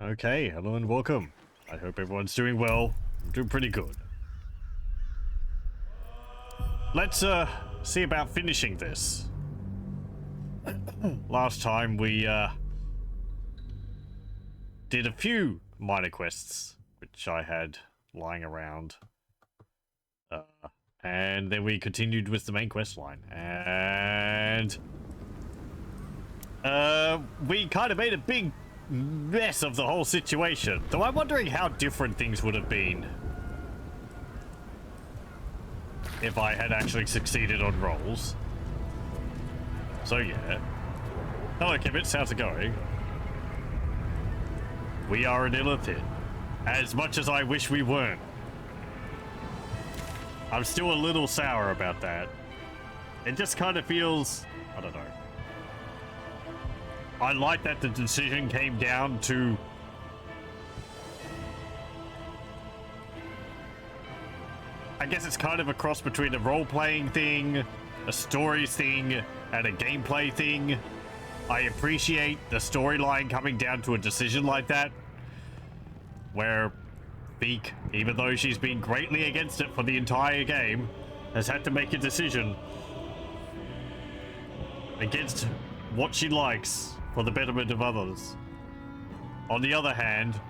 Okay, hello and welcome. I hope everyone's doing well. I'm doing pretty good. Let's see about finishing this. Last time we did a few minor quests which I had lying around. And then we continued with the main quest line. And we kind of made a big mess of the whole situation. Though I'm wondering how different things would have been if I had actually succeeded on rolls. So yeah. Hello Kibbits, how's it going? We are an illithid. As much as I wish we weren't. I'm still a little sour about that. It just kind of feels, I don't know. I like that the decision came down to I guess it's kind of a cross between a role-playing thing, a story thing, and a gameplay thing. I appreciate the storyline coming down to a decision like that, where Pheak, even though she's been greatly against it for the entire game, has had to make a decision against what she likes for the betterment of others. On the other hand,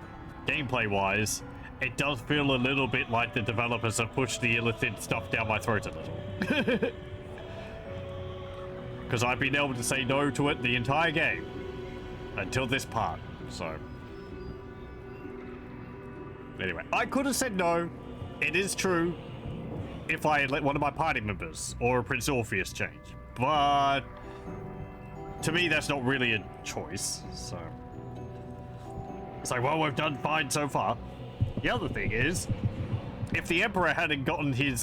gameplay-wise, it does feel a little bit like the developers have pushed the illithid stuff down my throat a little. Because I've been able to say no to it the entire game. Until this part, so. Anyway, I could have said no. It is true. If I had let one of my party members or Prince Orpheus change. But to me, that's not really a choice, so. It's like, well, we've done fine so far. The other thing is, if the Emperor hadn't gotten his,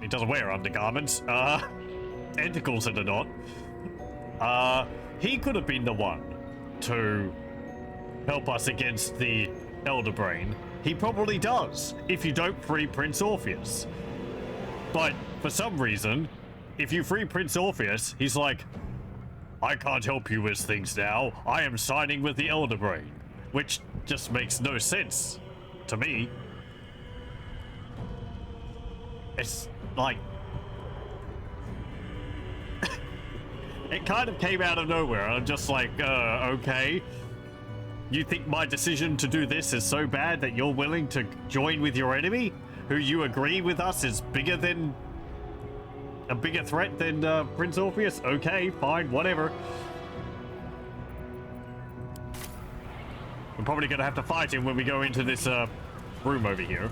he doesn't wear undergarments, tentacles in a knot, he could have been the one to help us against the Elder Brain. He probably does, if you don't free Prince Orpheus. But for some reason, if you free Prince Orpheus, he's like, I can't help you with things now. I am signing with the Elder Brain. Which just makes no sense to me. It's like... it kind of came out of nowhere. I'm just like, okay. You think my decision to do this is so bad that you're willing to join with your enemy? Who you agree with us is bigger than... a bigger threat than Prince Orpheus? Okay, fine, whatever. We're probably gonna have to fight him when we go into this room over here.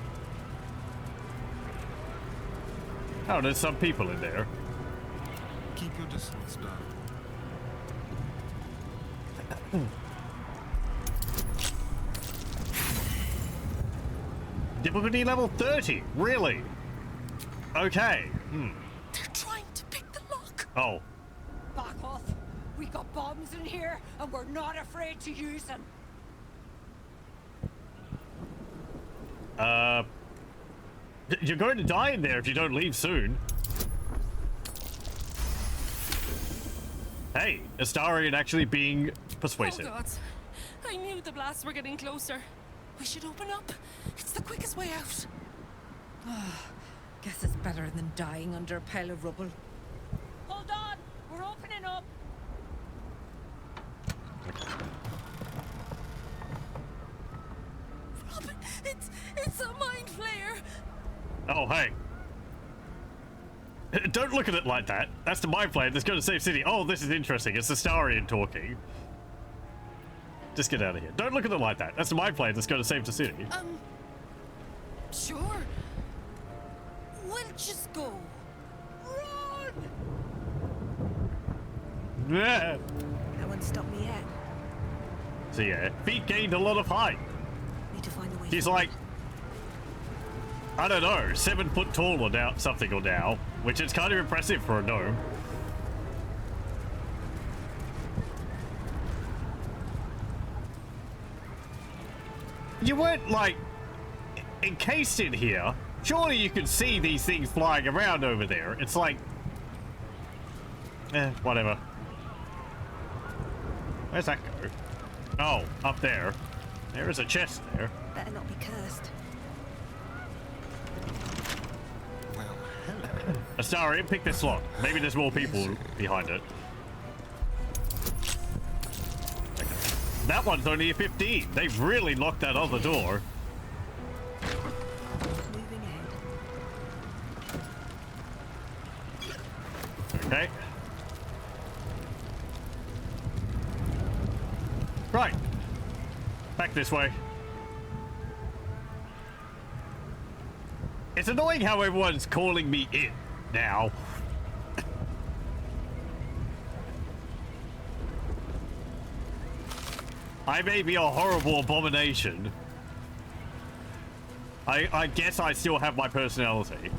Oh, there's some people in there. Keep your distance down. Difficulty level 30, really? Okay. They're trying to pick the lock. Oh. Back off. We got bombs in here, and we're not afraid to use them. You're going to die in there if you don't leave soon. Hey, Astarion actually being persuasive. Oh gods. I knew the blasts were getting closer. We should open up. It's the quickest way out. Guess it's better than dying under a pile of rubble. Hold on. We're opening up. Robin, it's a mind flayer. Oh, hey. Don't look at it like that. That's the mind flare that's going to save city. Oh, this is interesting. It's Astarion talking. Just get out of here. Don't look at it like that. That's the mind flare that's going to save the city. Sure. We'll just go. Run! Yeah. That won't stop me yet. So yeah, Pheak gained a lot of height. Need to find a way. He's like, I don't know, 7 foot tall or now, something or now, which is kind of impressive for a gnome. You weren't like encased in here. Surely you could see these things flying around over there. It's like, whatever. Where's that go? Oh, up there. There is a chest there. Better not be cursed. Well, hello. Astarion, pick this lock. Maybe there's more people behind it. Okay. That one's only a 15. They've really locked that other door. Moving ahead. Okay. Right. Back this way. It's annoying how everyone's calling me in now. I may be a horrible abomination. I guess I still have my personality.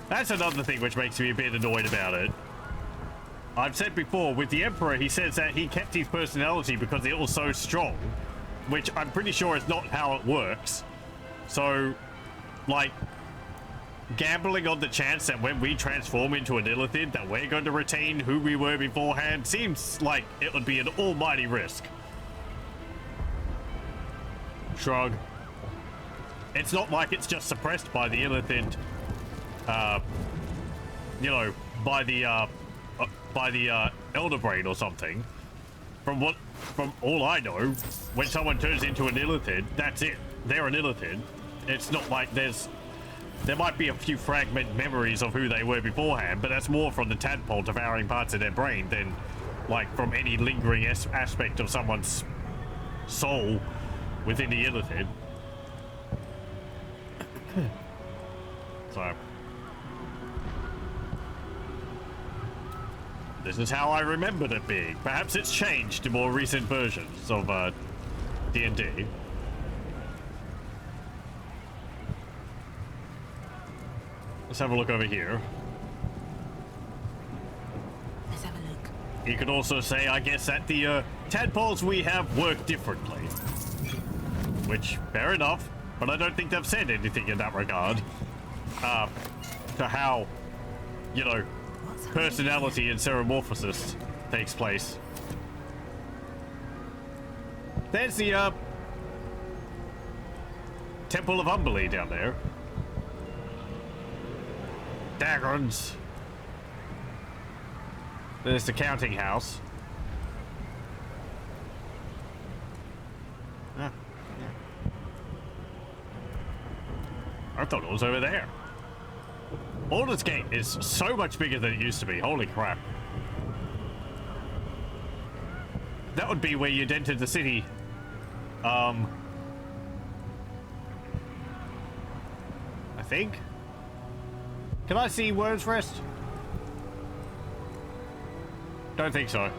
That's another thing which makes me a bit annoyed about it. I've said before, with the Emperor, he says that he kept his personality because it was so strong, which I'm pretty sure is not how it works. So, like, gambling on the chance that when we transform into an illithid that we're going to retain who we were beforehand seems like it would be an almighty risk. Shrug. It's not like it's just suppressed by the illithid, you know, by the elder brain or something. From all I know, when someone turns into an illithid, that's it. They're an illithid. It's not like there might be a few fragment memories of who they were beforehand, but that's more from the tadpole devouring parts of their brain than like from any lingering aspect of someone's soul within the illithid. So this is how I remembered it being. Perhaps it's changed to more recent versions of D&D. Let's have a look over here. Let's have a look. You could also say, I guess, that the tadpoles we have work differently. Which, fair enough, but I don't think they've said anything in that regard. To how, you know, personality and ceremorphosis takes place. There's the Temple of Umberlee down there. Daggons. There's the counting house. Ah, yeah. I thought it was over there. Baldur's Gate is so much bigger than it used to be. Holy crap. That would be where you'd entered the city. I think. Can I see Words Rest? Don't think so.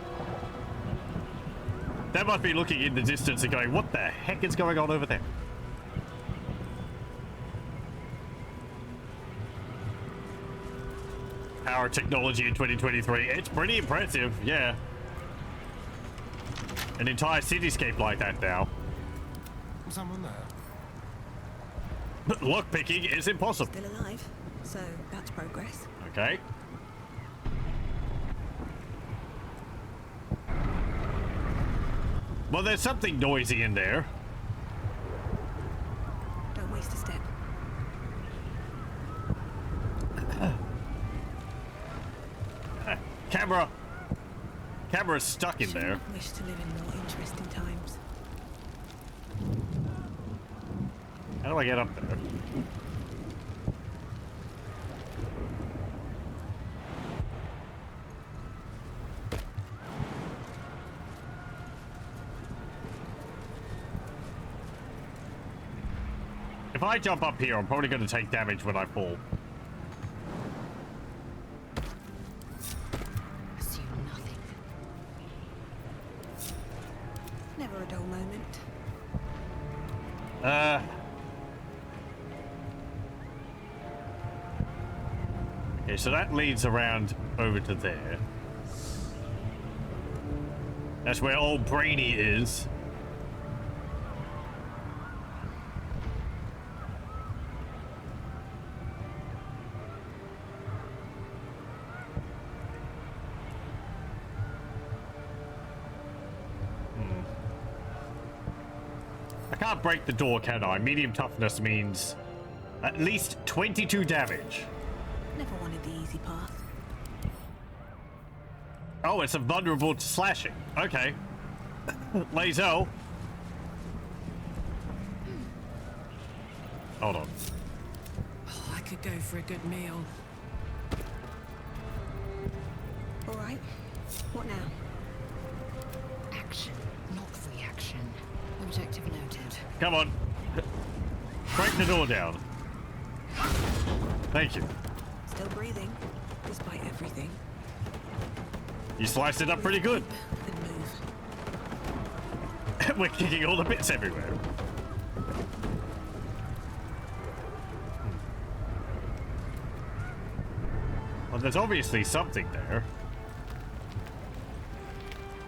That must be looking in the distance and going, what the heck is going on over there? Our technology in 2023, it's pretty impressive, yeah. An entire cityscape like that now. Someone there? But lockpicking is impossible. Still alive, so that's progress. Okay. Well, there's something noisy in there. Don't waste a step. Camera! Camera's stuck in there. I wish to live in more interesting times. How do I get up there? If I jump up here, I'm probably going to take damage when I fall. Assume nothing. Never a dull moment. Okay, so that leads around over to there. That's where old Brainy is. can't break the door, can I? Medium toughness means at least 22 damage. Never wanted the easy path. Oh, it's vulnerable to slashing. Okay. Lazel. Hold on. Oh, I could go for a good meal. All right. What now? Action, not reaction. Objective noted. Come on. Break the door down. Thank you. Still breathing, despite everything. You sliced it up pretty good. And move. We're kicking all the bits everywhere. Well, there's obviously something there.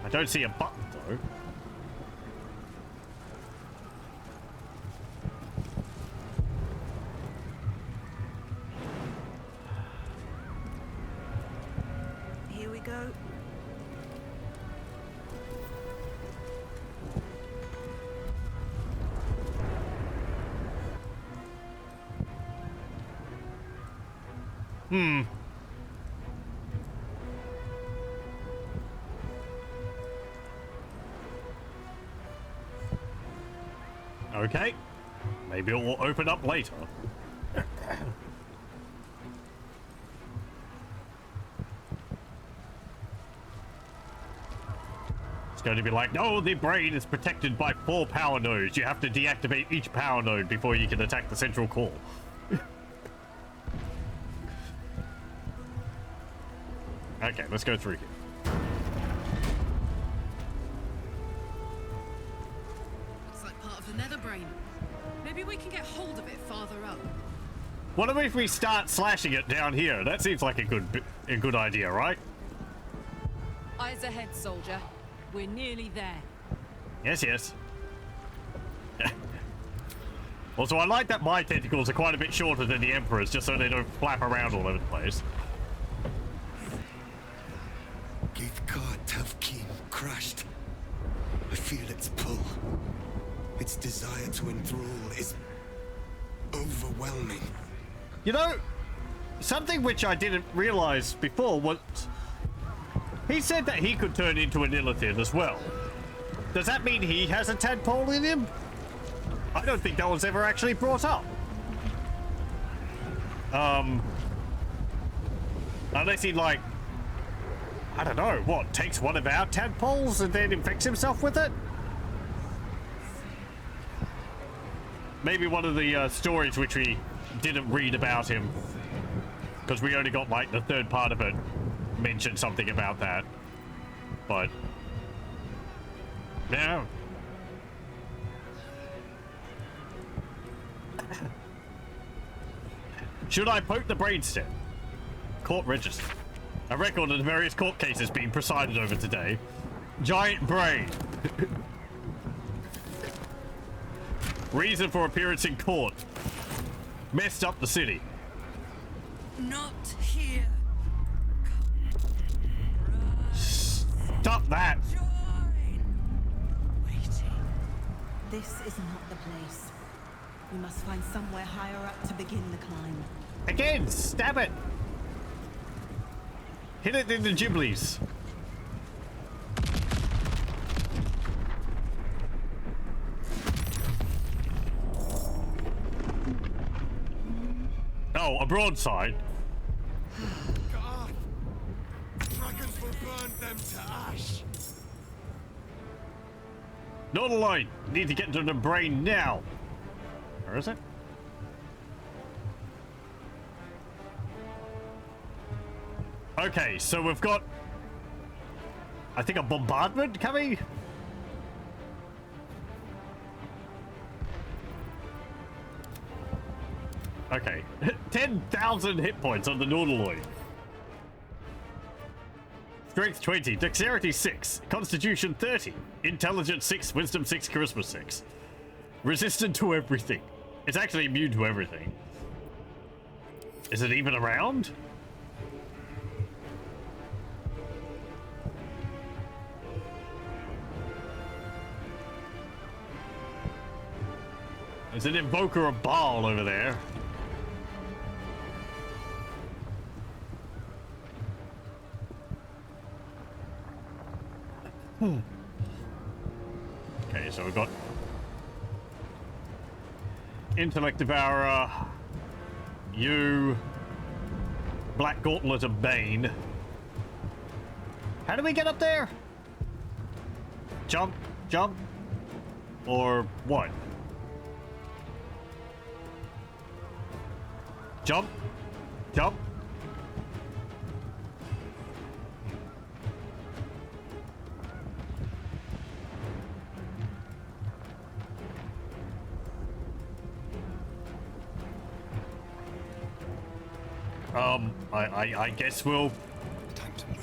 I don't see a button, though. Here we go. Okay. Maybe it will open up later. It's going to be like, no, the brain is protected by 4 power nodes. You have to deactivate each power node before you can attack the central core. Okay, let's go through here. Looks like part of the nether brain. Maybe we can get hold of it farther up. What if we start slashing it down here? That seems like a good idea, right? Eyes ahead, soldier. We're nearly there. Yes, yes. Also, I like that my tentacles are quite a bit shorter than the Emperor's, just so they don't flap around all over the place. Tavkeen crashed. I feel its pull. Its desire to enthrall is overwhelming. You know, something which I didn't realize before was he said that he could turn into an illithid as well. Does that mean he has a tadpole in him? I don't think that was ever actually brought up. Unless he, like, I don't know, what, takes one of our tadpoles and then infects himself with it? Maybe one of the stories which we didn't read about him, because we only got, like, the third part of it mentioned something about that. But no. Should I poke the brainstem? Court register. A record of the various court cases being presided over today. Giant brain. Reason for appearance in court. Messed up the city. Not here. Stop that. Waiting. This is not the place. We must find somewhere higher up to begin the climb. Again, stab it. Hit it in the giblies. Oh, a broadside. God! Dragons will burn them to ash! Not alone. Need to get to the brain now. Where is it? Okay, so we've got, I think, a bombardment coming. Okay, 10,000 hit points on the Nautiloid. Strength 20, Dexterity 6, Constitution 30, Intelligence 6, Wisdom 6, Charisma 6. Resistant to everything. It's actually immune to everything. Is it even around? There's an invoker of Baal over there. Okay, so we've got Intellect Devourer, you, Black Gauntlet of Bane. How do we get up there? Jump, jump, or what? Jump, jump.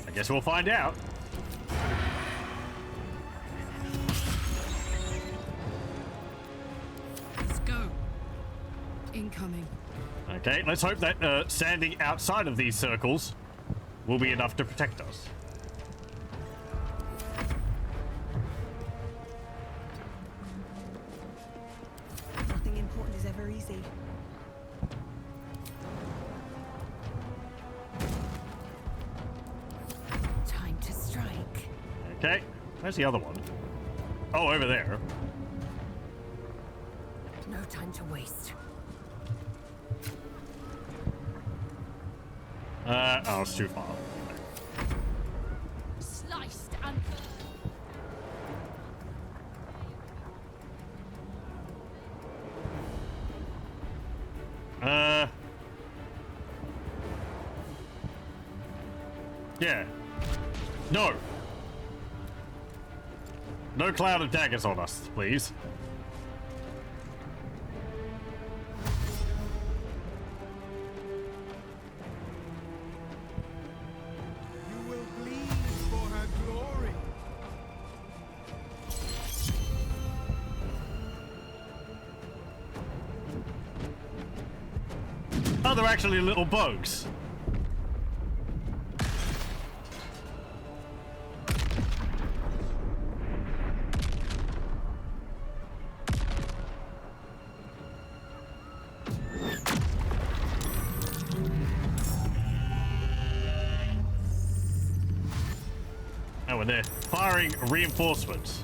I guess we'll find out. Let's go. Incoming. Okay, let's hope that standing outside of these circles will be enough to protect us. Nothing important is ever easy. Time to strike. Okay, where's the other one? Oh, over there. No time to waste. Oh, it's too far. Sliced and Yeah. No. No cloud of daggers on us, please. You will bleed for her glory. Oh, they're actually little bugs. Oh, and they're firing reinforcements.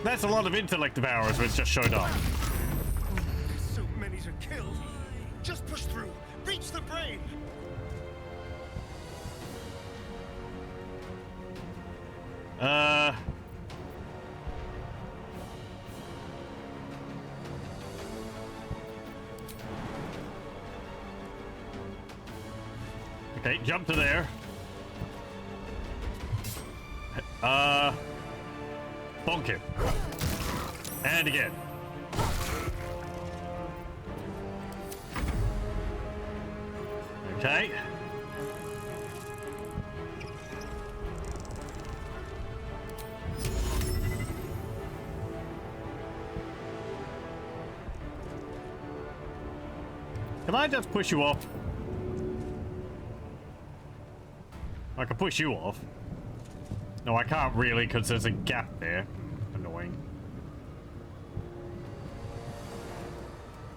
That's a lot of intellect devourers which just showed up. So many are killed. Just push through. Reach the brain. Okay, jump to there. Bonk him. And again. Okay. Can I just push you off? I can push you off. No, I can't really because there's a gap there. Annoying.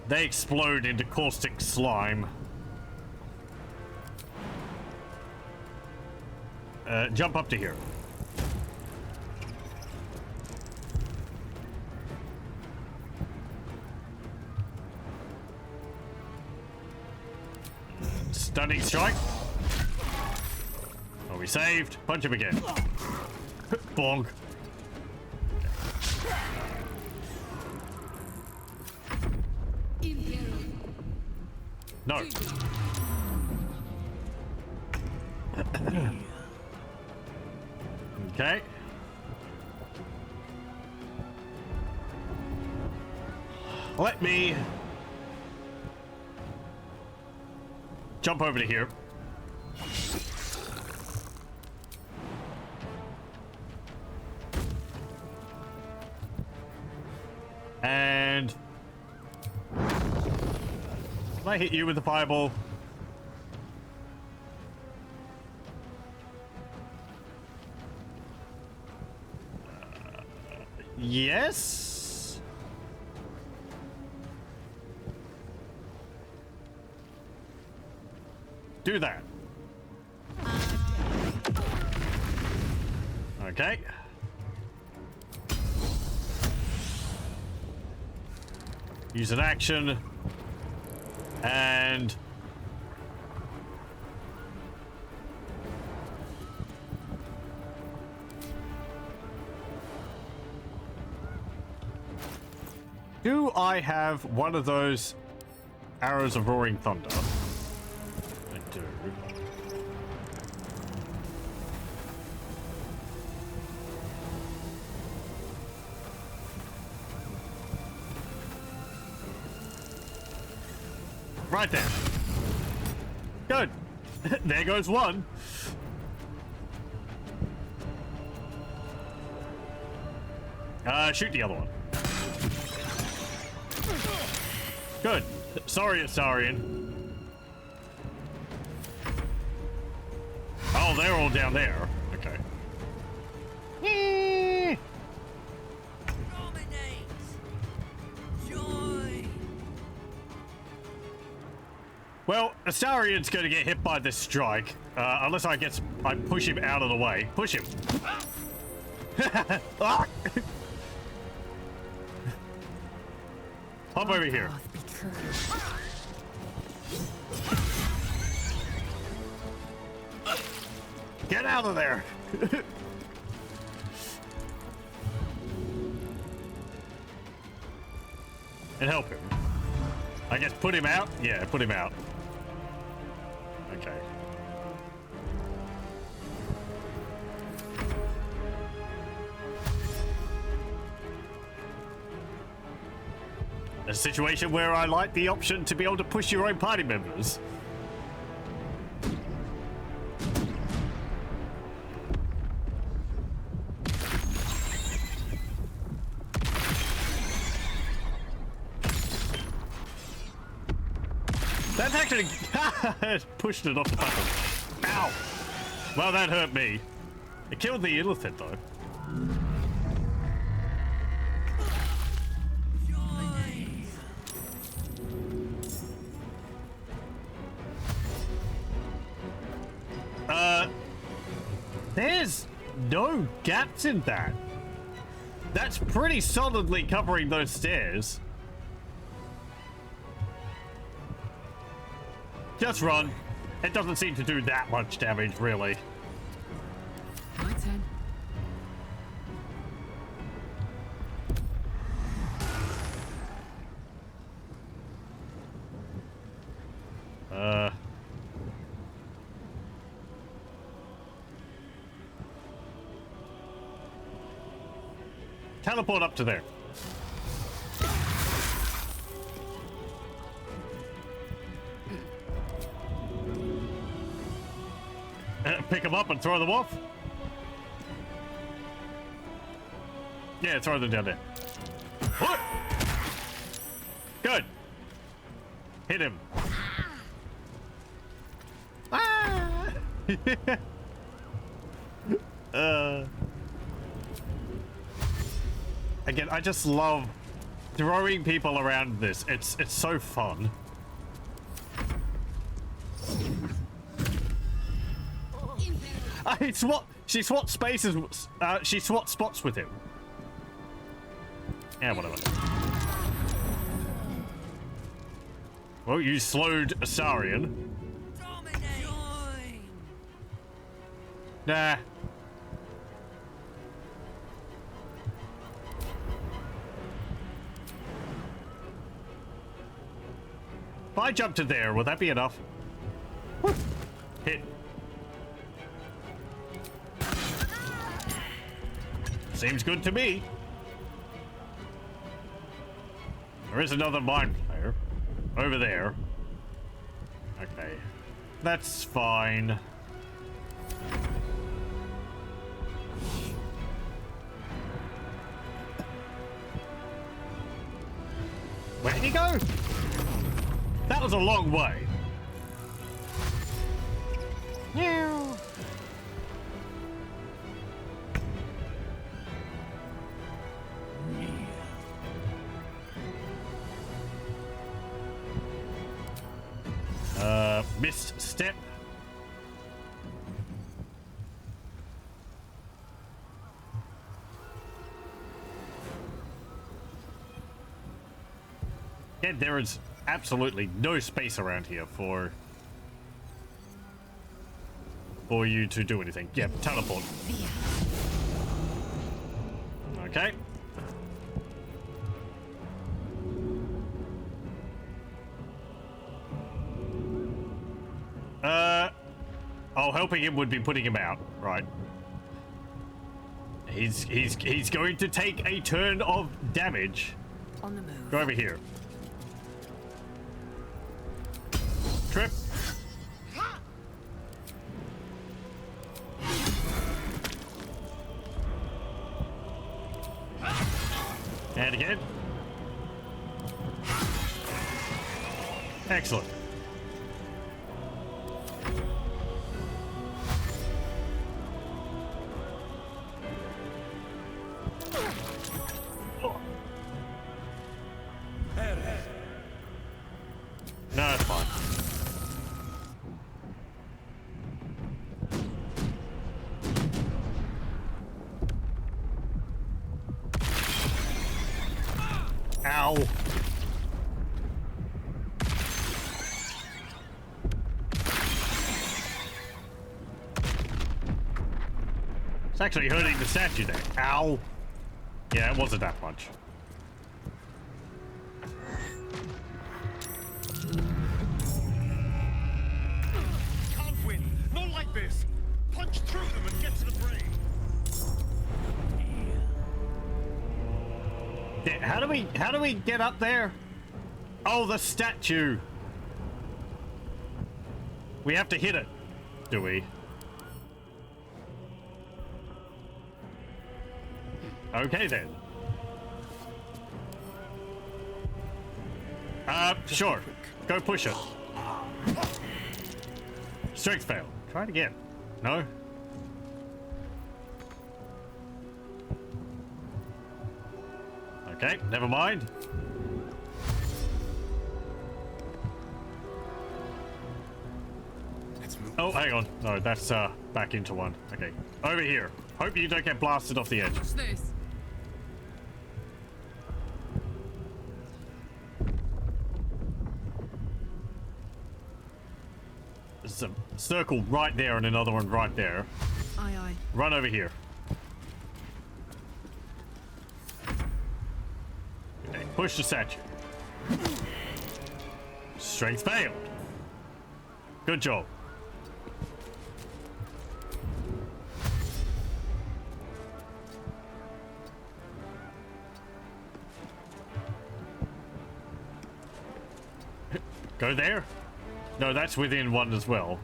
They explode into caustic slime. Jump up to here. Stunning strike. Oh, we saved. Punch him again. Bonk. No. Okay. Let me jump over to here. And can I hit you with the fireball? Yes? Do that. Okay. Use an action. And... do I have one of those arrows of roaring thunder? I do. Right there. Good. There goes one. Shoot the other one. Good. Sorry, Larian. Oh, they're all down there. Okay. Well, Astarian's going to get hit by this strike, unless I push him out of the way. Push him. Ah! Hop over here. Get out of there. And help him. I guess put him out? Yeah, put him out. Okay. A situation where I like the option to be able to push your own party members. That's actually pushed it off the button. Ow! Well, that hurt me. It killed the illithid though. There's no gaps in that. That's pretty solidly covering those stairs. Just run. It doesn't seem to do that much damage, really. My turn. Teleport up to there. Pick them up and throw them off? Yeah, throw them down there. What? Good. Hit him. Ah! Again, I just love throwing people around this. It's so fun. She swapped spaces. She swapped spots with him. Yeah, whatever. Well, you slowed Astarian. Nah. If I jump to there, will that be enough? Woo. Hit. Seems good to me. There is another mine player over there. Okay. That's fine. Where did he go? That was a long way. Yeah. missed step. Yeah, there is absolutely no space around here for you to do anything. Yep, teleport. Okay. Oh, helping him would be putting him out, right? He's going to take a turn of damage. On the move. Go over here. Trip. And again. Excellent. No, it's fine. Ow. It's actually hurting the statue there. Ow. Yeah, it wasn't that much. Can't win. Not like this. Punch through them and get to the brain. Yeah, how do we get up there? Oh, the statue. We have to hit it, do we? Okay then. Sure. Go push it. Strength fail. Try it again. No? Okay, never mind. Let's move. Oh, hang on. No, that's back into one. Okay. Over here. Hope you don't get blasted off the edge. Watch this. There's a circle right there and another one right there. Aye, aye. Run over here. Okay, push the statue. Strength failed. Good job. Go there? No, that's within one as well.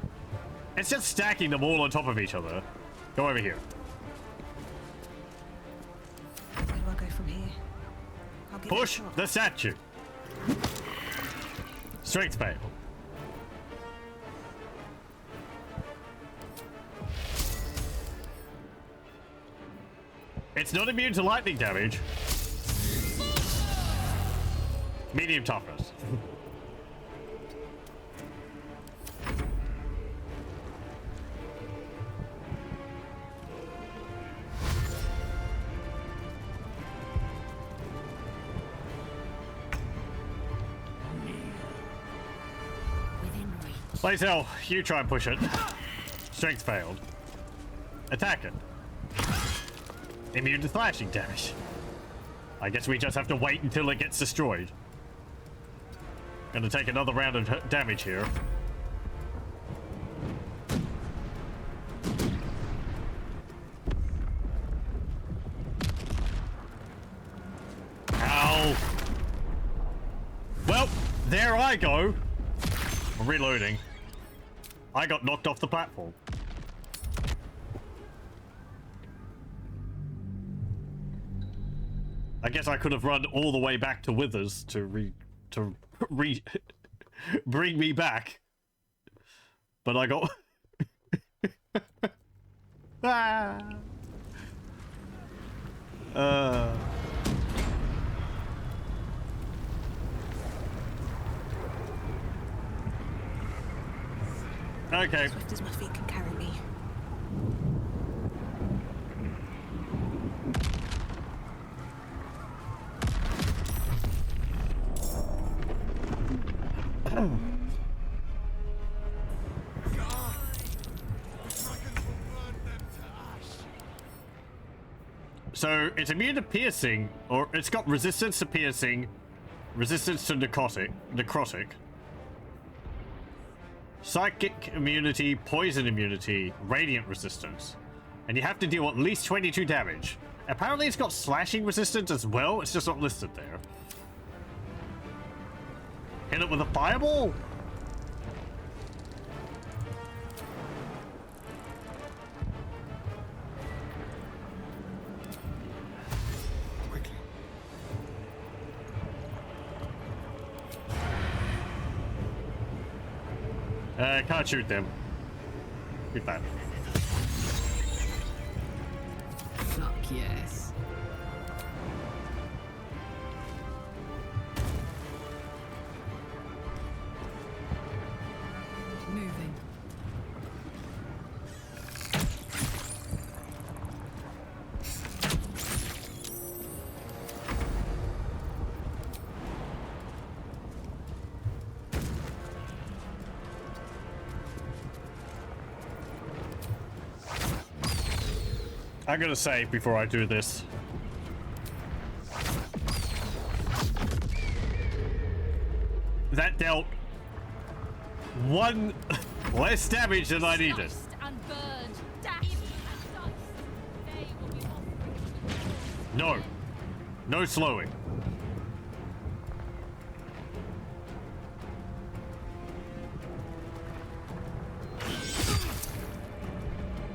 It's just stacking them all on top of each other. Go over here. Where do I go from here? I'll give it a Push shot. the statue. Strength fail. It's not immune to lightning damage. Medium toughness. Lazel, you try and push it. Strength failed. Attack it. Immune to slashing damage. I guess we just have to wait until it gets destroyed. Gonna take another round of damage here. Ow. Well, there I go. I'm reloading. I got knocked off the platform. I guess I could have run all the way back to Withers to bring me back. But I got Okay. Swift as my feet can carry me. So it's immune to piercing, or it's got resistance to piercing, resistance to necrotic, psychic immunity, poison immunity, radiant resistance, and you have to deal at least 22 damage. Apparently it's got slashing resistance as well, it's just not listed there. Hit it with a fireball? Can't shoot them. Keep that. Fuck yes. Moving. I'm gonna say before I do this. That dealt 1 less damage than I needed. Sliced and burned, dashed and diced. They will be offering. No. No slowing.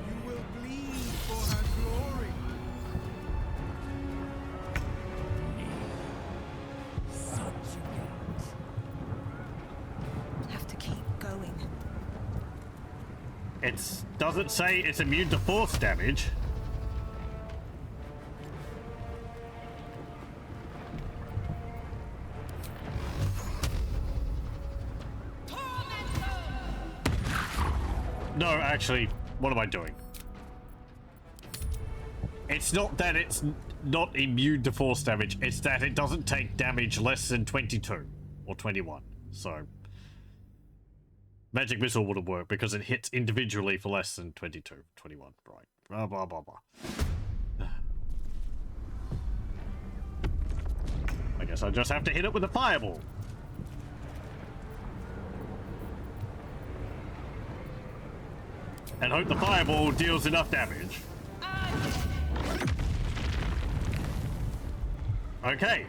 You will bleed for her glory. Have to keep going. It doesn't say it's immune to force damage. No, actually, what am I doing? It's not that it's not immune to force damage, it's that it doesn't take damage less than 22 or 21. So, magic missile wouldn't work because it hits individually for less than 22, 21, right? Blah, blah, blah, blah. I guess I just have to hit it with a fireball. And hope the fireball deals enough damage. Okay.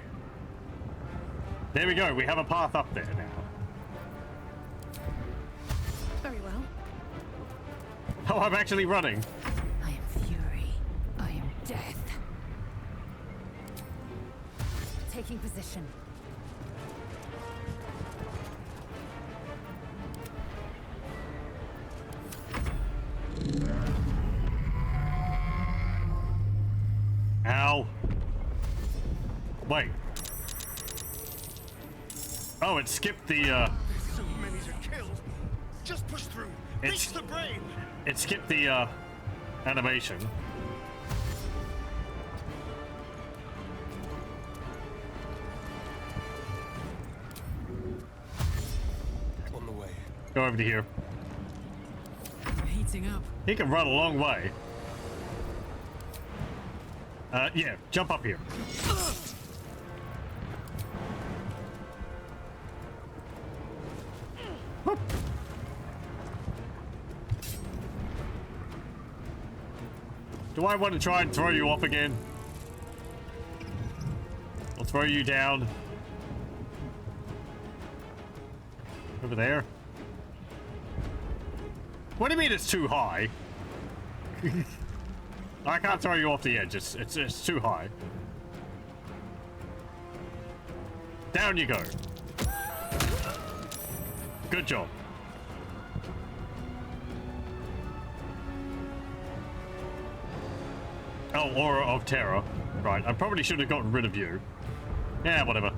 There we go. We have a path up there now. Very well. Oh, I'm actually running. I am fury. I am death. Taking position. Ow. Wait. Oh, it skipped the, So many are killed. Just push through. It's- Reach the brain. it skipped the, animation. On the way. Go over to here. I'm heating up. He can run a long way. Yeah, jump up here. Whoop. Do I want to try and throw you off again? I'll throw you down. Over there. What do you mean it's too high? I can't throw you off the edge. It's too high. Down you go. Good job. Oh, Aura of Terror. Right, I probably should have gotten rid of you. Yeah, whatever.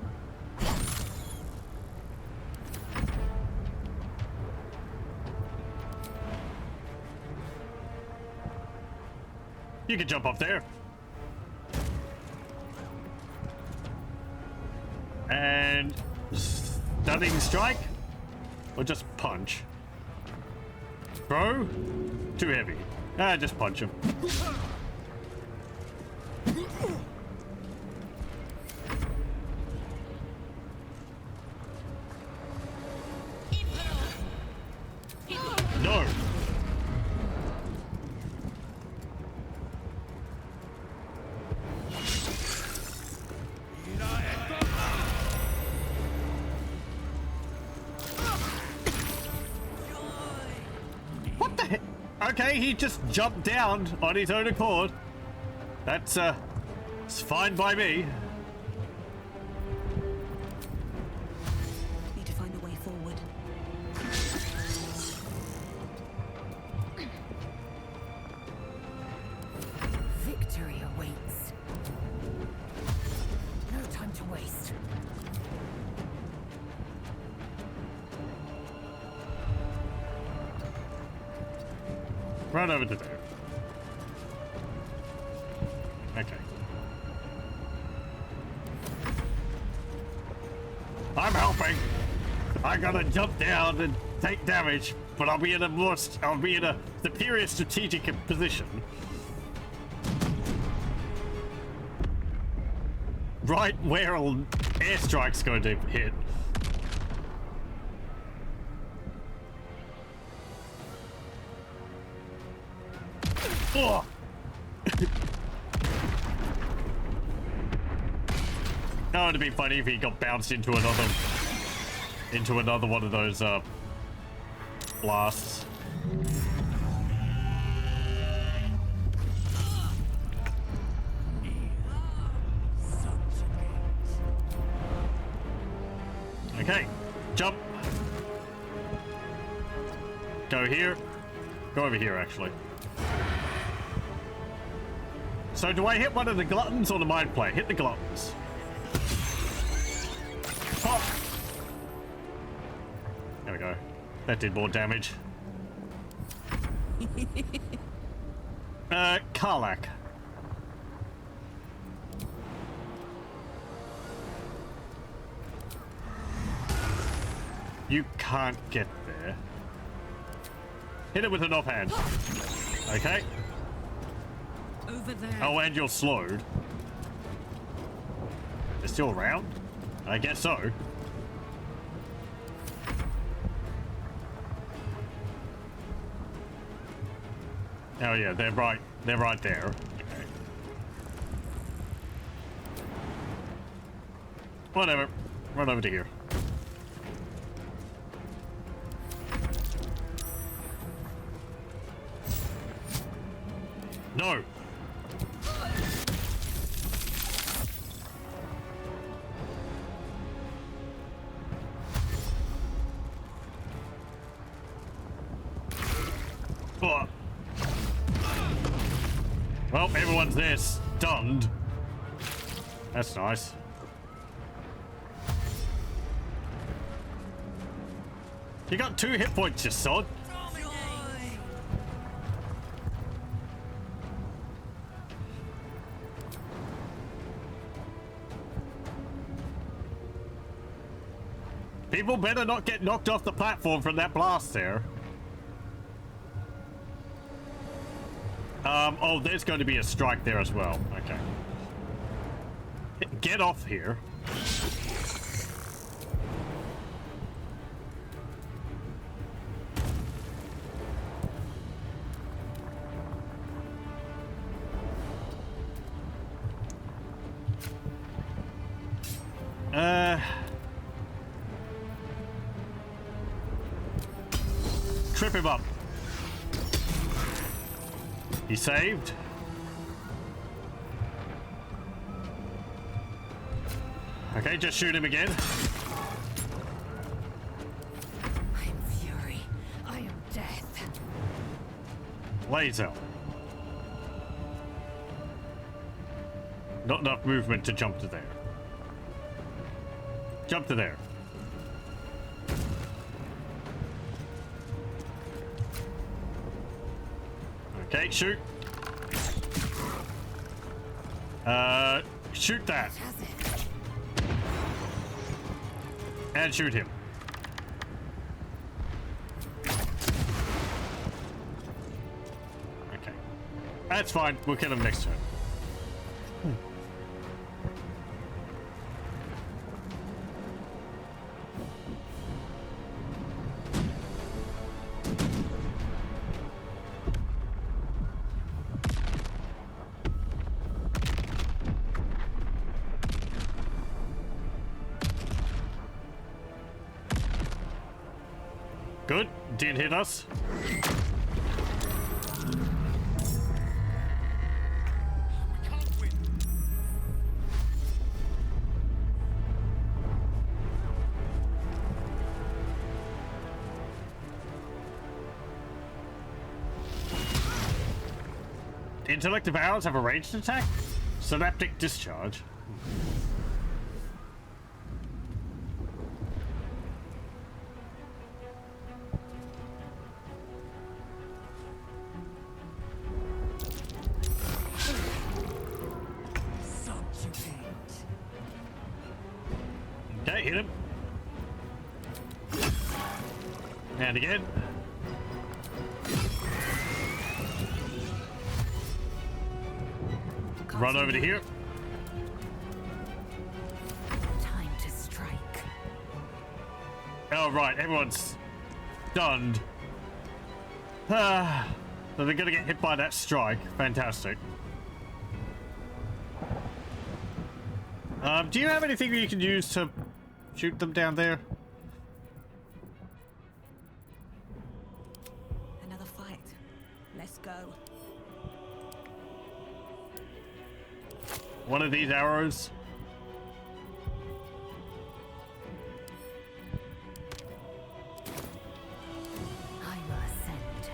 You can jump up there. And stunning strike, or just punch. Throw, too heavy. Ah, just punch him. No. What the heck? Okay, he just jumped down on his own accord. That's it's fine by me. Need to find a way forward. Victory awaits. No time to waste. Run over to there. Okay. I'm helping. I gotta jump down and take damage, but I'll be in a superior strategic position. Right where an airstrike's going to hit. Oh. That would have been funny if he got bounced into another one of those blasts. Okay, jump. Go here. Go over here, actually. So do I hit one of the gluttons or the mind plate? Hit the gluttons. Pop. There we go. That did more damage. Karlak. You can't get there. Hit it with an offhand. Okay. Over there. Oh, and you're slowed. They're still around? I guess so. Oh yeah, they're right there. Okay. Whatever. Run over to here. No. Oh. Well, everyone's there stunned. That's nice. You got 2 hit points, you sod. People better not get knocked off the platform from that blast there. Oh, there's going to be a strike there as well. Okay. Get off here. Trip him up. He saved. Okay, just shoot him again. I am fury. I am death. Laser. Not enough movement to jump to there. Jump to there. Okay, shoot. Shoot that. Has it? And shoot him. Okay. That's fine. We'll kill him next turn. Good. Didn't hit us. We can't win. Intellect of ours have a ranged attack? Synaptic discharge. Okay, hit him. And again. Run over to here. Time to strike. Oh, right, everyone's stunned. So they're gonna get hit by that strike. Fantastic. Do you have anything that you can use to shoot them down there? Another fight. Let's go. One of these arrows. I will ascend.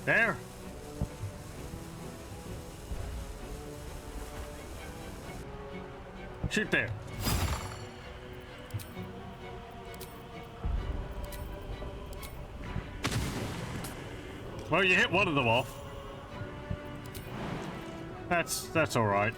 There. Shoot there. Well, you hit one of them off. That's all right.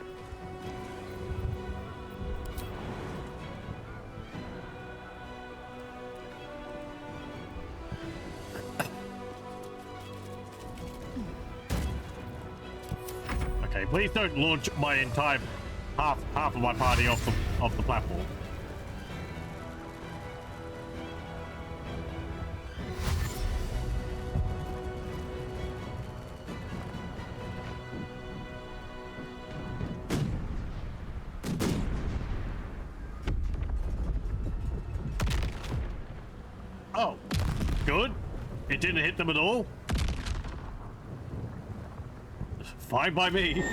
Okay, please don't launch my entire half of my party off the platform. Oh, good. It didn't hit them at all. Fine by me.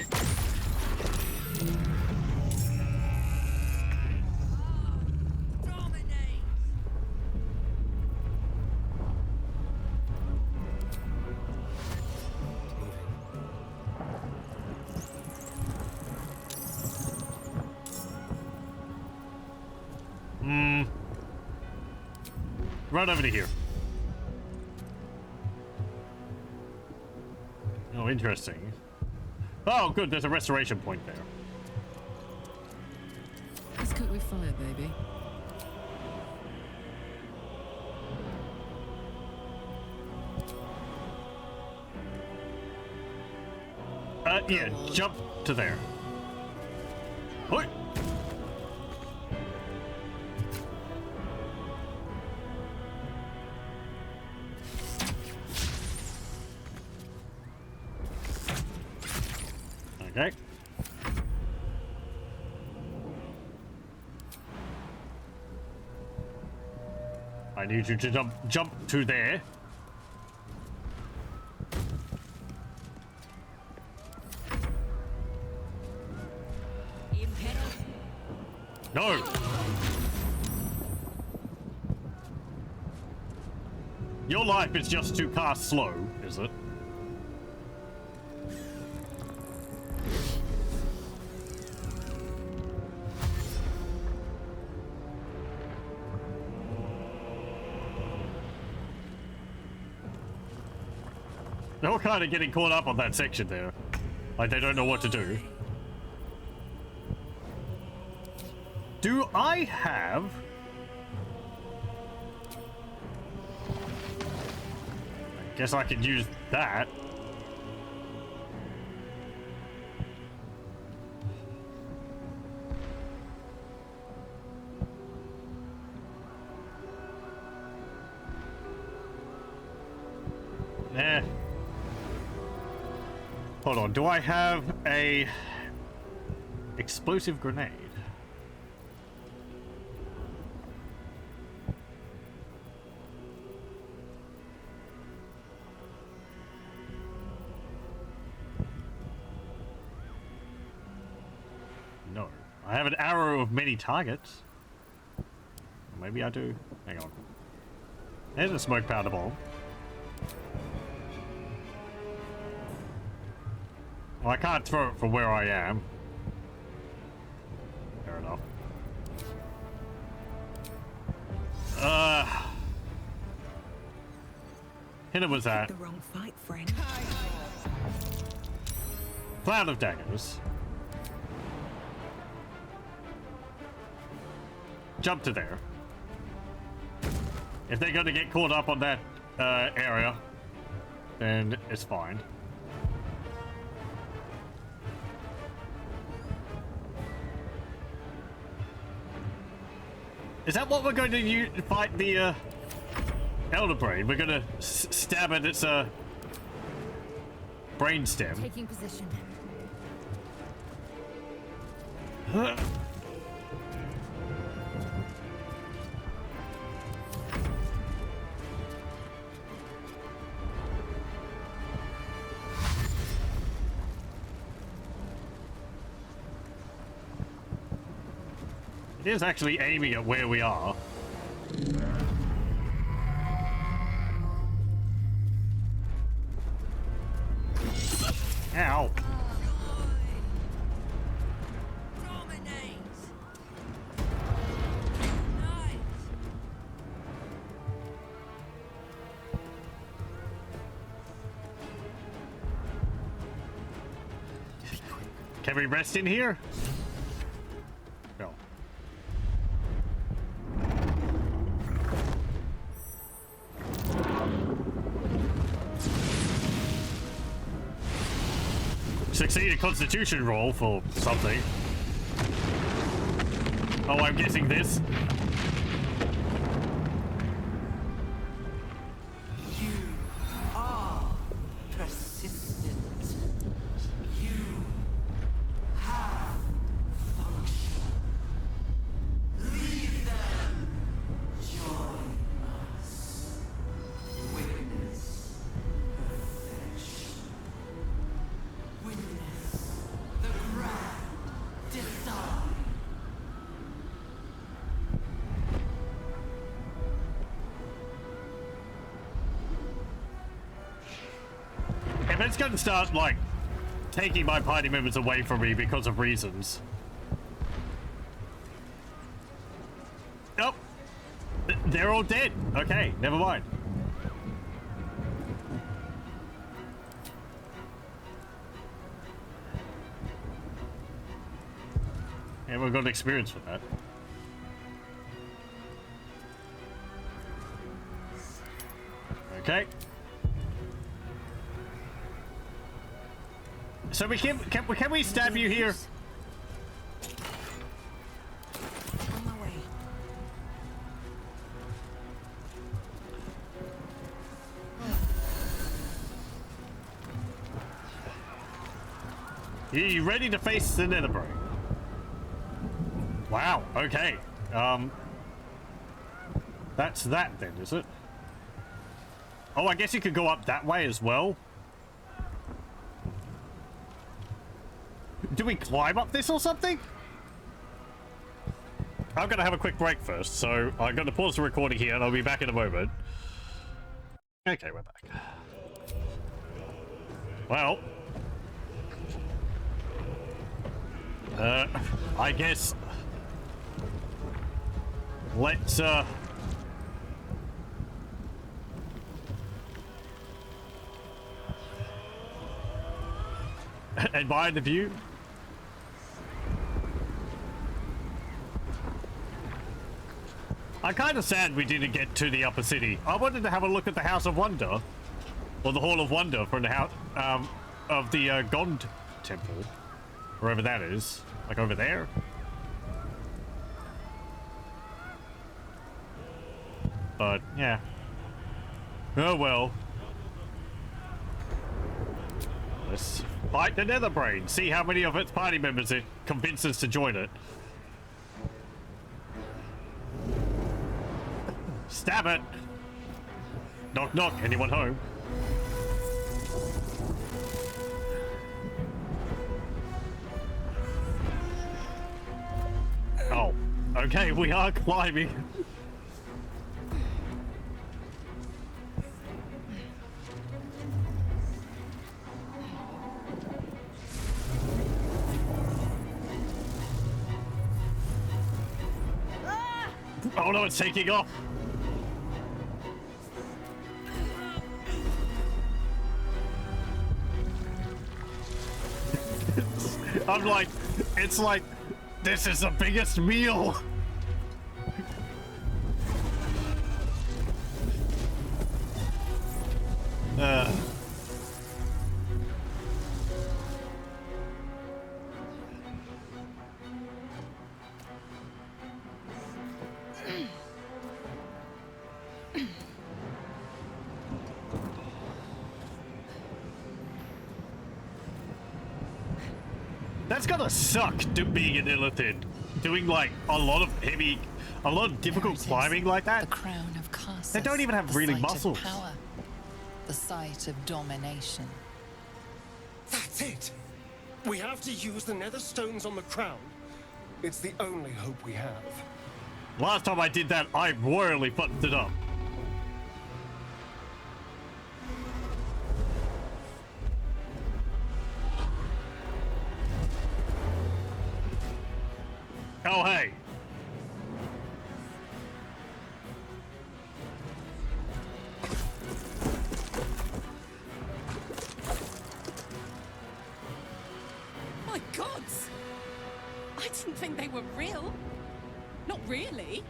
Run over to here. Oh, interesting. Oh, good. There's a restoration point there. Let's cook with fire, baby. Yeah, jump to there. Hoi! Okay. I need you to jump to there. No! Your life is just to cast slow, is it? They're all kind of getting caught up on that section there. Like they don't know what to do. Do I have... I guess I could use that. Nah. Hold on, do I have a explosive grenade? No. I have an arrow of many targets. Maybe I do. Hang on. There's a smoke powder bomb. Well, I can't throw it from where I am. Fair enough. Hit him with that. The wrong fight, friend. Cloud of daggers. Jump to there. If they're going to get caught up on that area, then it's fine. Is that what we're going to fight the elder brain? We're going to stab at its brain stem. Taking position. It is actually aiming at where we are. Ow. Can we rest in here? No. Succeed a constitution roll for something. Oh, I'm guessing this. You are persistent. You have function. Leave them. Join us. Witness perfection. Witness the grand design. If it's going to start, like, taking my party members away from me because of reasons. Nope. They're all dead. Okay, never mind. And we've got experience with that. Okay. So we can we stab you here? On my way. You ready to face the nether brain? Wow, okay. That's that then, is it? Oh, I guess you could go up that way as well. Do we climb up this or something? I'm gonna have a quick break first, so I'm gonna pause the recording here and I'll be back in a moment. Okay, we're back. Well, I guess let's admire the view. I'm kind of sad we didn't get to the upper city. I wanted to have a look at the House of Wonder, or the Hall of Wonder from the house of the Gond Temple, wherever that is, like over there. But yeah. Oh well. Let's fight the Nether Brain. See how many of its party members it convinces to join it. Stab it! Knock knock, anyone home? Oh, okay, we are climbing. Oh no, it's taking off. I'm like, it's like, this is the biggest meal. That's gotta suck being an illithid. Doing like a lot of difficult climbing like that. The crown of Carsus, They don't even have really the site muscles. Of power, the site of domination. That's it! We have to use the nether stones on the crown. It's the only hope we have. Last time I did that, I royally fucked it up. Oh, hey. My gods! I didn't think they were real. Not really.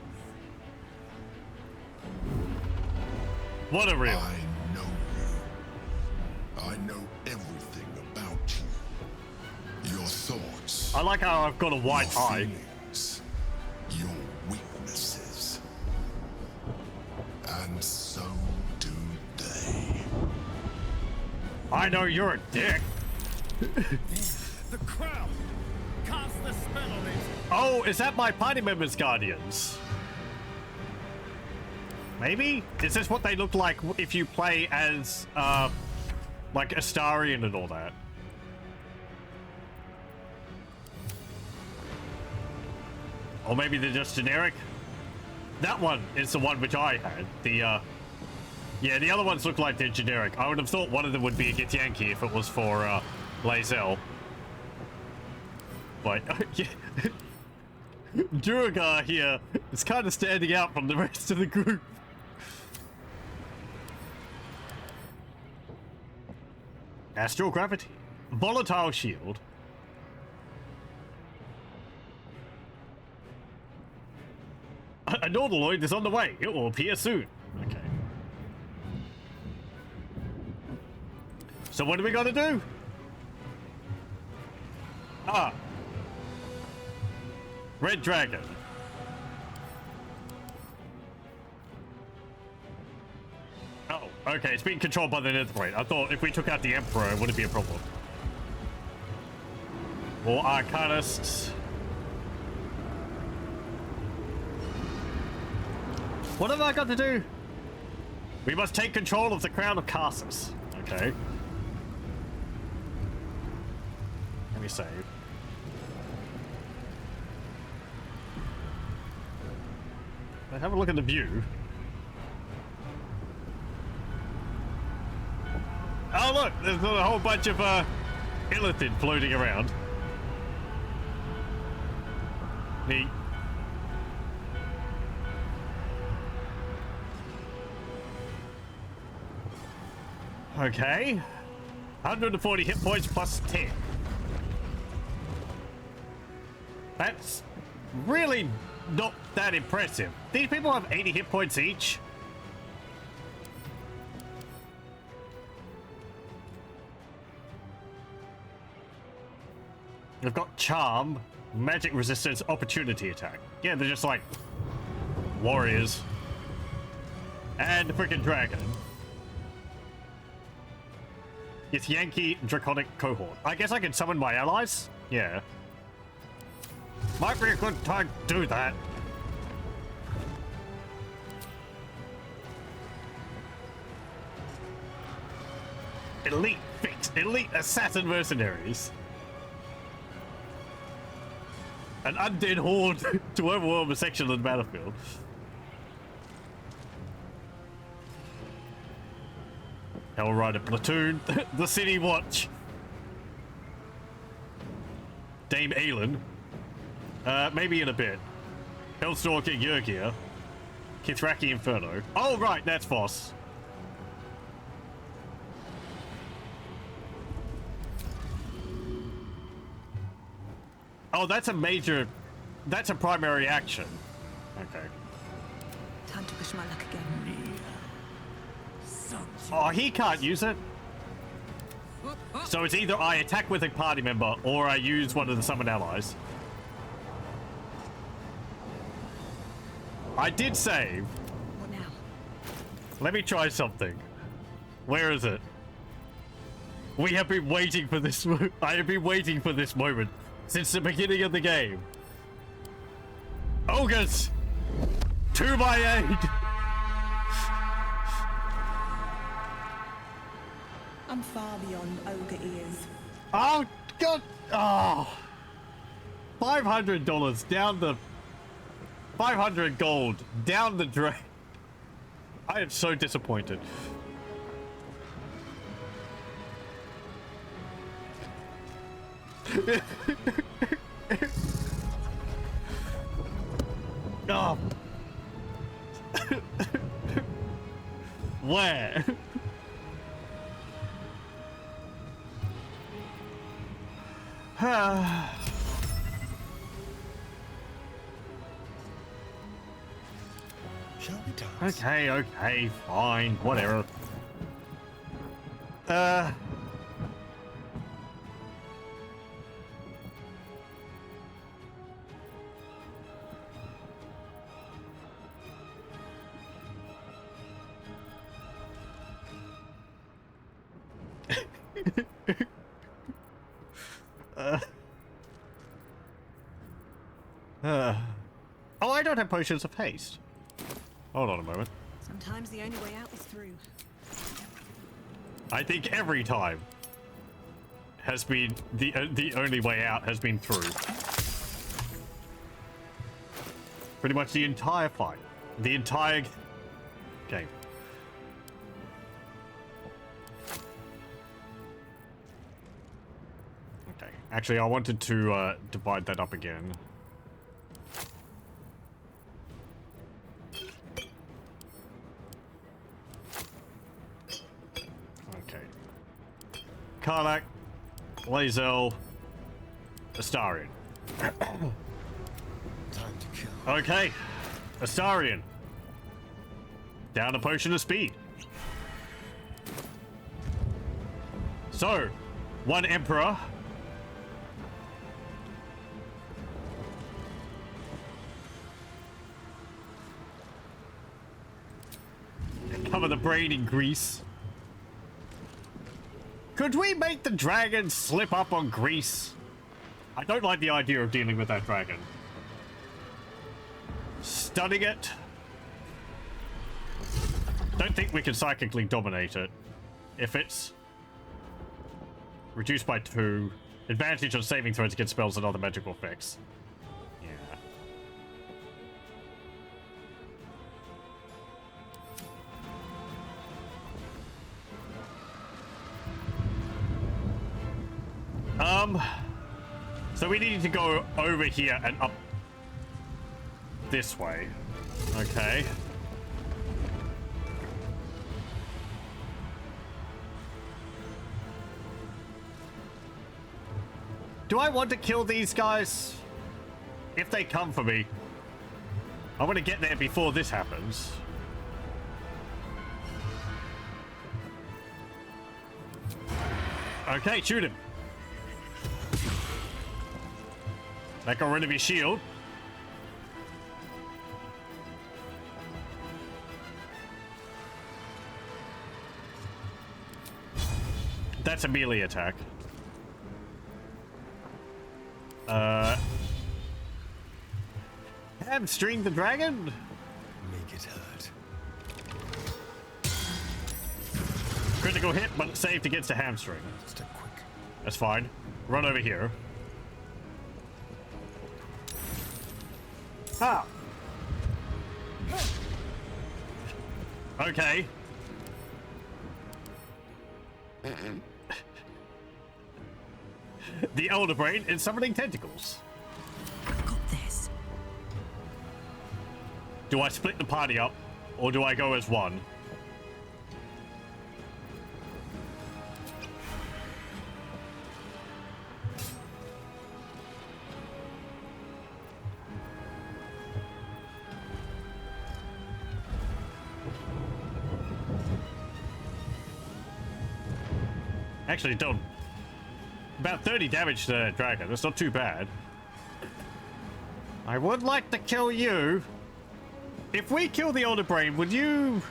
What a real. I know you. I know everything about you. Your thoughts. I like how I've got a white your eye. feelings, your weaknesses. And so do they. I know you're a dick. The crown! Cast the spell on it! Oh, is that my party members' guardians? Maybe? Is this what they look like if you play as, like Astarian and all that? Or maybe they're just generic? That one is the one which I had. The, yeah, the other ones look like they're generic. I would have thought one of them would be a Githyanki if it was for, Lae'zel. But, yeah. Duragar here is kind of standing out from the rest of the group. Astral gravity. Volatile shield. A Nautiloid is on the way. It will appear soon. Okay. So what are we gonna do? Ah. Red Dragon. Oh, okay, it's being controlled by the Netherbrain. I thought if we took out the Emperor, it wouldn't be a problem. Or arcanists. What have I got to do? We must take control of the crown of Carsus. Okay. Let me save. Have a look at the view. Oh look, there's a whole bunch of illithid floating around. Neat. Okay. 140 hit points plus 10. That's really not that impressive. These people have 80 hit points each. They've got charm, magic resistance, opportunity attack. Yeah, they're just like warriors. And a freaking dragon. It's Yankee Draconic Cohort. I guess I can summon my allies? Yeah. Might be a good time to do that. Elite Fix, elite assassin mercenaries. An undead horde to overwhelm a section of the battlefield. Hellrider platoon, the city watch. Dame Aelin. Maybe in a bit. Hellstalker Yurgia. Kithraki Inferno. Oh right, that's Voss. Oh, that's a major... That's a primary action. Okay. Time to push my luck again. Oh, he can't use it. So it's either I attack with a party member or I use one of the summoned allies. I did save. What now? Let me try something. Where is it? We have been waiting for this. I have been waiting for this moment since the beginning of the game. Ogres, to my aid! I'm far beyond ogre ears. Oh god! Oh, $500 down the 500 gold down the drain. I am so disappointed. Oh. Where? Shall we dance? Okay, fine, whatever. Oh, I don't have potions of haste. Hold on a moment. Sometimes the only way out is through. I think every time has been the only way out has been through. Pretty much the entire fight, the entire game. Okay, actually, I wanted to divide that up again. Karnak, Lae'zel, Astarion. Time to kill. Okay, Astarion. Down a potion of speed. So, one Emperor. Cover the brain in grease. Could we make the dragon slip up on grease? I don't like the idea of dealing with that dragon. Stunning it. Don't think we can psychically dominate it. If it's reduced by 2, advantage on saving throws against spells and other magical effects. So we need to go over here and up this way. Okay. Do I want to kill these guys? If they come for me, I want to get there before this happens. Okay, shoot him. That got rid of his shield. That's a melee attack. Hamstring the dragon? Make it hurt. Critical hit, but saved against a hamstring. Step quick. That's fine. Run over here. Ah! Okay. The Elder Brain is summoning tentacles. I've got this. Do I split the party up, or do I go as one? Actually, done about 30 damage to that dragon. That's not too bad. I would like to kill you. If we kill the Elder Brain, would you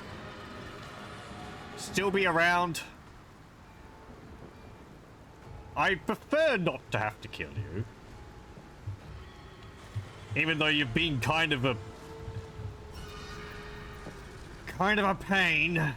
still be around? I prefer not to have to kill you. Even though you've been kind of a pain.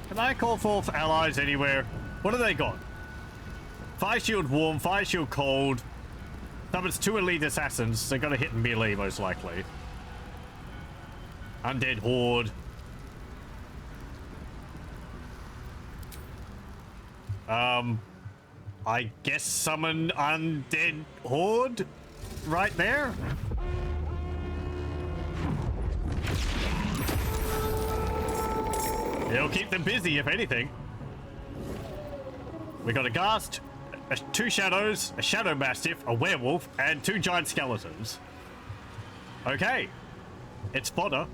Can I call forth allies anywhere? What have they got? Fire shield warm, fire shield cold. Summons 2 elite assassins. They're gonna hit melee most likely. Undead horde. I guess summon undead horde right there. It'll keep them busy, if anything. We got a ghast, 2 shadows, a shadow mastiff, a werewolf, and 2 giant skeletons. Okay. It's fodder.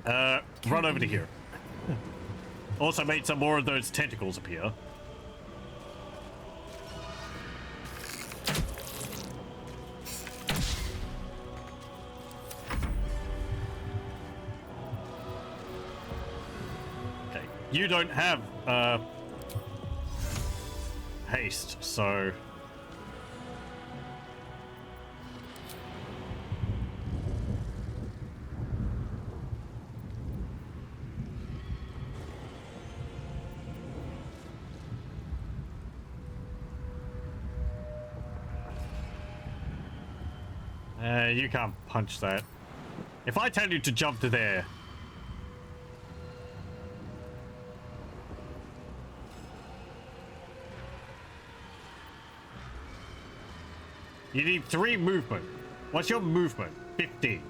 Run over to here. Also made some more of those tentacles appear. You don't have haste, so you can't punch that. If I tell you to jump to there, you need 3 movement. What's your movement? 15.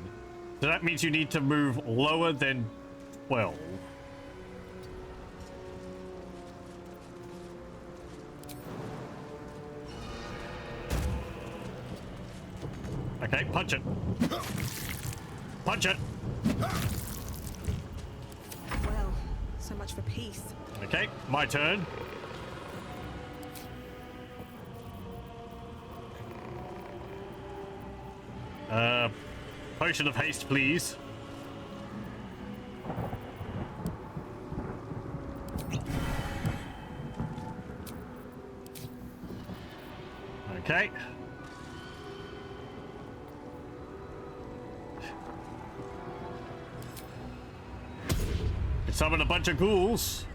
So that means you need to move lower than 12. Okay, punch it. Punch it. Well, so much for peace. Okay, my turn. Potion of haste, please. Okay. Summon a bunch of ghouls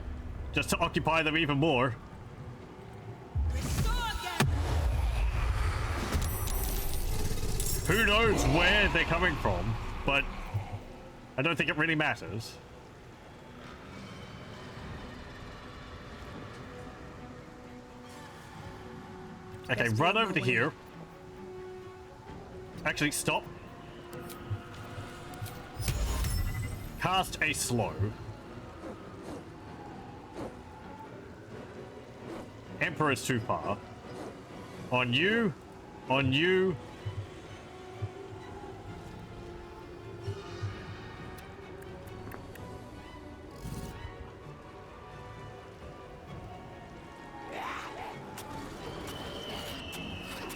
just to occupy them even more. Who knows where they're coming from, but I don't think it really matters. Okay, run over to here. Actually, stop. Cast a slow. Emperor's too far. On you. On you.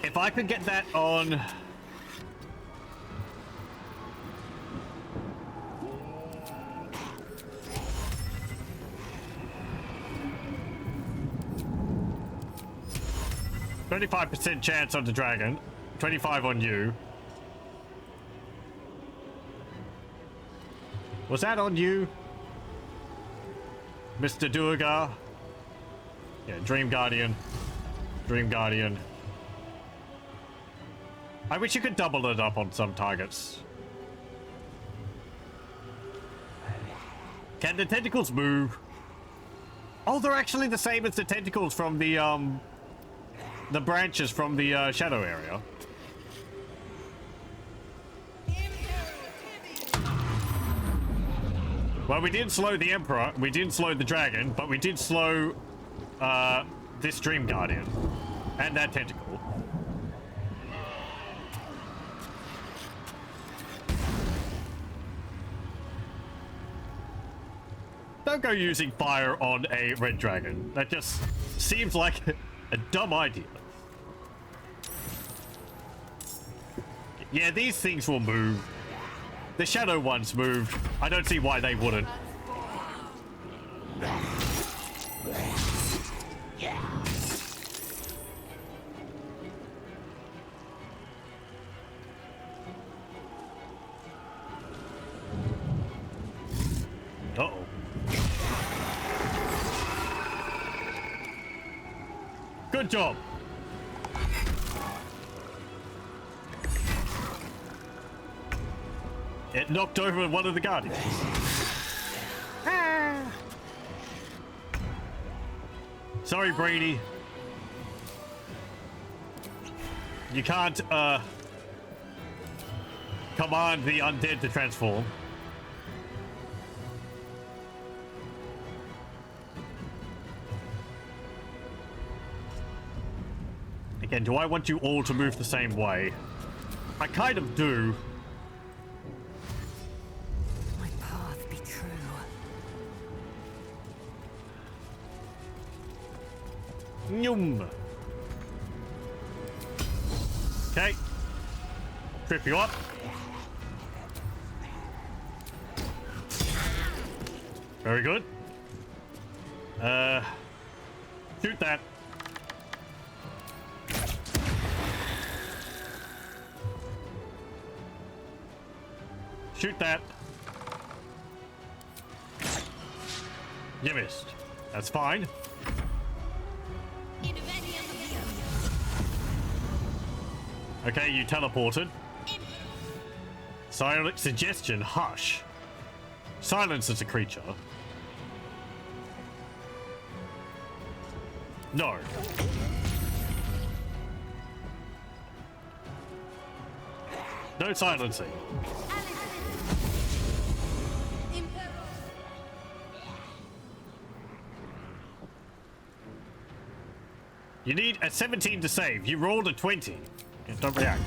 If I could get that on... %25 chance on the dragon, 25 on you. Was that on you, Mr. Durga? Yeah, Dream Guardian. Dream Guardian. I wish you could double it up on some targets. Can the tentacles move? Oh, they're actually the same as the tentacles from the branches from the shadow area. Well, we didn't slow the Emperor, we didn't slow the dragon, but we did slow this Dream Guardian and that tentacle. Don't go using fire on a red dragon. That just seems like a dumb idea. Yeah, these things will move. The shadow ones moved. I don't see why they wouldn't. Uh-oh. Good job. It knocked over one of the guardians. Ah. Sorry, Brady. You can't, command the undead to transform. Again, do I want you all to move the same way? I kind of do. My path be true. Nyum. Okay. Trip you up. Very good. Shoot that. Shoot that. You missed. That's fine. Okay, you teleported. Silent suggestion, hush. Silence is a creature. No. No silencing. You need a 17 to save. You rolled a 20. Okay, don't react.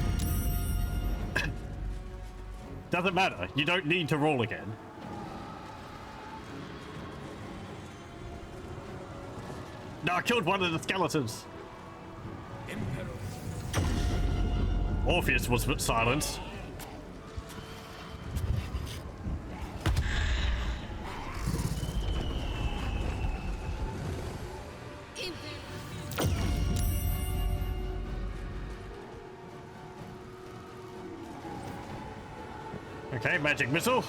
Doesn't matter. You don't need to roll again. No, I killed one of the skeletons. Orpheus was silenced. Okay, magic missile.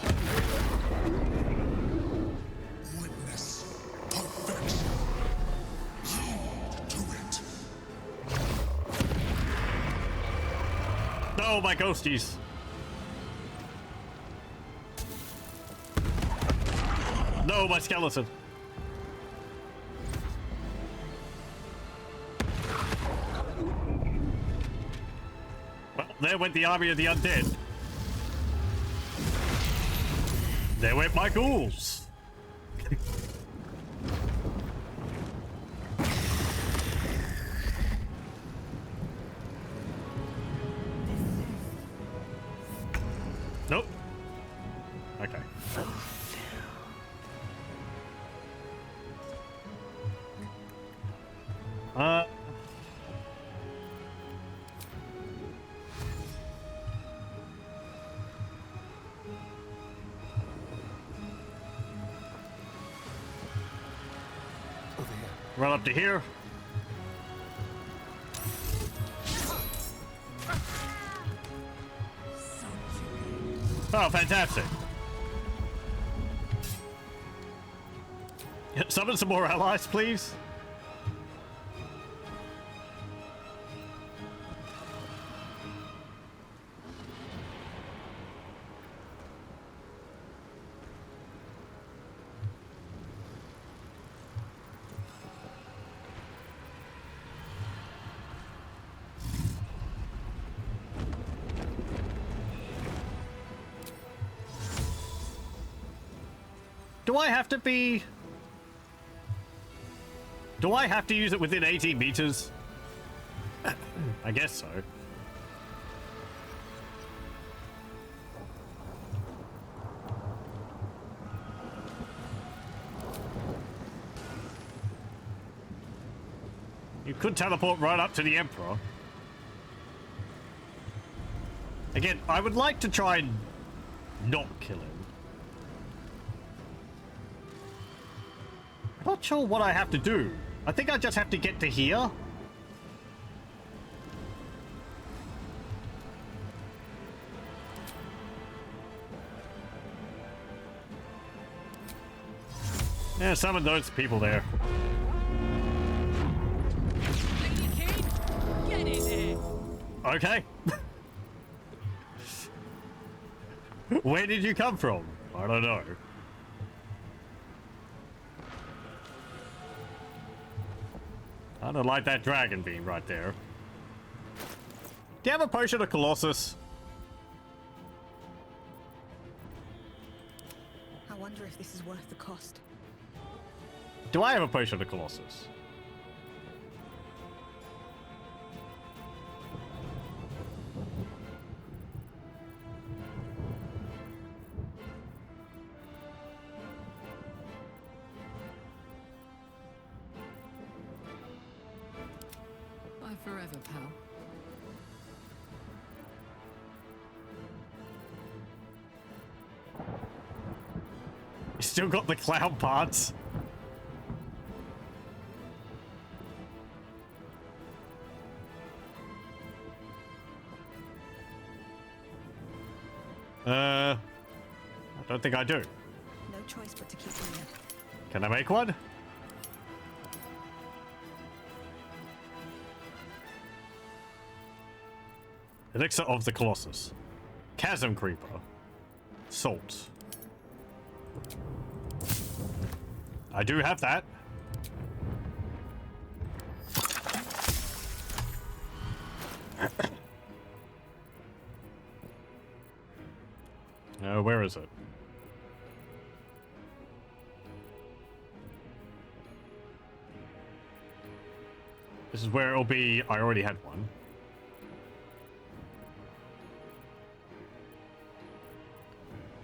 Witness perfection. Yield to it. No, my ghosties. No, my skeleton. Well, there went the army of the undead. There went my ghouls. Nope. Okay. Over here. Run up to here. Oh, fantastic. Summon some more allies, please. Do I have to be... Do I have to use it within 18 meters? I guess so. You could teleport right up to the Emperor. Again, I would like to try and not kill him. Not sure what I have to do. I think I just have to get to here. Yeah, summon those people there. Get in there. Okay. Where did you come from? I don't know. I don't like that dragon beam right there. Do you have a potion of Colossus? I wonder if this is worth the cost. Do I have a potion of Colossus? Bye forever, pal. You still got the clown parts? I don't think I do. No choice but to keep doing it. Can I make one? Elixir of the Colossus. Chasm Creeper. Salt. I do have that. Where is it? This is where it'll be. I already had one.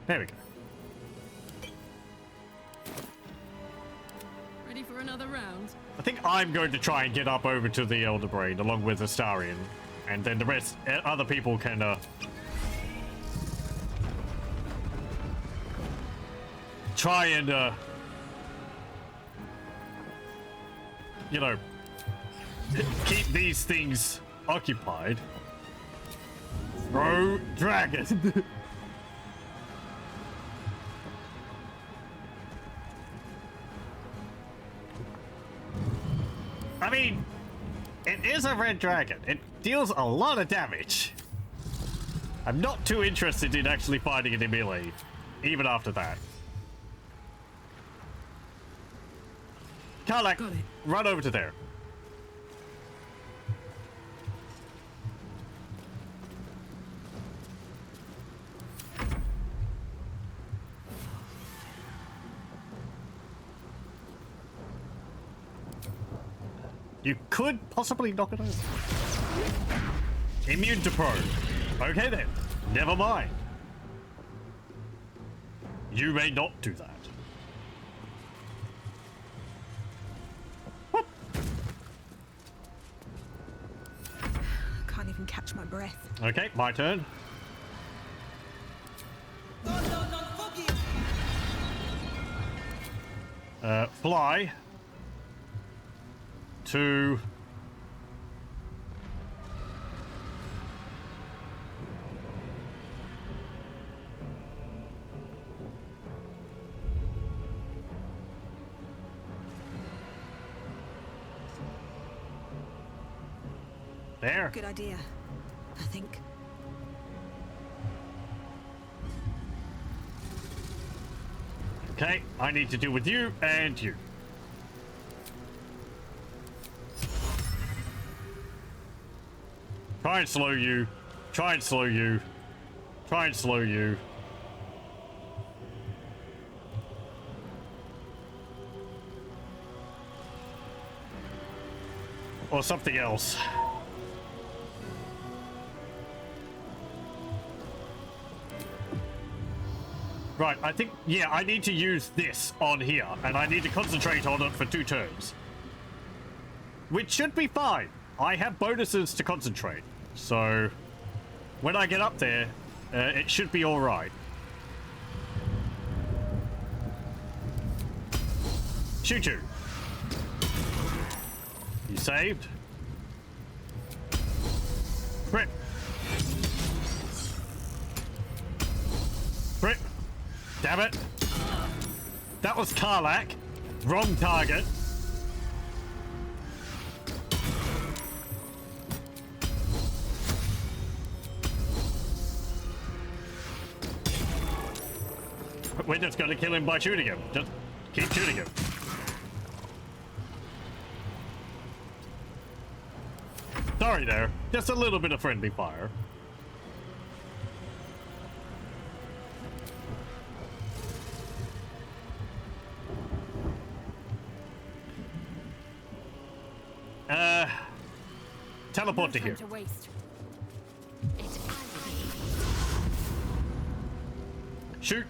There we go. Ready for another round? I think I'm going to try and get up over to the Elder Brain along with Astarion, and then the rest, other people can try and you know, keep these things occupied. Throw dragon. I mean, it is a red dragon. It deals a lot of damage. I'm not too interested in actually fighting it in melee, even after that. Karlak, run over to there. You could possibly knock it over. Immune to probe. Okay then, never mind. You may not do that. What? Can't even catch my breath. Okay, my turn. Fly to there. Good idea, I think. Okay, I need to deal with you and you. Try and slow you. Try and slow you. Try and slow you. Or something else. Right, I think, yeah, I need to use this on here, and I need to concentrate on it for 2 turns. Which should be fine. I have bonuses to concentrate, so when I get up there, it should be alright. Shoot you. You saved. Rip. Rip. Damn it. That was Karlak. Wrong target. We're just gonna kill him by shooting him. Just keep shooting him. Sorry there. Just a little bit of friendly fire. Teleport to here. To waste. Shoot.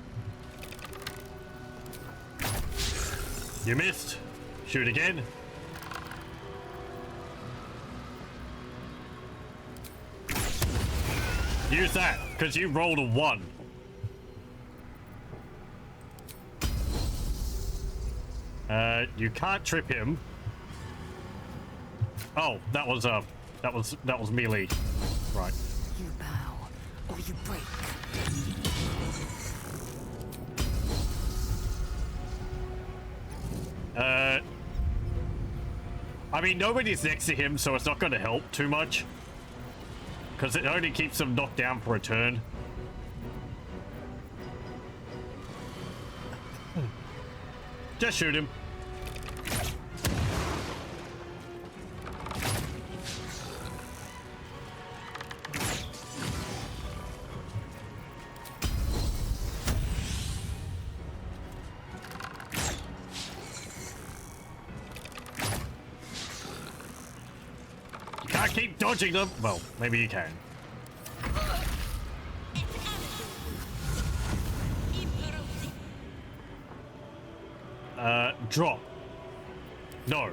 You missed. Shoot again. Use that, because you rolled a 1. You can't trip him. Oh, that was melee. Right. You bow, or you break. I mean, nobody's next to him, so it's not going to help too much. Because it only keeps him knocked down for a turn. Just shoot him. Keep dodging them. Well, maybe you can. drop. No.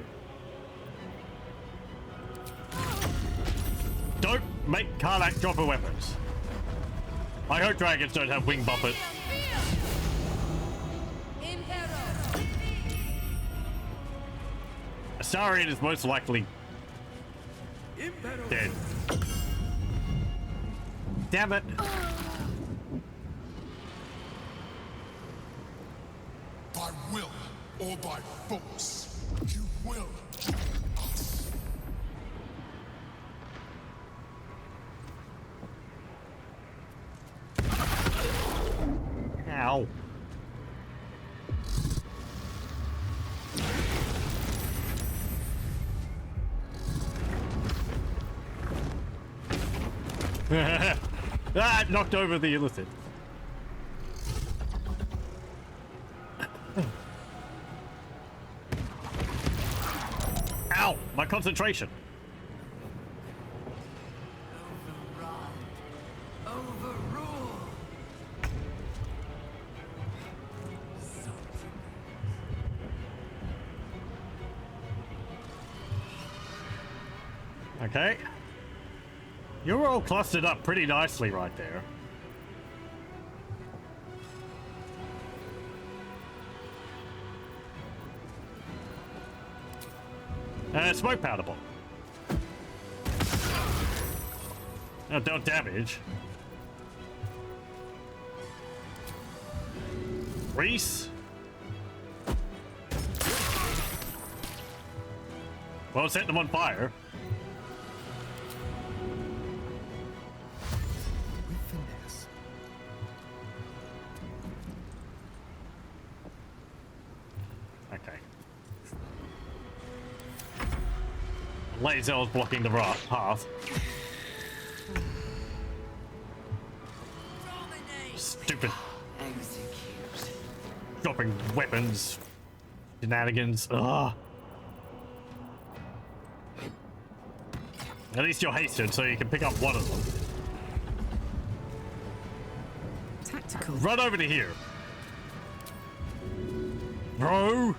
Don't make Karlach drop her weapons. I hope dragons don't have wing buffet. Astarion is most likely dead. Damn it. By will or by force, you will join us. Ow. Ah, knocked over the illicit. Ow, my concentration. Okay. You're all clustered up pretty nicely right there. Smoke powder bomb. No, don't damage. Reese. Well, set them on fire. Okay. Lazel's blocking the path. Stupid. Dropping weapons. Shenanigans. Ugh. At least you're hasted, so you can pick up one of them. Tactical. Run over to here. Bro.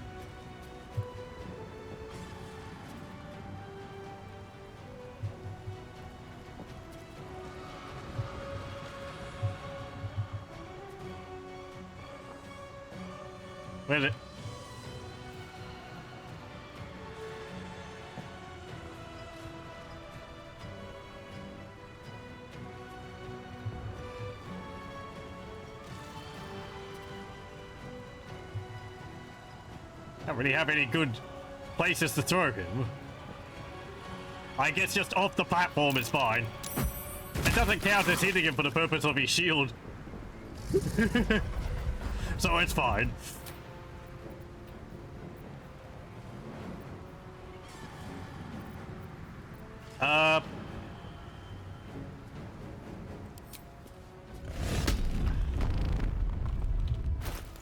Where's it? Don't really have any good places to throw him. I guess just off the platform is fine. It doesn't count as hitting him for the purpose of his shield. So it's fine.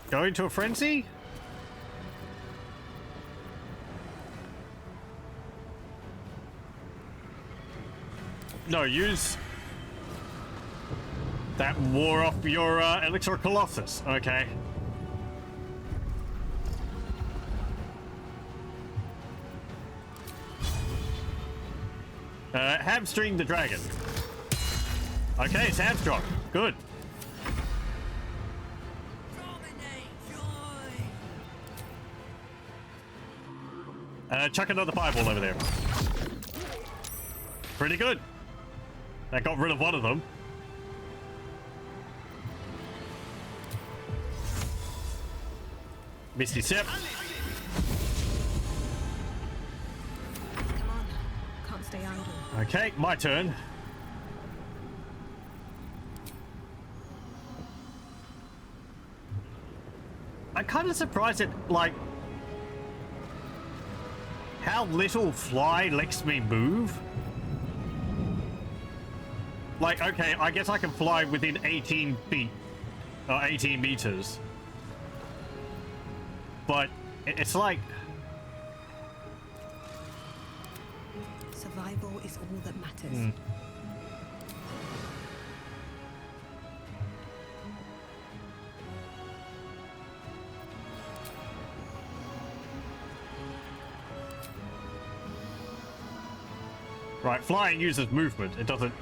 Going to a frenzy? No, use that wore off your Elixir Colossus. Okay. Hamstring the dragon. Okay, it's hamstrung. Good. Chuck another fireball over there. Pretty good. That got rid of one of them. Misty Step. Come on. Can't stay idle. Okay, my turn. I'm kind of surprised at, like, how little fly lets me move. Like, okay, I guess I can fly within 18 feet, or 18 meters. But it's like... Survival is all that matters. Right, flying uses movement. It doesn't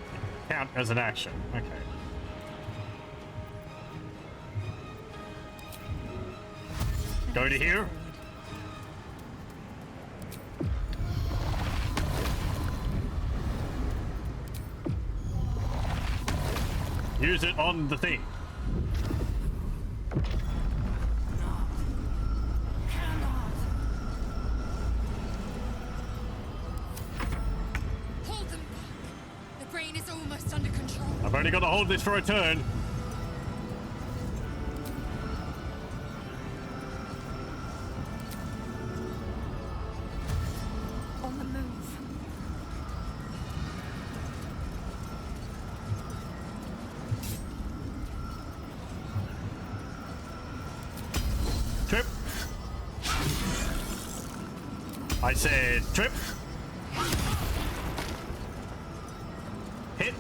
count as an action. Okay. Go to here. Use it on the thing. Hold them back. The brain is almost under control. I've only got to hold this for a turn. On the move. Trip. I said trip. Hit.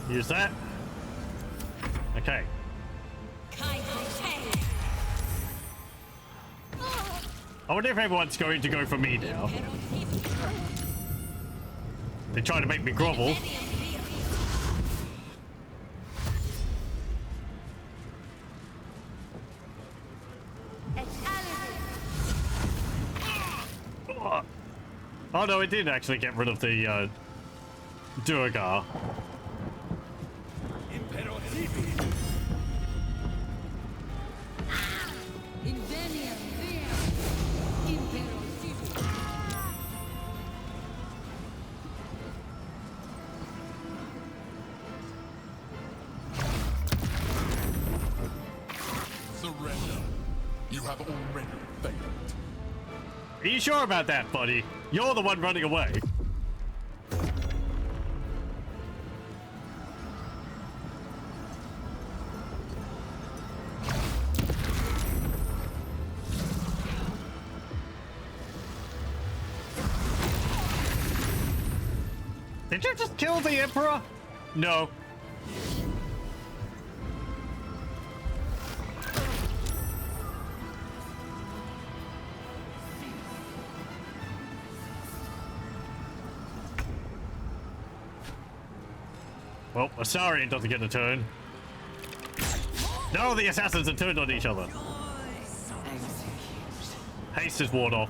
Use that. Okay. I wonder if everyone's going to go for me now. They try to make me grovel. Oh no, it did actually get rid of the Durgar. Surrender. You have already failed. Are you sure about that, buddy? You're the one running away. Did you just kill the Emperor? No. Well, Asarian doesn't get a turn. No, the assassins have turned on each other. Haste is ward off.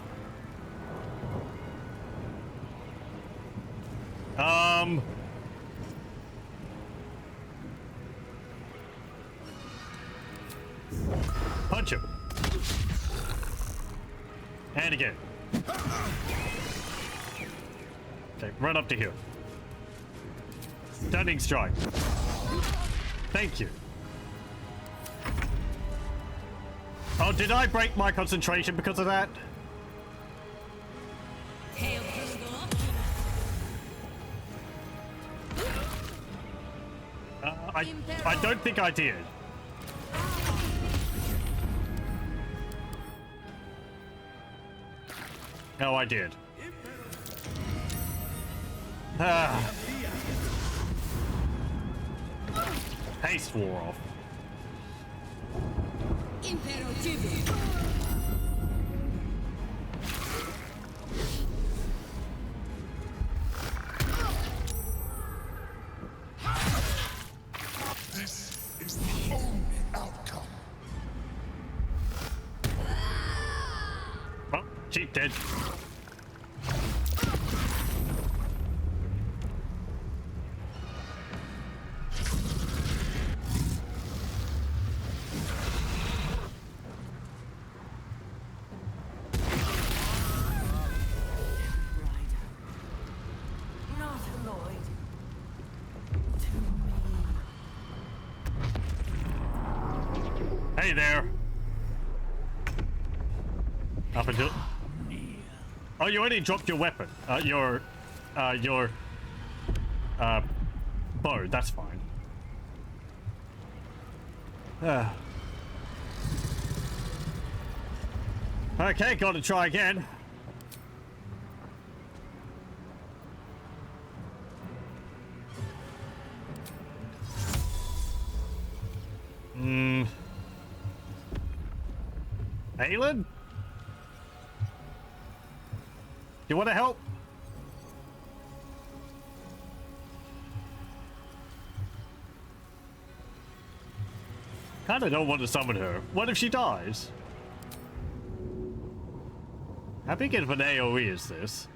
Punch him. And again. Okay, run up to here. Stunning strike. Thank you. Oh, did I break my concentration because of that? I don't think I did. No, I did. Haste wore off. This is the only outcome. Well, she's dead. Hey there. Up until. Oh, you already dropped your weapon. Your bow. That's fine. Okay, gotta try again. Aelin? You want to help? Kinda don't want to summon her. What if she dies? How big of an AoE is this?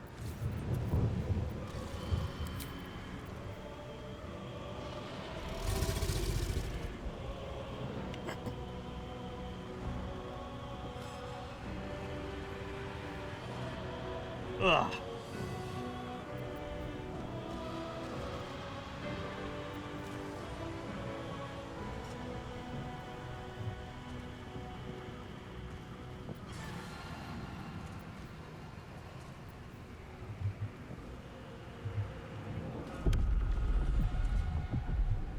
Ugh.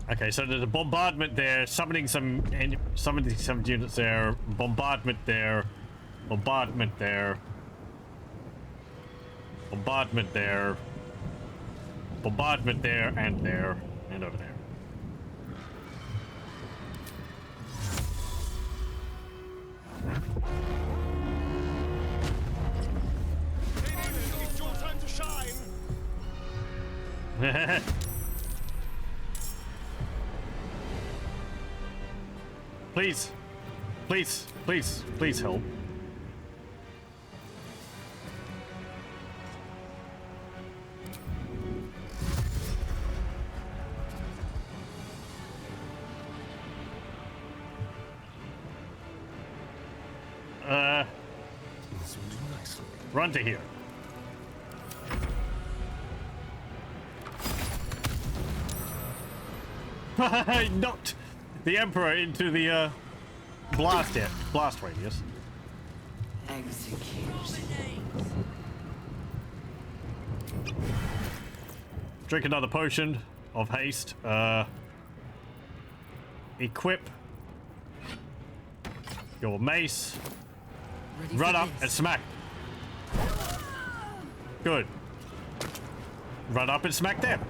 Okay, so there's a bombardment there, summoning some units there, bombardment there, bombardment there, bombardment there, bombardment there, and over there. It's your time to shine. Please, please, please, please help. Run to here. I knocked the Emperor into the blast radius. Drink another potion of haste. Equip your mace. Run up and smack. Good. Run up and smack them.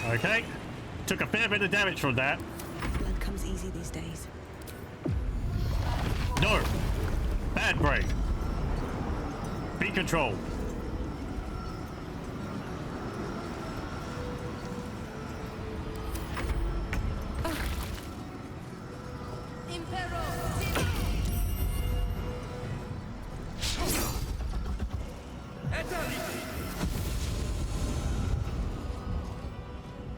Okay. Took a fair bit of damage from that. Blood comes easy these days. No. Bad brain. Be controlled.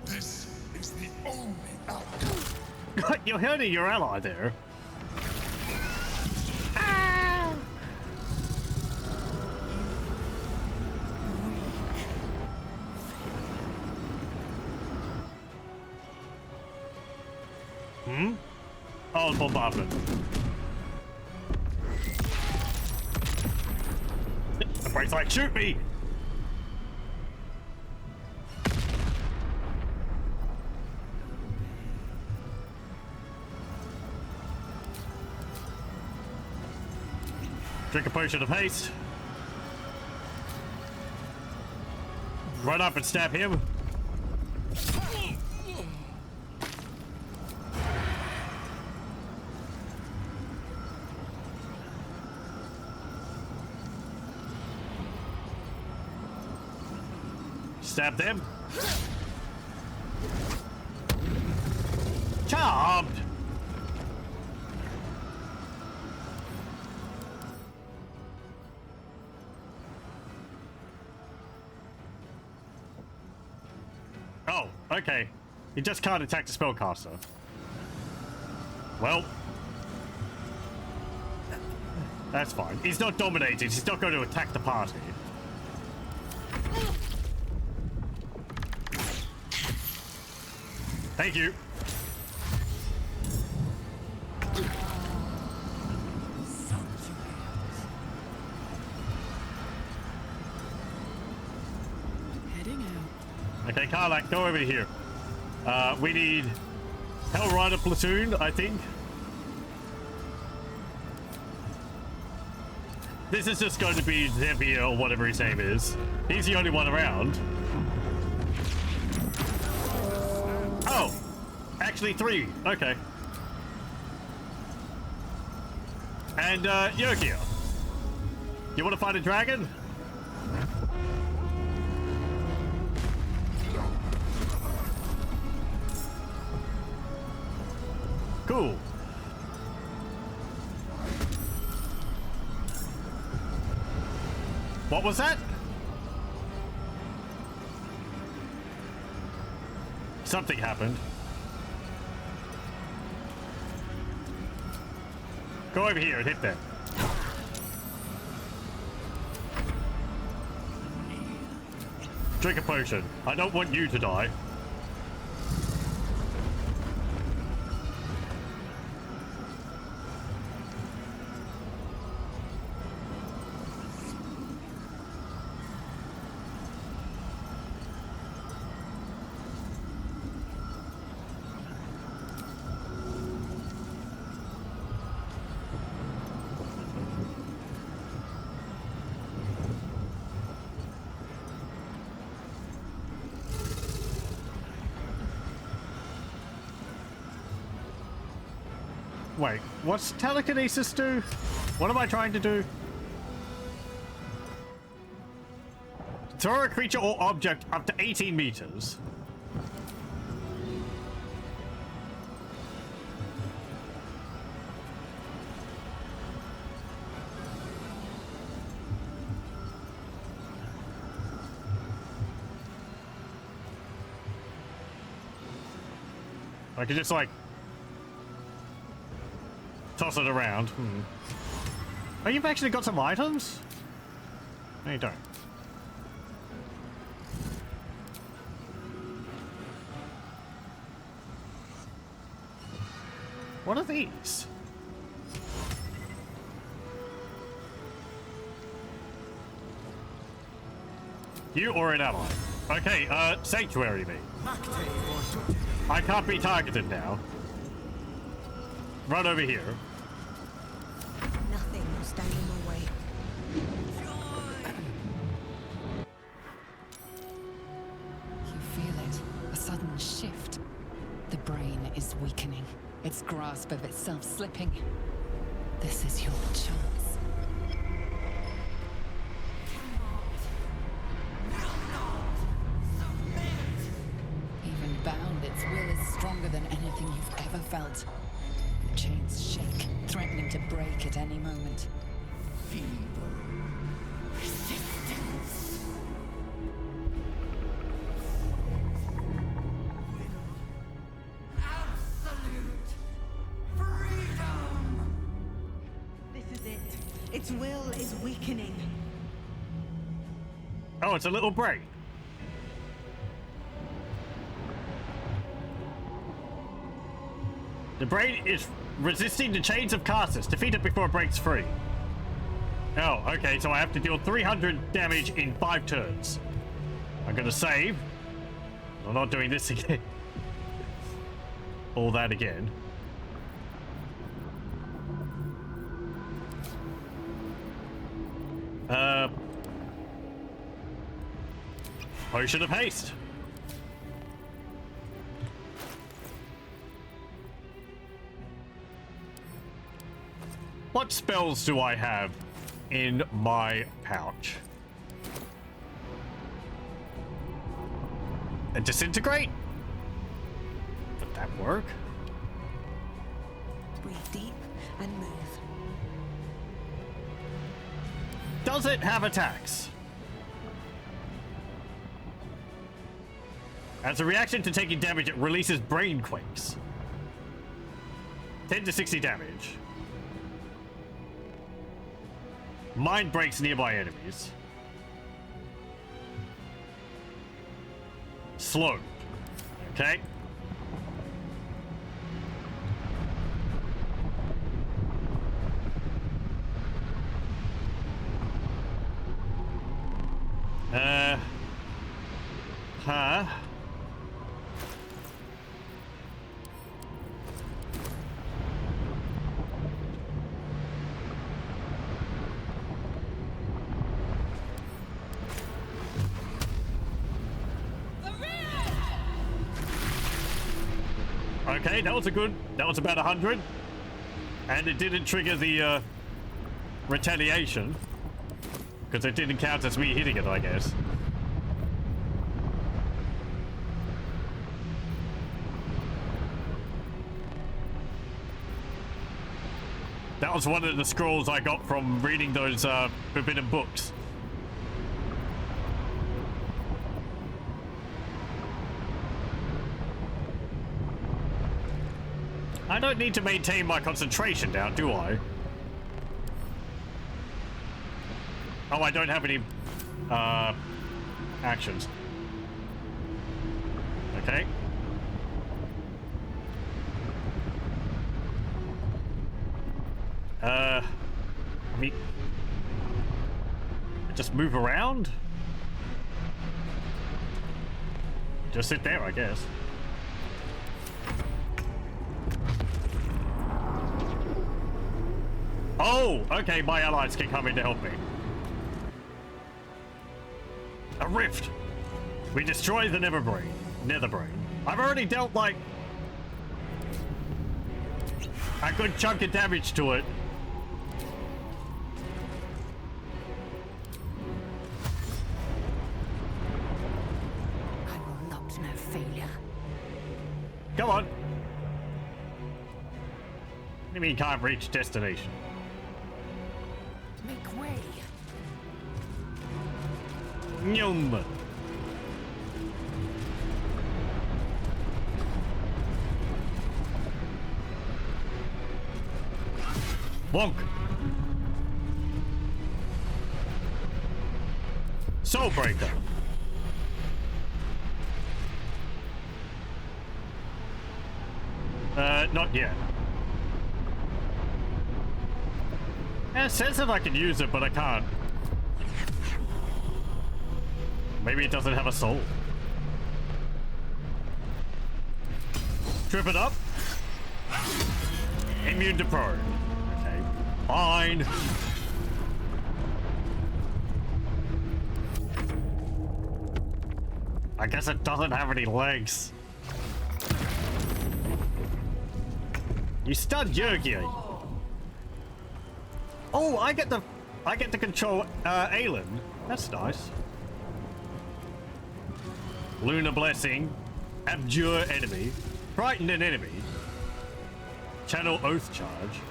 This is the only outcome. You're hurting your ally there. Oh, bombardment. The brain's like, shoot me! Drink a potion of haste. Run up and stab him. Stab them. Charmed. Oh, okay. He just can't attack the spellcaster. Well, that's fine. He's not dominated. He's not going to attack the party. Thank you. Okay, Karlak, go over here. We need Hell Rider platoon, I think. This is just going to be Xavier or whatever his name is. He's the only one around. Oh, actually 3. Okay. And Yokia, you want to fight a dragon? Cool. What was that? Something happened. Go over here and hit them. Drink a potion. I don't want you to die. Wait, what's telekinesis do? What am I trying to do? Throw a creature or object up to 18 meters. I could just like toss it around. Oh, you've actually got some items? No, you don't. What are these? You or an ally? Okay, sanctuary me. I can't be targeted now. Run over here. Nothing will stand in my way. You feel it. A sudden shift. The brain is weakening. Its grasp of itself slipping. This is your chance. Even bound, its will is stronger than anything you've ever felt. Chains shake, threatening to break at any moment. Feeble resistance. Absolute freedom. This is it. Its will is weakening. Oh, it's a little brain. The brain is resisting the chains of casters. Defeat it before it breaks free. Oh, okay, so I have to deal 300 damage in 5 turns. I'm gonna save. I'm not doing this again. All that again. Potion of haste. What spells do I have in my pouch? A disintegrate? Would that work? Breathe deep and move. Does it have attacks? As a reaction to taking damage, it releases brain quakes. 10 to 60 damage. Mind breaks nearby enemies. Slowed. Okay. Huh? Okay, that was about 100. And it didn't trigger the retaliation. Because it didn't count as me hitting it, I guess. That was one of the scrolls I got from reading those forbidden books. I don't need to maintain my concentration down, do I? Oh, I don't have any actions. Okay. I mean, just move around? Just sit there, I guess. Oh, okay, my allies can come in to help me. A rift. We destroy the Netherbrain. I've already dealt, like, a good chunk of damage to it. I will not know failure. Come on. What do you mean can't reach destination? Make way. Nyum. Wonk. Soulbreaker. Not yet. It says that I can use it, but I can't. Maybe it doesn't have a soul. Trip it up. Immune to prone. Okay, fine. I guess it doesn't have any legs. You stunned Yurgi. Oh, I get to control Aelin. That's nice. Lunar Blessing, abjure enemy, frighten an enemy, channel Oath Charge.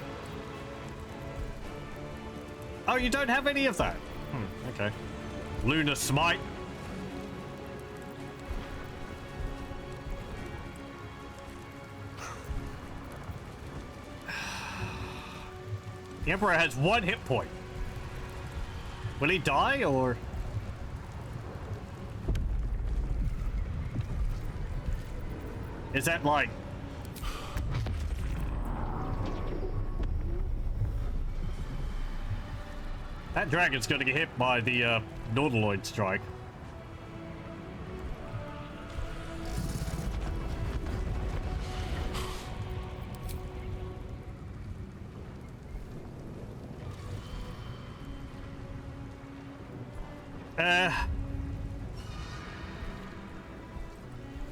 Oh, you don't have any of that. Okay. Lunar Smite. The Emperor has 1 hit point. Will he die, or? Is that like... That dragon's gonna get hit by the Nautiloid strike.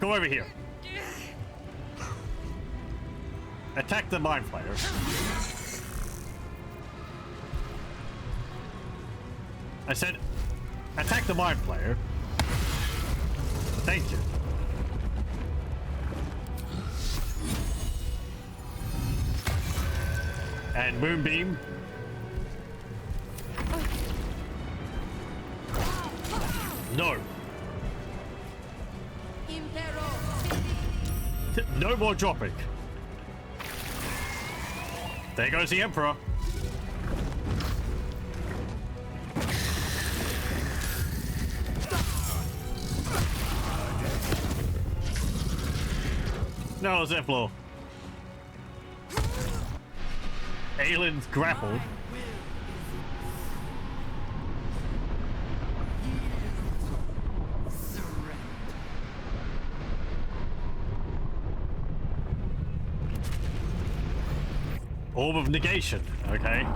Go over here. Attack the Mind Flayer. I said, attack the Mind Flayer. Thank you. And Moonbeam. No. No more dropping. There goes the Emperor. No, Zephyr. Aelin's grappled. Orb of Negation, okay.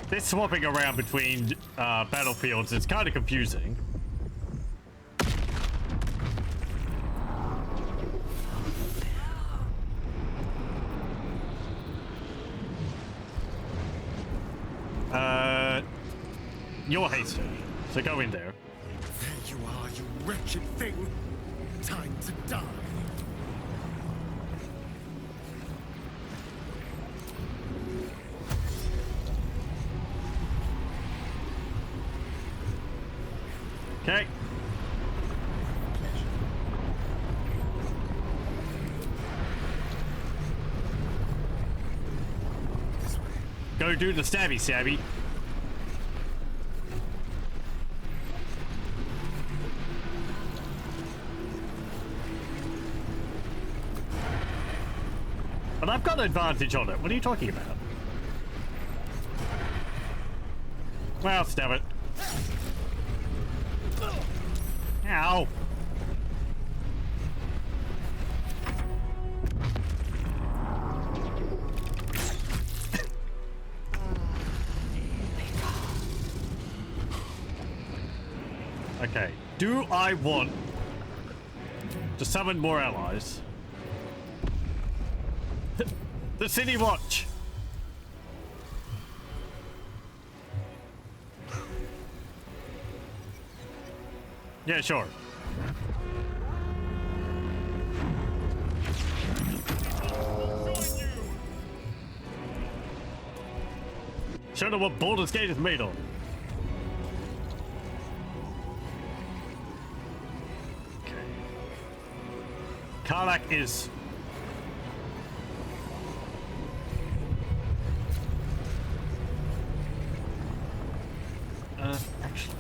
This swapping around between battlefields is kind of confusing. You're hasty, so go in there. There you are, you wretched thing. Time to die. Okay. Go do the stabby stabby. But I've got an advantage on it. What are you talking about? Well, stab it. Ow. Okay. Do I want to summon more allies? The City Watch! Yeah, sure. Show them what Baldur's Gate is made of. Okay. Karlak is... actually...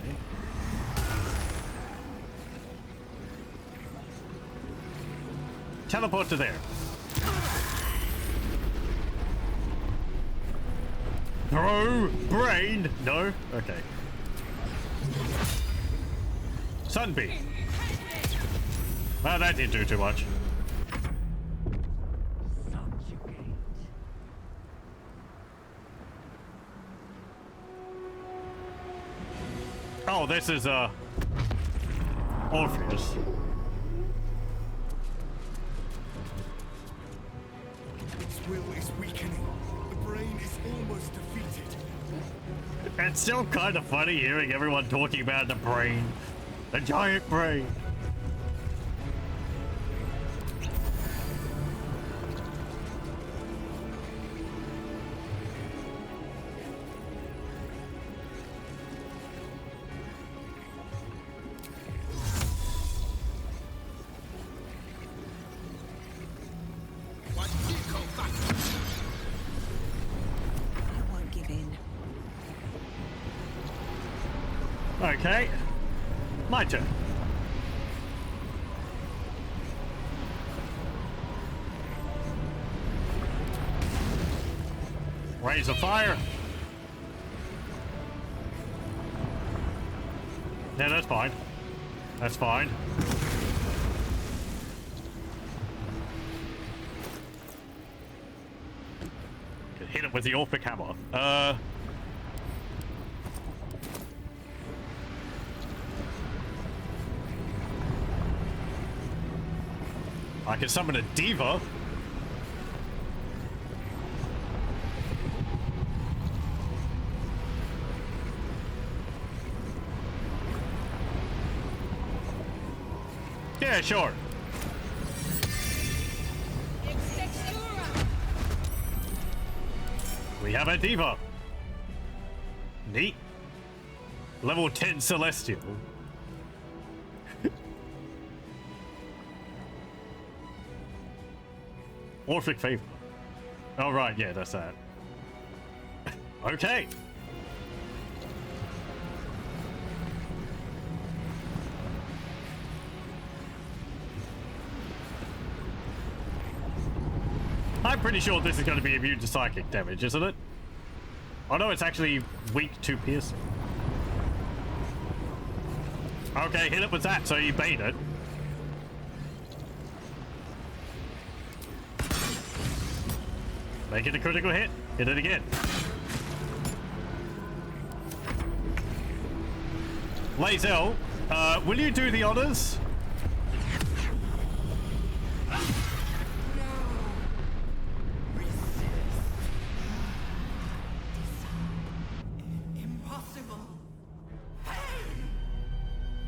Teleport to there. Throw brain. No? Okay. Sunbeam. Well, that didn't do too much. Oh, this is Orpheus. Its will is weakening. The brain is almost defeated. It's still kind of funny hearing everyone talking about the brain. The giant brain. Okay, my turn. Raise of fire. Yeah, that's fine. That's fine. Could hit it with the Orphic hammer. I can summon a diva. Yeah, sure. We have a diva. Neat. Level 10 Celestial. Orphic favor. Oh, right, yeah, that's that. Okay. I'm pretty sure this is going to be immune to psychic damage, isn't it? Oh no, it's actually weak to piercing. Okay, hit it with that so you bait it. Make it a critical hit. Hit it again. Lazel, will you do the honors? Impossible. Pain.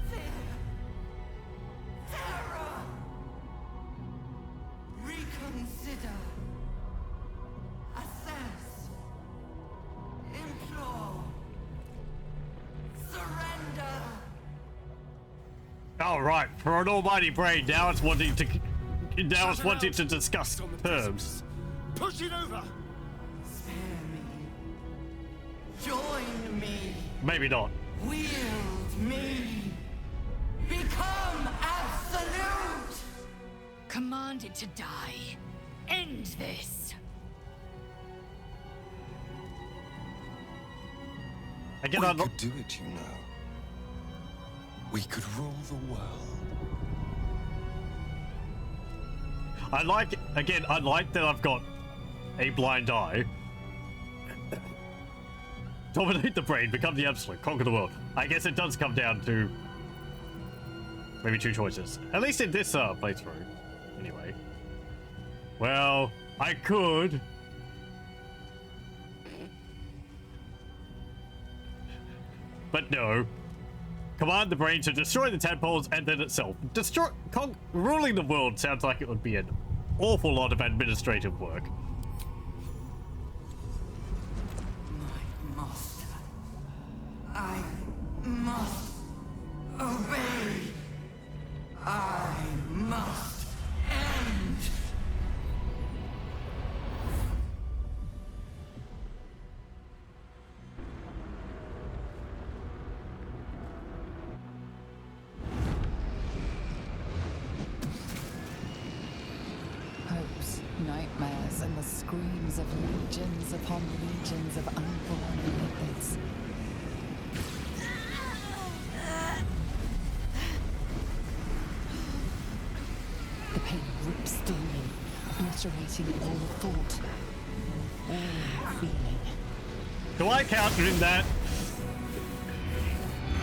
Fear. Terror. Reconsider. Assess. Implore. Surrender. All right, for an almighty brain, now it's wanting to discuss terms. Push it over! Spare me. Join me. Maybe not. Wield me. Become absolute. Commanded to die. End this. Again, We I'm not. could do it, you know. We could rule the world. I like that I've got a blind eye. Dominate the brain, become the absolute, conquer the world. I guess it does come down to maybe two choices. At least in this playthrough. Anyway. Well, I could. But no. Command the brain to destroy the tadpoles and then itself. Ruling the world sounds like it would be an awful lot of administrative work. My master. I must obey. I must end. Hopes, nightmares, and the screams of legions upon legions of unborn lipids. The pain rips through me, obliterating all thought, all feeling. Do I counter in that?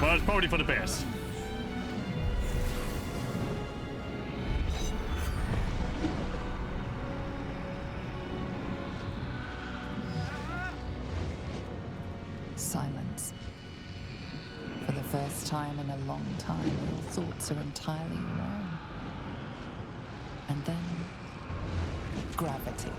Well, it's probably for the best. Silence. For the first time in a long time, your thoughts are entirely your own. And then, gravity.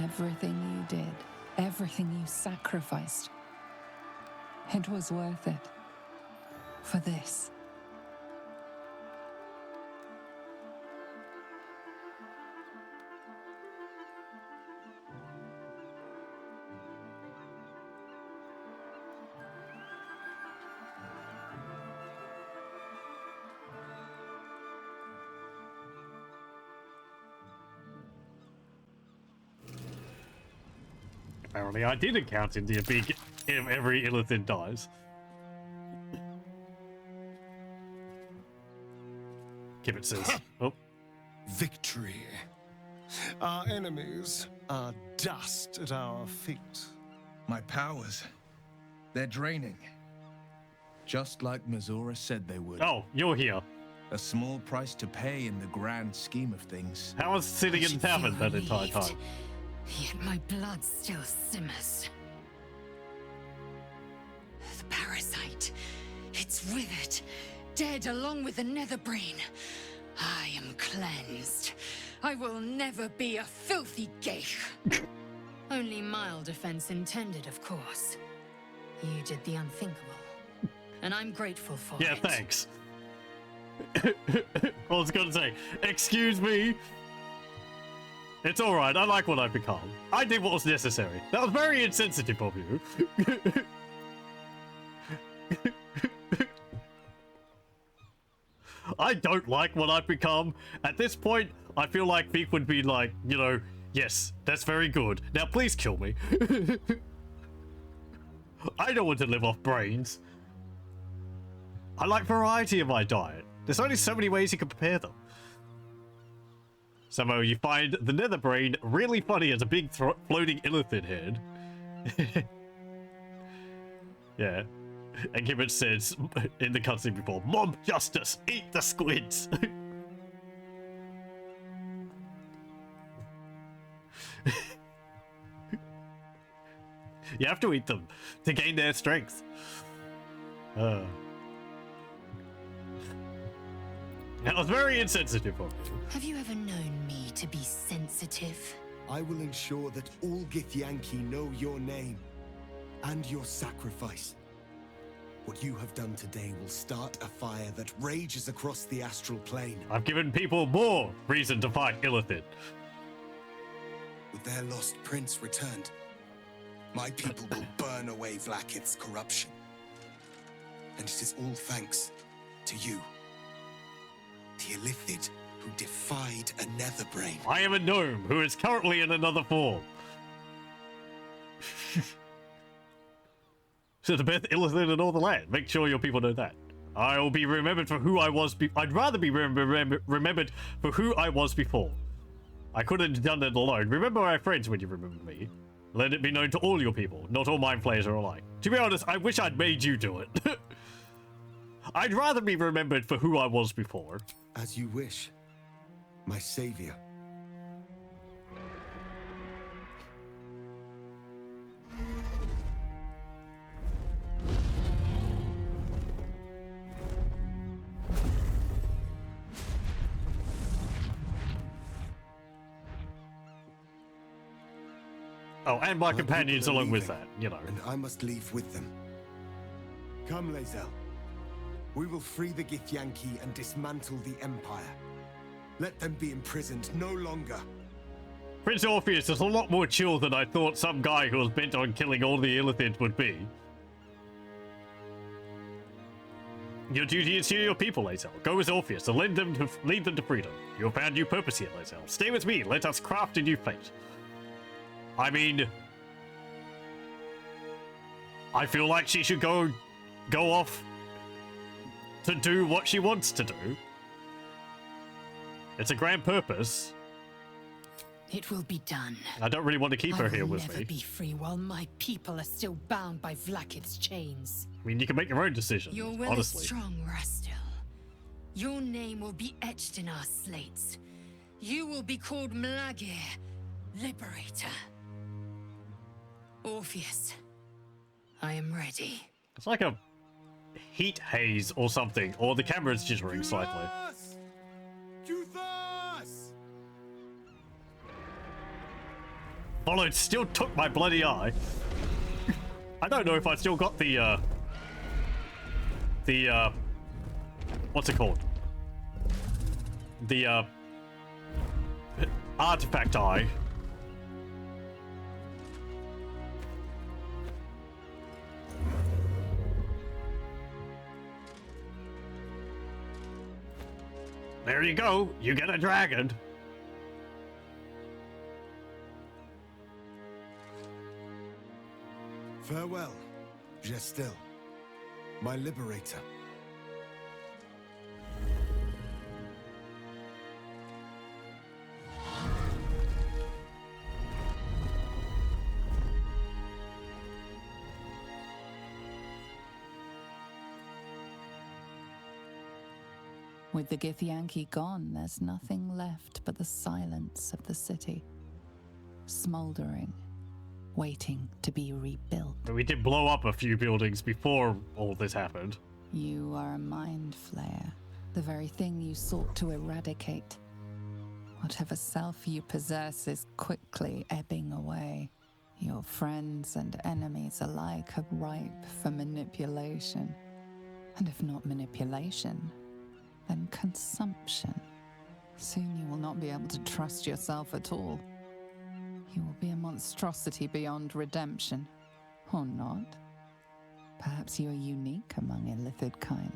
Everything you did, everything you sacrificed, it was worth it. For this. Apparently I did encounter the big every illithid dies. Kibbit says, oh. Victory. Our enemies are dust at our feet. My powers, they're draining. Just like Mazora said they would. Oh, you're here. A small price to pay in the grand scheme of things. How was sitting in the tavern that entire time? Yet my blood still simmers. The parasite, it's withered, dead along with the nether brain. I am cleansed. I will never be a filthy geich. Only mild offense intended, of course. You did the unthinkable, and I'm grateful for it. Yeah, thanks. I was gonna say, excuse me. It's alright, I like what I've become. I did what was necessary. That was very insensitive of you. I don't like what I've become. At this point, I feel like Pheak would be like, you know, yes, that's very good. Now please kill me. I don't want to live off brains. I like variety in my diet. There's only so many ways you can prepare them. Somehow you find the nether brain really funny as a big floating illithid head. Yeah. And Kibbit says in the cutscene before, Mob justice, eat the squids. You have to eat them to gain their strength. That was very insensitive of you. Have you ever known me to be sensitive? I will ensure that all Githyanki know your name and your sacrifice. What you have done today will start a fire that rages across the astral plane. I've given people more reason to fight Illithid. With their lost prince returned, my people will burn away Vlaakith's corruption. And it is all thanks to you. The Illithid who defied a nether brain. I am a gnome who is currently in another form. So the best Illithid in all the land. Make sure your people know that. I will be remembered for who I was. I'd rather be remembered for who I was before. I couldn't have done it alone. Remember my friends when you remember me. Let it be known to all your people. Not all mind flayers are alike. To be honest, I wish I'd made you do it. I'd rather be remembered for who I was before. As you wish, my savior. Oh, and my companions along with that, you know. And I must leave with them. Come, Lae'zel. We will free the Githyanki and dismantle the Empire. Let them be imprisoned no longer. Prince Orpheus is a lot more chill than I thought some guy who was bent on killing all the Illithids would be. Your duty is to your people, Lae'zel. Go with Orpheus and lead them to freedom. You have found new purpose here, Lae'zel. Stay with me. Let us craft a new fate. I mean, I feel like she should go off to do what she wants to do. It's a grand purpose. It will be done. I don't really want to keep her here with I will never me. be free while my people are still bound by Vlaakith's chains. I mean, you can make your own decision, Your will honestly. is strong, Rastil. Your name will be etched in our slates. You will be called Mlagir, Liberator. Orpheus, I am ready. It's like a heat haze or something, or the camera's jittering slightly. Although it still took my bloody eye. I don't know if I still got the what's it called? The artifact eye. There you go. You get a dragon. Farewell, Gestil, my liberator. With the Githyanki gone, there's nothing left but the silence of the city. Smoldering, waiting to be rebuilt. We did blow up a few buildings before all this happened. You are a mind flayer, the very thing you sought to eradicate. Whatever self you possess is quickly ebbing away. Your friends and enemies alike are ripe for manipulation. And if not manipulation, then consumption. Soon you will not be able to trust yourself at all. You will be a monstrosity beyond redemption. Or not. Perhaps you are unique among illithid kind.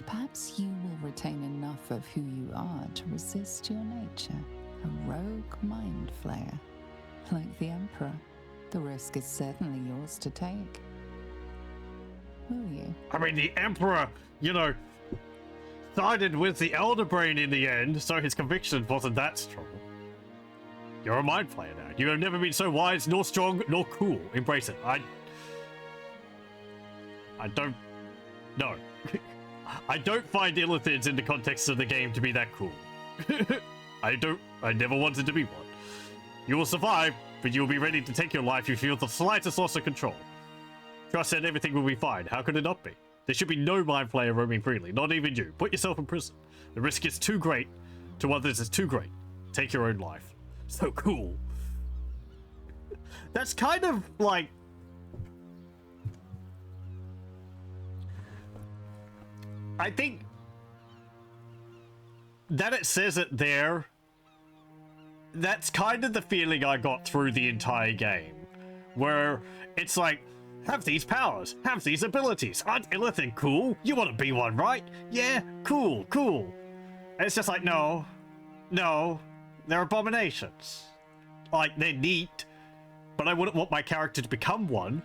Perhaps you will retain enough of who you are to resist your nature. A rogue mind flayer. Like the Emperor, the risk is certainly yours to take. Will you? I mean, the Emperor, you know, sided with the Elder Brain in the end, so his conviction wasn't that strong. You're a mind flayer now. You have never been so wise, nor strong, nor cool. Embrace it. I don't... No. I don't find illithids in the context of the game to be that cool. I never wanted to be one. You will survive, but you will be ready to take your life if you feel the slightest loss of control. Trust that everything will be fine. How could it not be? There should be no mind flayer roaming freely, not even you. Put yourself in prison. The risk is too great. To others is too great. Take your own life. So cool. That's kind of like... I think that it says it there, that's kind of the feeling I got through the entire game. Where it's like, have these powers, have these abilities. Aren't illithid cool? You want to be one, right? Yeah, cool, cool. And it's just like, no, they're abominations. Like, they're neat, but I wouldn't want my character to become one.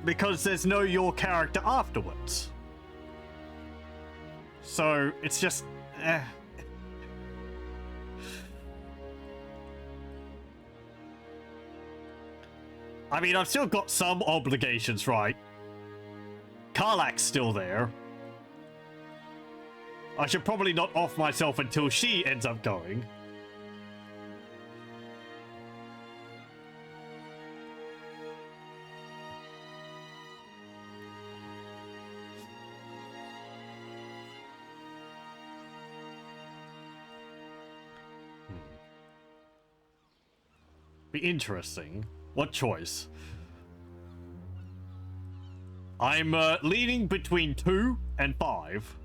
Because there's no your character afterwards. So, it's just... I mean, I've still got some obligations, right? Karlak's still there. I should probably not off myself until she ends up going. Be interesting. What choice? I'm leaning between 2 and 5.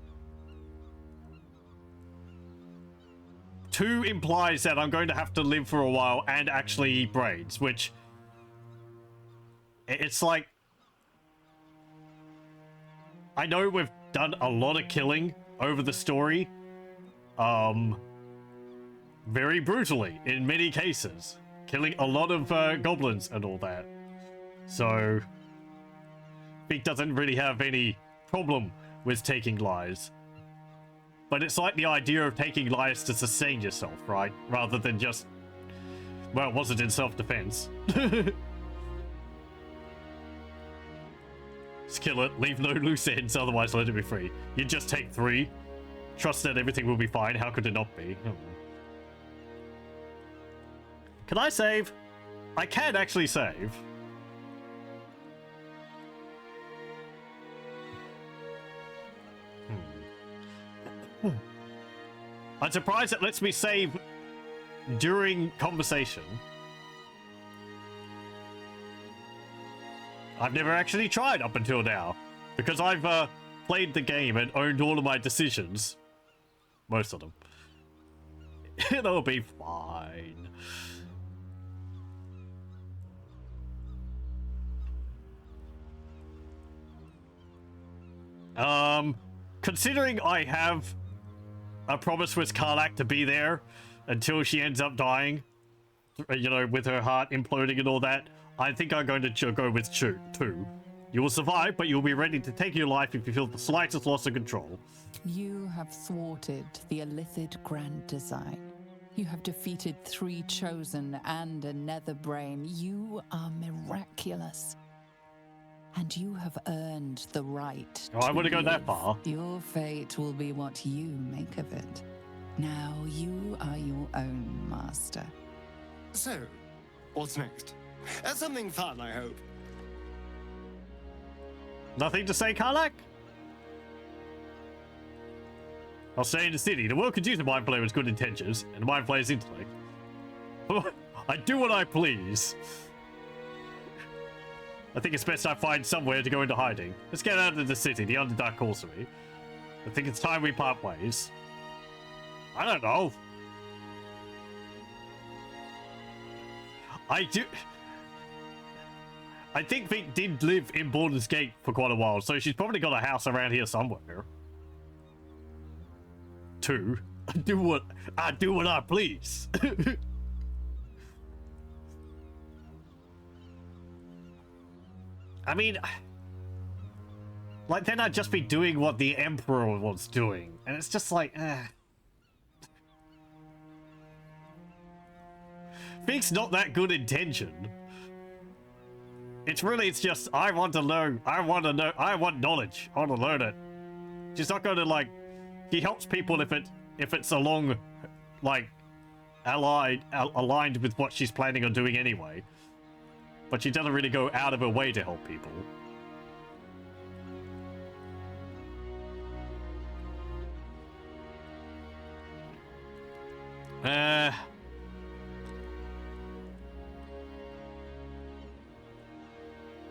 2 implies that I'm going to have to live for a while and actually eat brains, which... It's like... I know we've done a lot of killing over the story. Very brutally, in many cases. Killing a lot of goblins and all that. So... Pheak doesn't really have any problem with taking lives. But it's like the idea of taking lives to sustain yourself, right? Rather than just... Well, it wasn't in self-defense. Just kill it, leave no loose ends, otherwise let it be free. You just take 3. Trust that everything will be fine, how could it not be? Can I save? I can actually save. I'm surprised it lets me save during conversation. I've never actually tried up until now, because I've played the game and owned all of my decisions. Most of them. It'll be fine. Considering I have a promise with Karlach to be there until she ends up dying, you know, with her heart imploding and all that, I think I'm going to go with 2. You will survive, but you'll be ready to take your life if you feel the slightest loss of control. You have thwarted the Illithid Grand Design. You have defeated 3 Chosen and a Nether Brain. You are miraculous. And you have earned the right. Oh, I wouldn't go that far. Your fate will be what you make of it. Now you are your own master. So, what's next? Something fun, I hope. Nothing to say, Karlach? I'll stay in the city. The world could use a mind flayer with good intentions, and a mind flayer's intellect. I do what I please. I think it's best I find somewhere to go into hiding. Let's get out of the city. The Underdark calls to me. I think it's time we part ways. I don't know. I think Pheak did live in Baldur's Gate for quite a while, so she's probably got a house around here somewhere. 2. I do what I please. I mean, like, then I'd just be doing what the Emperor was doing, and it's just like, Pheak's not that good intention. It's just, I want to learn, I want knowledge, I want to learn it. She's not going to, like, she helps people if it's along, like, aligned with what she's planning on doing anyway. But she doesn't really go out of her way to help people.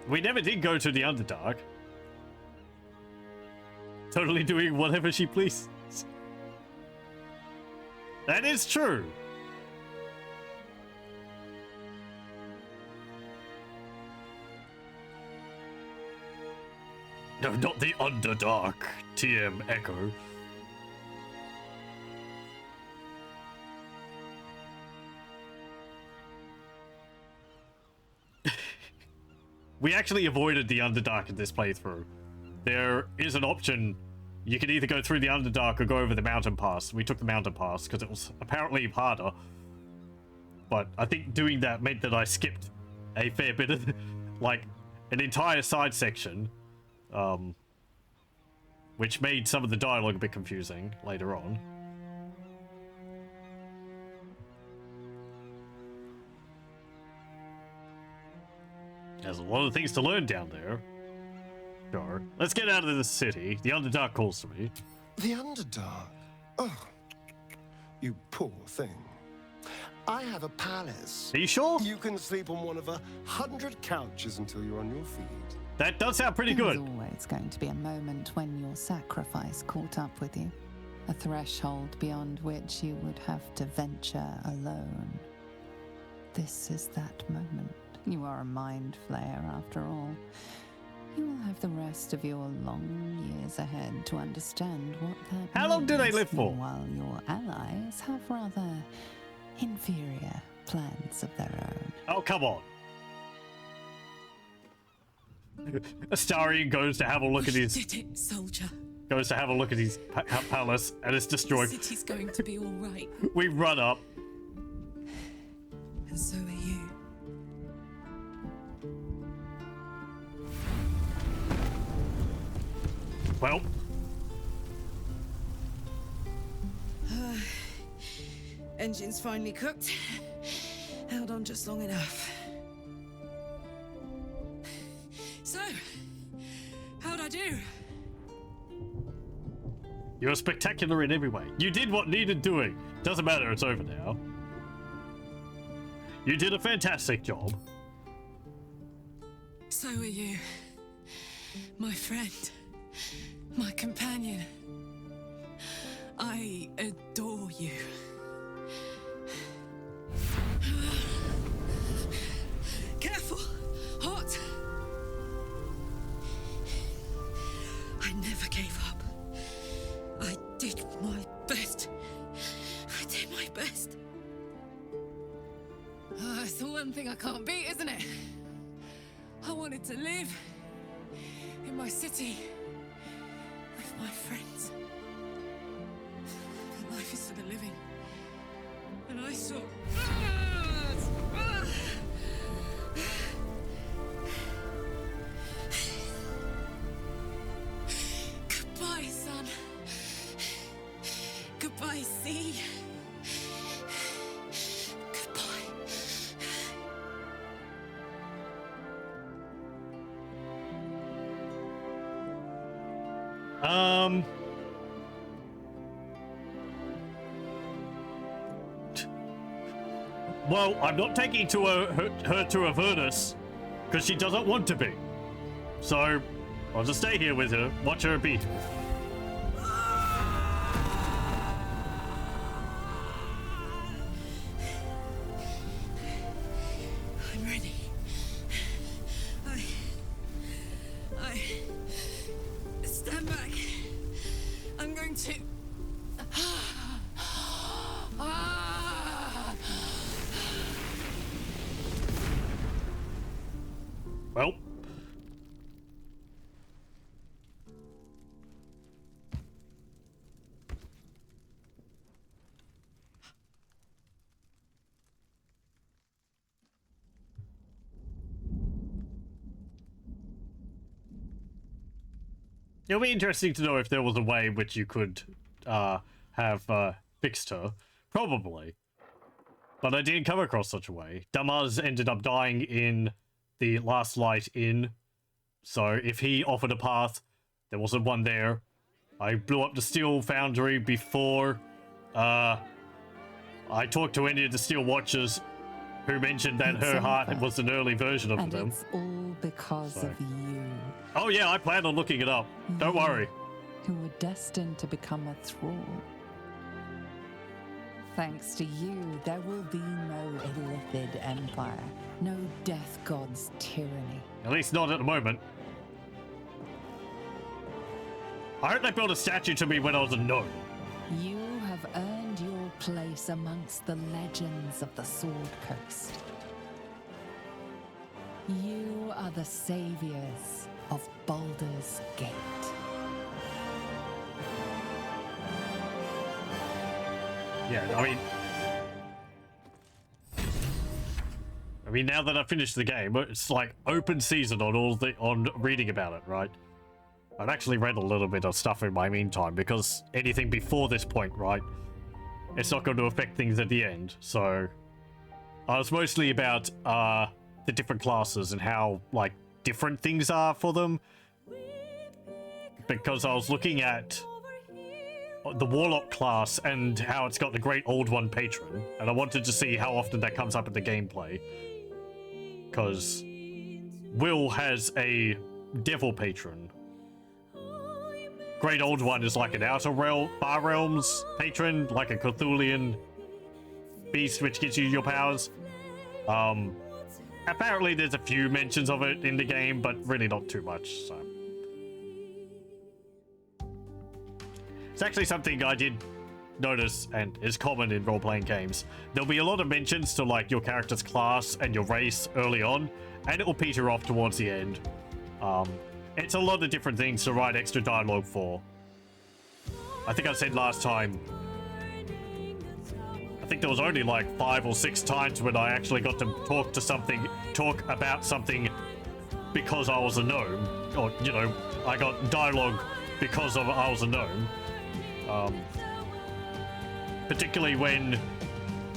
We never did go to the Underdark. Totally doing whatever she pleases. That is true. No, not the Underdark, TM Echo. We actually avoided the Underdark in this playthrough. There is an option. You can either go through the Underdark or go over the mountain pass. We took the mountain pass because it was apparently harder. But I think doing that meant that I skipped a fair bit of, like, an entire side section. Which made some of the dialogue a bit confusing later on. There's a lot of things to learn down there. Sure. Let's get out of the city. The Underdark calls to me. The Underdark? Oh, you poor thing. I have a palace. Are you sure? You can sleep on one of 100 couches until you're on your feet. That does sound pretty good. There's always going to be a moment when your sacrifice caught up with you. A threshold beyond which you would have to venture alone. This is that moment. You are a mind flayer after all. You will have the rest of your long years ahead to understand what that How long do they live for? While your allies have rather inferior plans of their own. Oh, come on. Astarion goes to have a look at his... Did it, soldier. Goes to have a look at his palace, and it's destroyed. The city's going to be all right. We run up. And so are you. Well. Engine's finally cooked. Held on just long enough. So, how'd I do? You're spectacular in every way. You did what needed doing. Doesn't matter, it's over now. You did a fantastic job. So are you. My friend. My companion. I adore you. Careful! Hot! I never gave up. I did my best. I did my best. It's the one thing I can't beat, isn't it? I wanted to live in my city with my friends. But life is for the living. And I saw... Goodbye, son. Goodbye, sea. Goodbye. Well, I'm not taking to her to Avernus because she doesn't want to be. So, I'll just stay here with her, watch her beat. I'm ready. I stand back. I'm going to... Well. It'll be interesting to know if there was a way in which you could have fixed her. Probably. But I didn't come across such a way. Damaz ended up dying in the Last Light Inn. So if he offered a path, there wasn't one there. I blew up the steel foundry before I talked to any of the steel watchers who mentioned that her heart was an early version of them. It's all because of you. Oh yeah, I plan on looking it up. Don't worry. Who were destined to become a thrall. Thanks to you, there will be no Illithid Empire. No Death God's tyranny. At least not at the moment. I heard they built a statue to me when I was a gnome. You have earned your place amongst the legends of the Sword Coast. You are the saviors of Baldur's Gate. Yeah, I mean, now that I've finished the game, it's like open season on reading about it, right? I've actually read a little bit of stuff in my meantime because anything before this point, right, it's not going to affect things at the end. So I was mostly about the different classes and how like different things are for them, because I was looking at the Warlock class and how it's got the Great Old One patron, and I wanted to see how often that comes up in the gameplay, because Will has a Devil patron. Great Old One is like an Outer Realm, Far Realms patron, like a Cthulhian beast which gives you your powers. Apparently there's a few mentions of it in the game, but really not too much, so. It's actually something I did notice and is common in role-playing games. There'll be a lot of mentions to like your character's class and your race early on, and it will peter off towards the end. It's a lot of different things to write extra dialogue for. I think I said last time, I think there was only like 5 or 6 times when I actually got to talk about something because I was a gnome, or, you know, I got dialogue because I was a gnome. Particularly when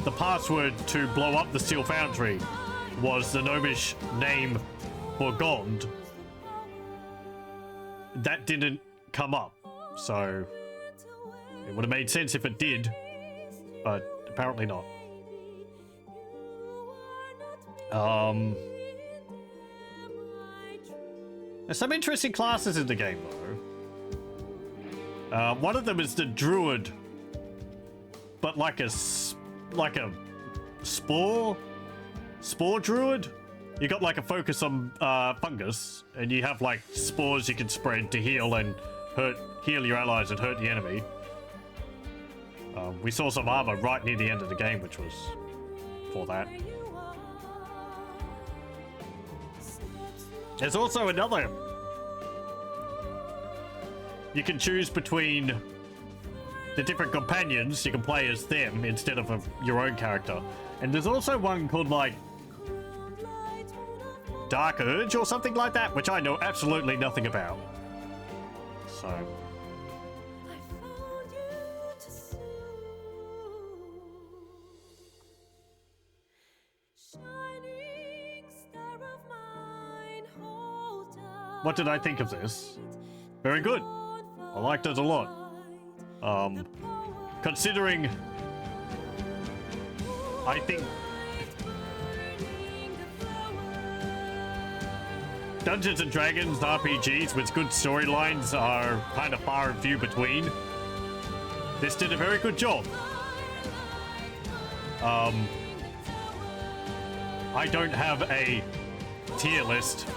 the password to blow up the steel foundry was the gnomish name for Gond. That didn't come up, so it would have made sense if it did, but apparently not. There's some interesting classes in the game, though. One of them is the druid, but like a spore druid. You got like a focus on fungus, and you have like spores you can spread to heal and heal your allies and hurt the enemy. We saw some armor right near the end of the game, which was for that. There's also another. You can choose between the different companions. You can play as them instead of your own character. And there's also one called like Dark Urge or something like that, which I know absolutely nothing about. So. What did I think of this? Very good. I liked it a lot. Considering I think Dungeons and Dragons RPGs with good storylines are kind of far and few between. This did a very good job. I don't have a tier list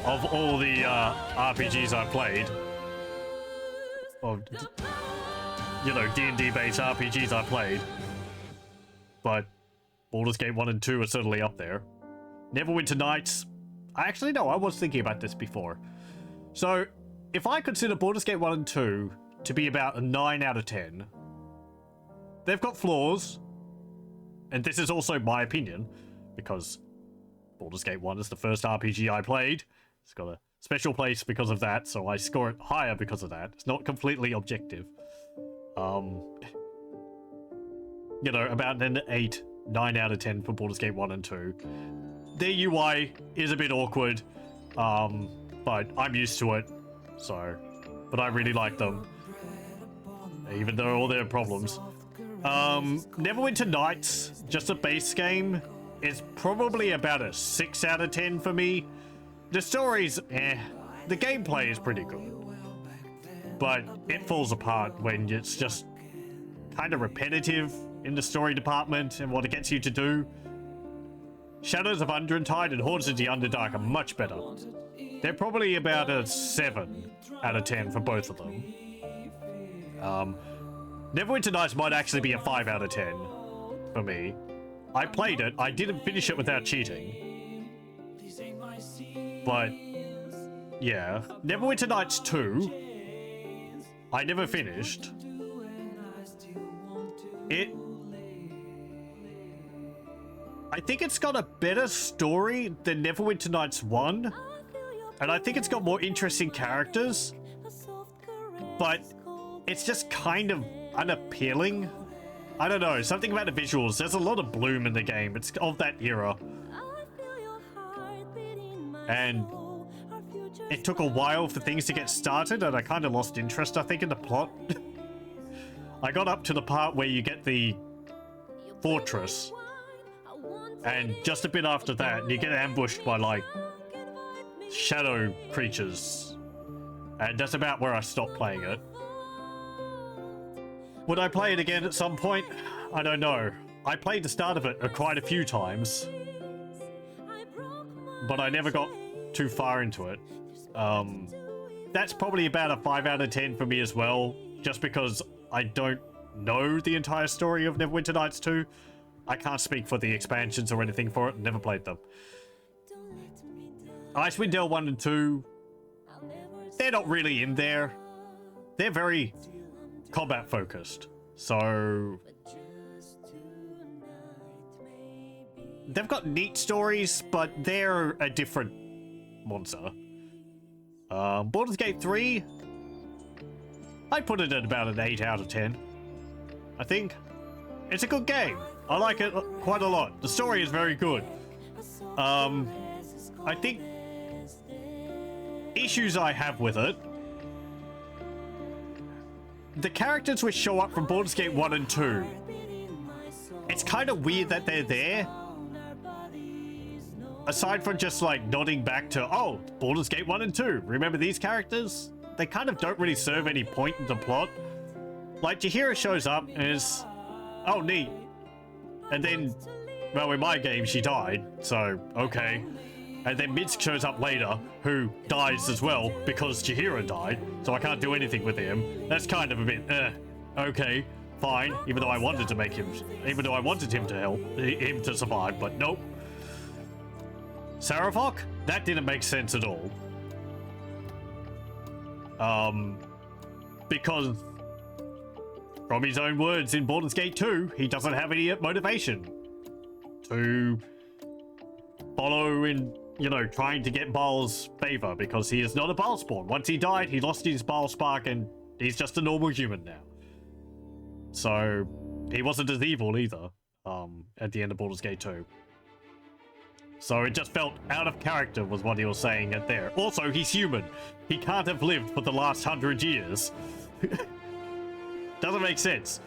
of all the RPGs I played, or you know, D&D based RPGs I played, but Baldur's Gate 1 and 2 are certainly up there. Neverwinter Nights, I was thinking about this before. So if I consider Baldur's Gate 1 and 2 to be about a 9 out of 10, they've got flaws, and this is also my opinion, because Baldur's Gate 1 is the first RPG I played. It's got a special place because of that, so I score it higher because of that. It's not completely objective. You know, about an 9 out of 10 for Baldur's Gate 1 and 2. Their UI is a bit awkward, but I'm used to it, so... But I really like them, even though all their problems. Neverwinter Nights, just a base game, is probably about a 6 out of 10 for me. The story's the gameplay is pretty good, but it falls apart when it's just kind of repetitive in the story department and what it gets you to do. Shadows of Unwanted and Hordes of the Underdark are much better. They're probably about a 7 out of 10 for both of them. Neverwinter Nights might actually be a 5 out of 10 for me. I played it, I didn't finish it without cheating. But, yeah. Neverwinter Nights 2, I never finished. I think it's got a better story than Neverwinter Nights 1. And I think it's got more interesting characters. But it's just kind of unappealing. I don't know, something about the visuals. There's a lot of bloom in the game. It's of that era. And it took a while for things to get started, and I kind of lost interest, I think, in the plot. I got up to the part where you get the fortress, and just a bit after that, you get ambushed by, like, shadow creatures. And that's about where I stopped playing it. Would I play it again at some point? I don't know. I played the start of it quite a few times, but I never got too far into it. That's probably about a 5 out of 10 for me as well, just because I don't know the entire story of Neverwinter Nights 2. I can't speak for the expansions or anything for it, never played them. Icewind Dale 1 and 2, they're not really in there. They're very combat focused, so they've got neat stories, but they're a different monster. Baldur's Gate 3, I put it at about an 8 out of 10. I think it's a good game. I like it quite a lot. The story is very good. I think issues I have with it, the characters which show up from Baldur's Gate 1 and 2 it's kind of weird that they're there. Aside from just like nodding back to, oh, Baldur's Gate 1 and 2, remember these characters? They kind of don't really serve any point in the plot. Like, Jaheira shows up and is, oh, neat. And then, well, in my game, she died, so, okay. And then Minsk shows up later, who dies as well, because Jaheira died, so I can't do anything with him. That's kind of a bit, okay, fine, even though I wanted to make him, even though I wanted him to help, him to survive, but nope. Sarafok? That didn't make sense at all. Because from his own words in Baldur's Gate 2, he doesn't have any motivation to follow in, you know, trying to get Baal's favor, because he is not a Baal spawn. Once he died, he lost his Baal spark and he's just a normal human now. So he wasn't as evil either, at the end of Baldur's Gate 2. So it just felt out of character was what he was saying at there. Also, he's human. He can't have lived for the last 100 years. Doesn't make sense.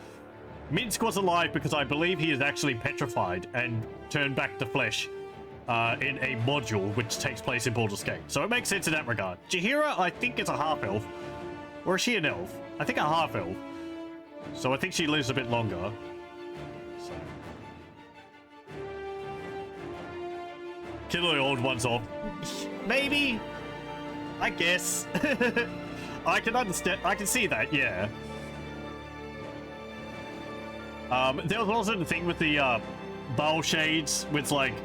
Minsk was alive because I believe he is actually petrified and turned back to flesh in a module which takes place in Baldur's Gate. So it makes sense in that regard. Jaheira, I think, is a half-elf. Or is she an elf? I think a half-elf. So I think she lives a bit longer. So. Kill the old ones off. Maybe. I guess. I can understand. I can see that, yeah. There was also the thing with the Baal Shades with like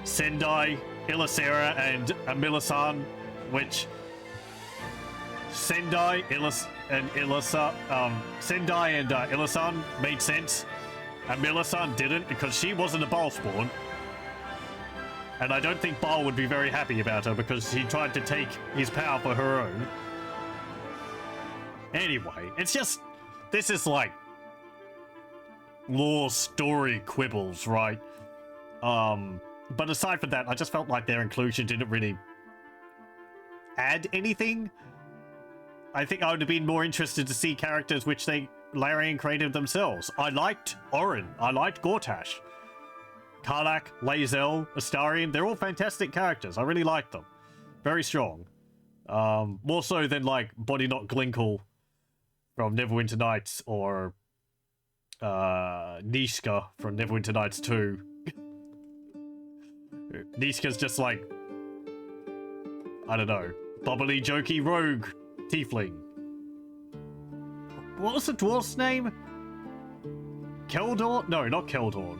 Sendai, Ilisera, and Amila-san, which Sendai, Sendai and Ilisan made sense. Amila-san didn't because she wasn't a Baal spawn. And I don't think Baal would be very happy about her because he tried to take his power for her own. Anyway, it's just, this is like lore story quibbles, right? But aside from that, I just felt like their inclusion didn't really add anything. I think I would have been more interested to see characters which Larian created themselves. I liked Orin. I liked Gortash. Karlach, Lae'zel, Astarion, they're all fantastic characters. I really like them. Very strong. More so than like Body Not Glinkle from Neverwinter Nights or Niska from Neverwinter Nights 2. Niska's just like, I don't know, bubbly, jokey rogue tiefling. What was the dwarf's name? Keldorn? No, not Keldorn.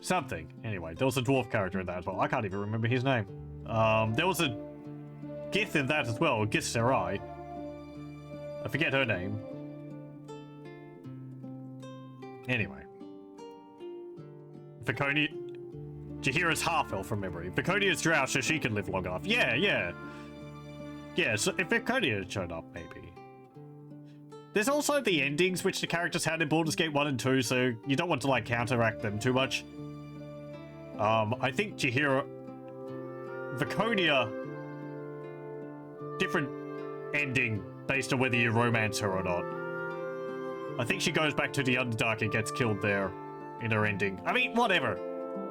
Something. Anyway, there was a dwarf character in that as well. I can't even remember his name. There was a Gith in that as well, Gith Sarai. I forget her name. Anyway. Viconia... Jaheira's half-elf from memory. Viconia's drow, so she can live long enough. Yeah, yeah. Yeah, so if Viconia had shown up, maybe. There's also the endings which the characters had in Baldur's Gate 1 and 2, so you don't want to, like, counteract them too much. I think Jaheira... Viconia... Different ending based on whether you romance her or not. I think she goes back to the Underdark and gets killed there in her ending. I mean, whatever.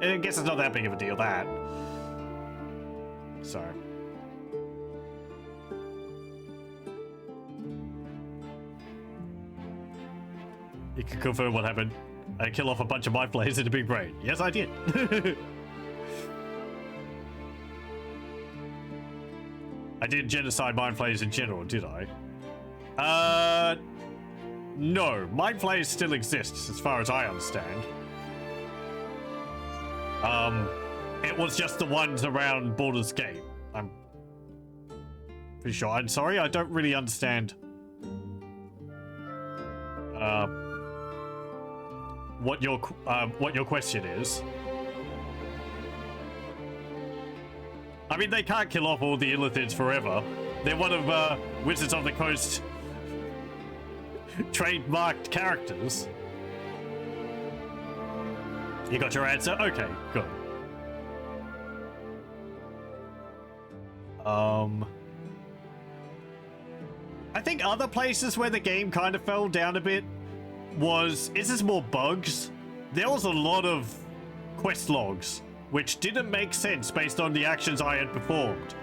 I guess it's not that big of a deal, that. So... You can confirm what happened. I kill off a bunch of mind flayers in a big brain. Yes, I did. I did genocide mind flayers in general, did I? No. Mind flayers still exists, as far as I understand. It was just the ones around Baldur's Gate. I'm pretty sure. I'm sorry, I don't really understand. What your question is. I mean, they can't kill off all the Illithids forever. They're one of Wizards of the Coast trademarked characters. You got your answer? Okay, good. I think other places where the game kind of fell down a bit was, is this more bugs? There was a lot of quest logs, which didn't make sense based on the actions I had performed.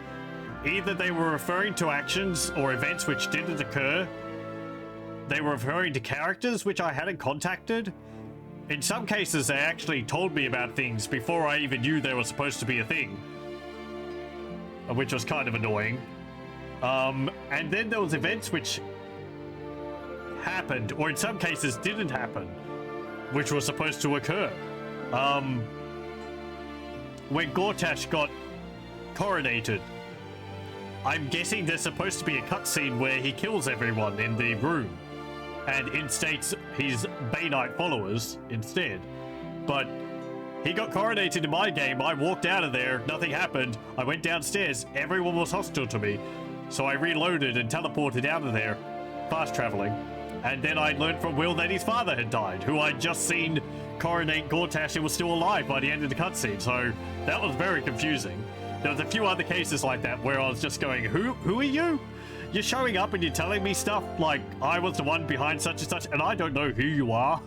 Either they were referring to actions or events which didn't occur. They were referring to characters which I hadn't contacted. In some cases, they actually told me about things before I even knew they were supposed to be a thing, which was kind of annoying. And then there was events which happened, or in some cases didn't happen, which were supposed to occur. When Gortash got coronated, I'm guessing there's supposed to be a cutscene where he kills everyone in the room and instates his Bay Knight followers instead. But he got coronated in my game. I walked out of there, nothing happened. I went downstairs, everyone was hostile to me. So I reloaded and teleported out of there, fast traveling. And then I learned from Will that his father had died, who I'd just seen coronate Gortash and was still alive by the end of the cutscene. So that was very confusing. There was a few other cases like that where I was just going, who are you? You're showing up and you're telling me stuff like I was the one behind such and such, and I don't know who you are.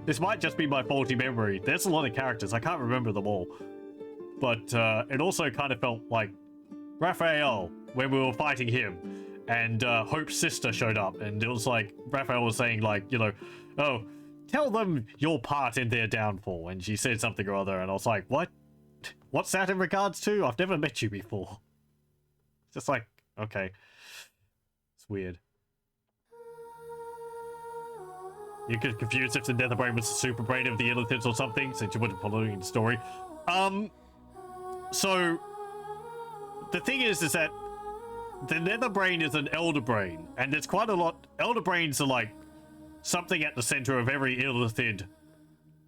This might just be my faulty memory. There's a lot of characters, I can't remember them all. But it also kind of felt like Raphael, when we were fighting him, and Hope's sister showed up, and it was like, Raphael was saying like, you know, oh, tell them your part in their downfall, and she said something or other, and I was like, what? What's that in regards to? I've never met you before. It's just like, okay. It's weird. You could confuse if the Netherbrain was the super brain of the Illithids or something, since you wouldn't follow the story. So, the thing is that the Netherbrain is an Elder Brain, and there's quite a lot. Elder Brains are like something at the center of every Illithid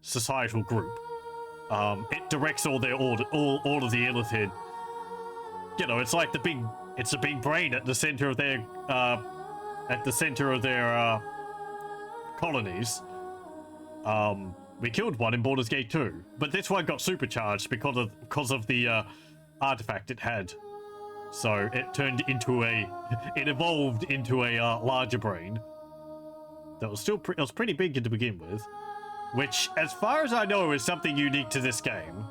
societal group. It directs all their all of the Illithid. You know, it's like it's a big brain at the center of their colonies. We killed one in Baldur's Gate 2, but this one got supercharged because of the artifact it had. So it turned into it evolved into a larger brain. That was still it was pretty big to begin with, which, as far as I know, is something unique to this game.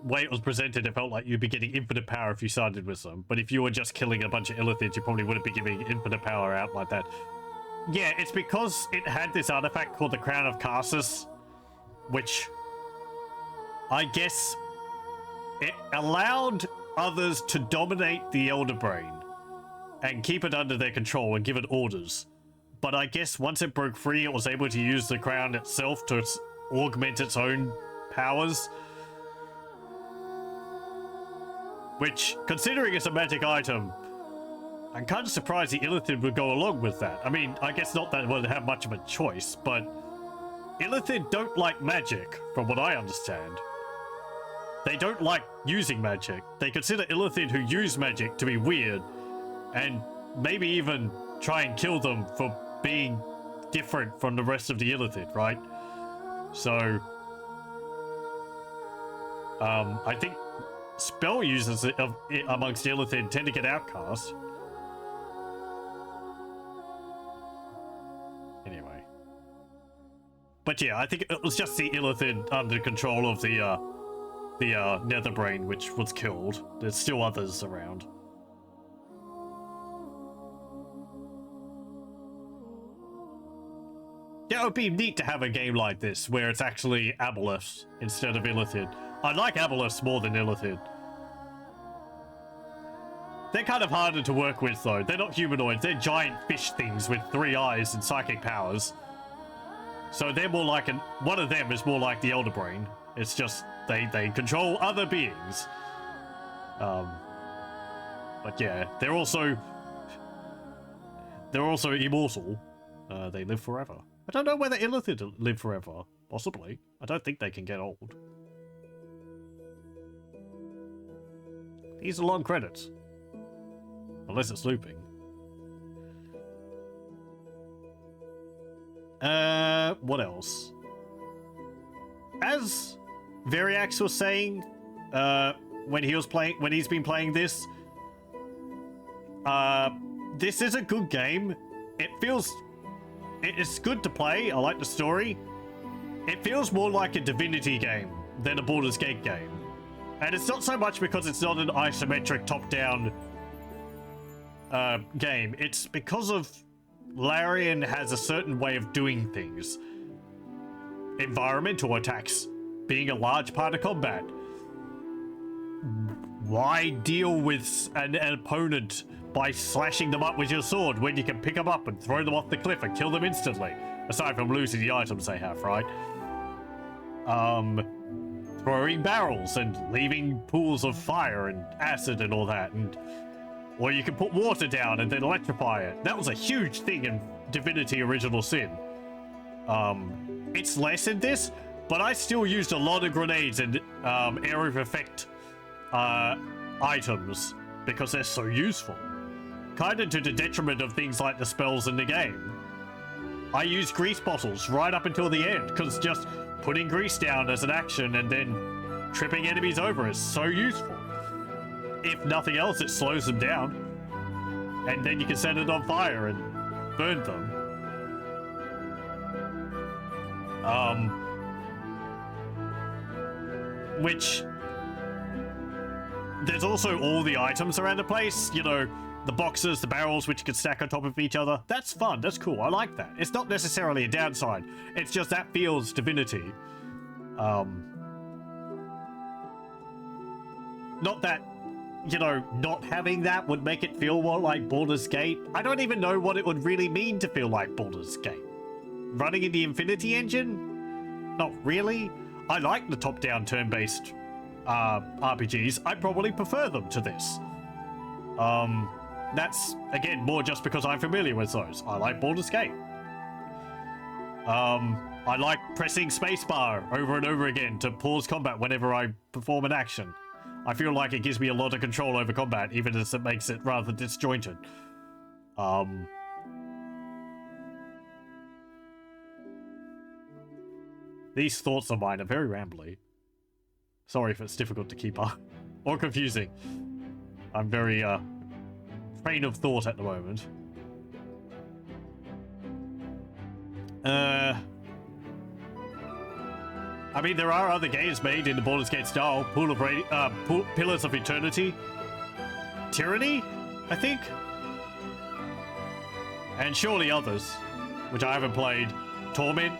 Way it was presented, it felt like you'd be getting infinite power if you sided with them. But if you were just killing a bunch of Illithids, you probably wouldn't be giving infinite power out like that. Yeah, it's because it had this artifact called the Crown of Karsus, which I guess it allowed others to dominate the Elder Brain and keep it under their control and give it orders. But I guess once it broke free, it was able to use the crown itself to augment its own powers. Which, considering it's a magic item, I'm kind of surprised the Illithid would go along with that. I mean, I guess not that it would have much of a choice, but Illithid don't like magic, from what I understand. They don't like using magic. They consider Illithid who use magic to be weird, and maybe even try and kill them for being different from the rest of the Illithid, right? So, I think spell users amongst Illithid tend to get outcast. Anyway. But yeah, I think it was just the Illithid under control of the Netherbrain, which was killed. There's still others around. Yeah, it would be neat to have a game like this, where it's actually Aboleths instead of Illithid. I like Aboleths more than Illithid. They're kind of harder to work with, though. They're not humanoids. They're giant fish things with 3 eyes and psychic powers. So they're more like one of them is more like the Elder Brain. It's just they control other beings. But yeah, they're also immortal. They live forever. I don't know whether Illithid live forever. Possibly. I don't think they can get old. These are long credits. Unless it's looping. What else? As Variax was saying when he's been playing this. This is a good game. It's good to play. I like the story. It feels more like a Divinity game than a Baldur's Gate game. And it's not so much because it's not an isometric top-down game. It's because of Larian has a certain way of doing things. Environmental attacks being a large part of combat. Why deal with an opponent by slashing them up with your sword when you can pick them up and throw them off the cliff and kill them instantly? Aside from losing the items they have, right? Throwing barrels and leaving pools of fire and acid and all that, or you can put water down and then electrify it. That was a huge thing in Divinity Original Sin. It's less in this, but I still used a lot of grenades and area of effect items because they're so useful. Kind of to the detriment of things like the spells in the game. I used grease bottles right up until the end because just putting grease down as an action and then tripping enemies over is so useful. If nothing else, it slows them down. And then you can set it on fire and burn them. Which... There's also all the items around the place. You know, the boxes, the barrels, which you can stack on top of each other. That's fun. That's cool. I like that. It's not necessarily a downside. It's just that feels Divinity. Not that, you know, not having that would make it feel more like Baldur's Gate. I don't even know what it would really mean to feel like Baldur's Gate. Running in the Infinity Engine? Not really. I like the top-down turn-based RPGs. I probably prefer them to this. That's, again, more just because I'm familiar with those. I like Baldur's Gate. I like pressing spacebar over and over again to pause combat whenever I perform an action. I feel like it gives me a lot of control over combat, even as it makes it rather disjointed. These thoughts of mine are very rambly. Sorry if it's difficult to keep up. Or confusing. I'm very, train of thought at the moment. I mean, there are other games made in the Baldur's Gate style. Pillars of Eternity. Tyranny, I think? And surely others, which I haven't played. Torment.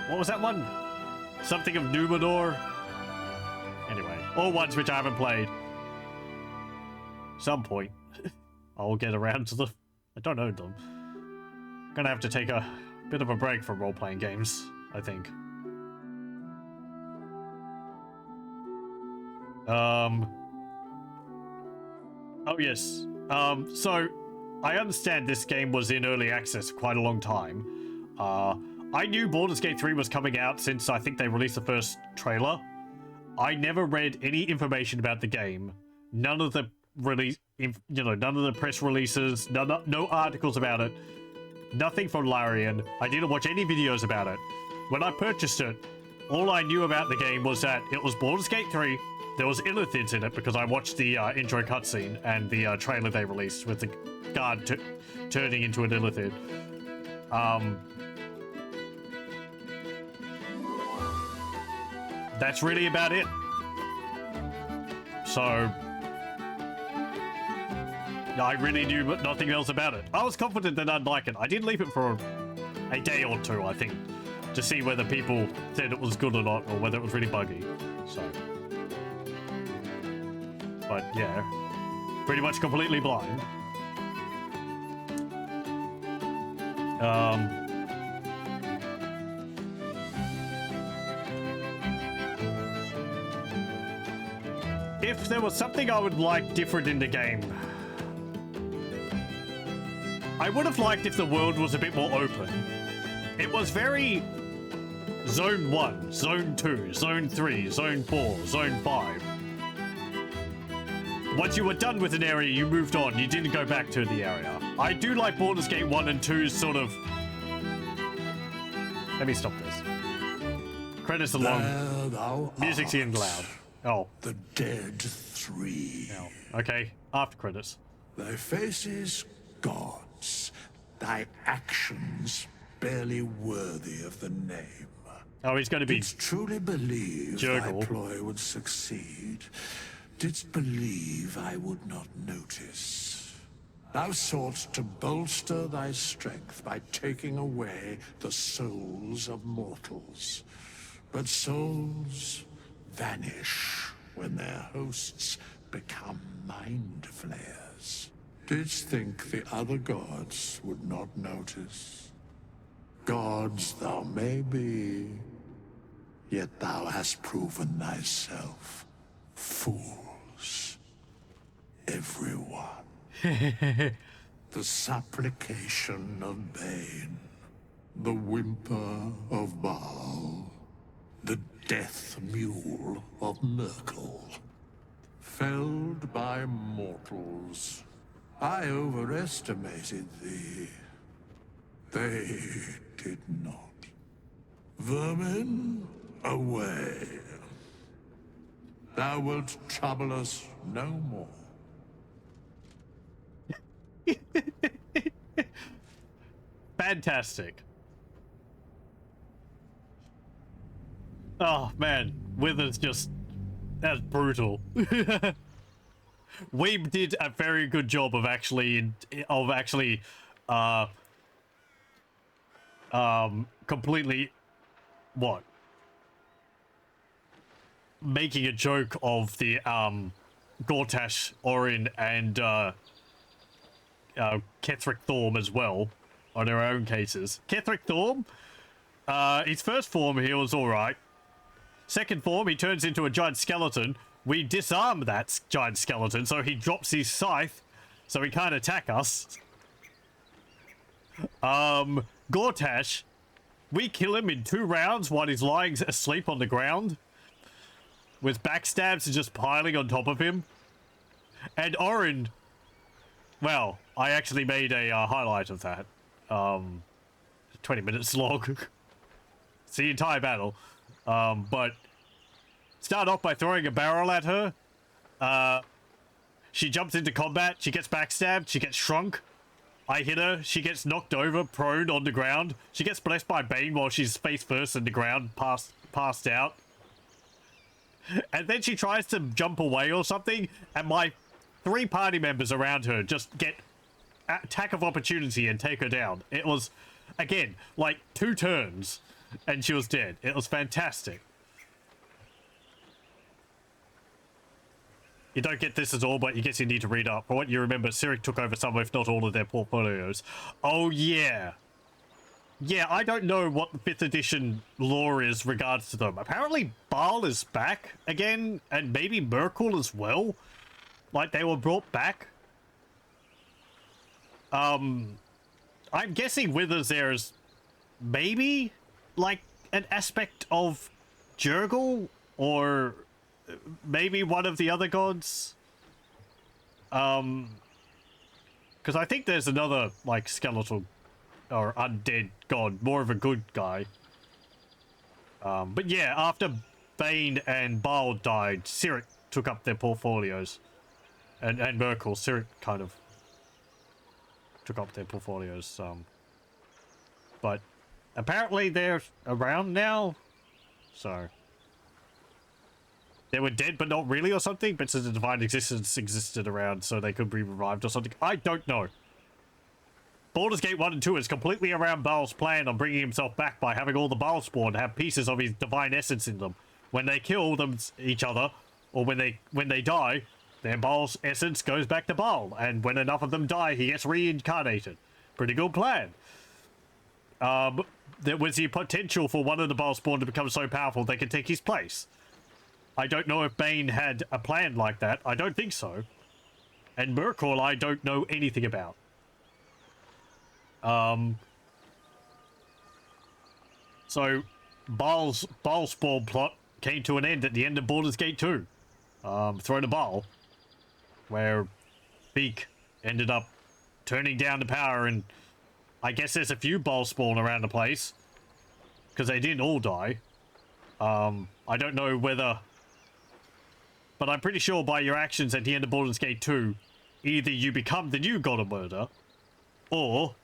What was that one? Something of Numenor? Anyway, all ones which I haven't played. Some point. I'll get around to them. I don't own them. Gonna have to take a bit of a break from role-playing games, I think. Oh yes. So I understand this game was in early access for quite a long time. I knew Baldur's Gate 3 was coming out since I think they released the first trailer. I never read any information about the game. None of the none of the press releases, no articles about it. Nothing from Larian. I didn't watch any videos about it. When I purchased it, all I knew about the game was that it was Baldur's Gate 3. There was illithids in it because I watched the intro cutscene and the trailer they released with the guard turning into an illithid. That's really about it. So I really knew nothing else about it. I was confident that I'd like it. I did leave it for a day or two, I think, to see whether people said it was good or not, or whether it was really buggy. So, but yeah, pretty much completely blind. If there was something I would like different in the game, I would have liked if the world was a bit more open. It was very Zone 1, Zone 2, Zone 3, Zone 4, Zone 5. Once you were done with an area, you moved on. You didn't go back to the area. I do like Baldur's Gate 1 and 2's sort of Let me stop this. Credits are long. There thou Music's in art, loud. Oh. The dead three. No. Okay, after credits. Thy faces, gods. Thy actions, barely worthy of the name. Oh, he's going to be... Didst truly believe Jurgle. thy ploy would succeed. Didst believe I would not notice. Thou sought to bolster thy strength by taking away the souls of mortals. But souls vanish when their hosts become mind flayers. Didst think the other gods would not notice? Gods thou may be, yet thou hast proven thyself fools. Everyone. The supplication of Bane, the whimper of Baal, the death mule of Merkel. Felled by mortals, I overestimated thee. They did not. Vermin, away. Thou wilt trouble us no more. Fantastic. Oh man, Wither's just... That's brutal. Weeb did a very good job of actually completely making a joke of the Gortash, Orin, and Ketheric Thorm as well on their own cases. Ketheric Thorm, his first form he was alright. Second form, he turns into a giant skeleton. We disarm that giant skeleton, so he drops his scythe, so he can't attack us. Gortash, we kill him in 2 rounds while he's lying asleep on the ground, with backstabs just piling on top of him. And Orin, well, I actually made a highlight of that. 20 minutes long. It's the entire battle. But start off by throwing a barrel at her. She jumps into combat. She gets backstabbed. She gets shrunk. I hit her. She gets knocked over, prone on the ground. She gets blessed by Bane while she's face first in the ground, passed out. And then she tries to jump away or something, and my 3 party members around her just get attack of opportunity and take her down. It was, again, like 2 turns, and she was dead. It was fantastic. You don't get this at all, but I guess you need to read up. For what you remember, Cyric took over some, if not all, of their portfolios. Oh, yeah. Yeah, I don't know what the 5th edition lore is regards to them. Apparently, Baal is back again, and maybe Merkel as well. Like, they were brought back. I'm guessing Withers there is maybe, like, an aspect of Jurgle, or maybe one of the other gods. Because I think there's another, like, skeletal or undead god, more of a good guy. But yeah, after Bane and Baal died, Cyric took up their portfolios. And Merkel, Cyric kind of took up their portfolios. But apparently they're around now. So they were dead, but not really or something. But since the divine existence existed around, so they could be revived or something. I don't know. Baldur's Gate 1 and 2 is completely around Baal's plan on bringing himself back by having all the Baal spawn have pieces of his divine essence in them. When they kill each other, or when they die, their Baal's essence goes back to Baal, and when enough of them die, he gets reincarnated. Pretty good plan. There was the potential for one of the Baal spawn to become so powerful they could take his place. I don't know if Bane had a plan like that. I don't think so. And Merkel, I don't know anything about. So Baal's spawn plot came to an end at the end of Baldur's Gate 2. Throne of Baal, where Pheak ended up turning down the power, and I guess there's a few Baal spawn around the place. because they didn't all die. I don't know whether... But I'm pretty sure by your actions at the end of Baldur's Gate 2, either you become the new god of murder, or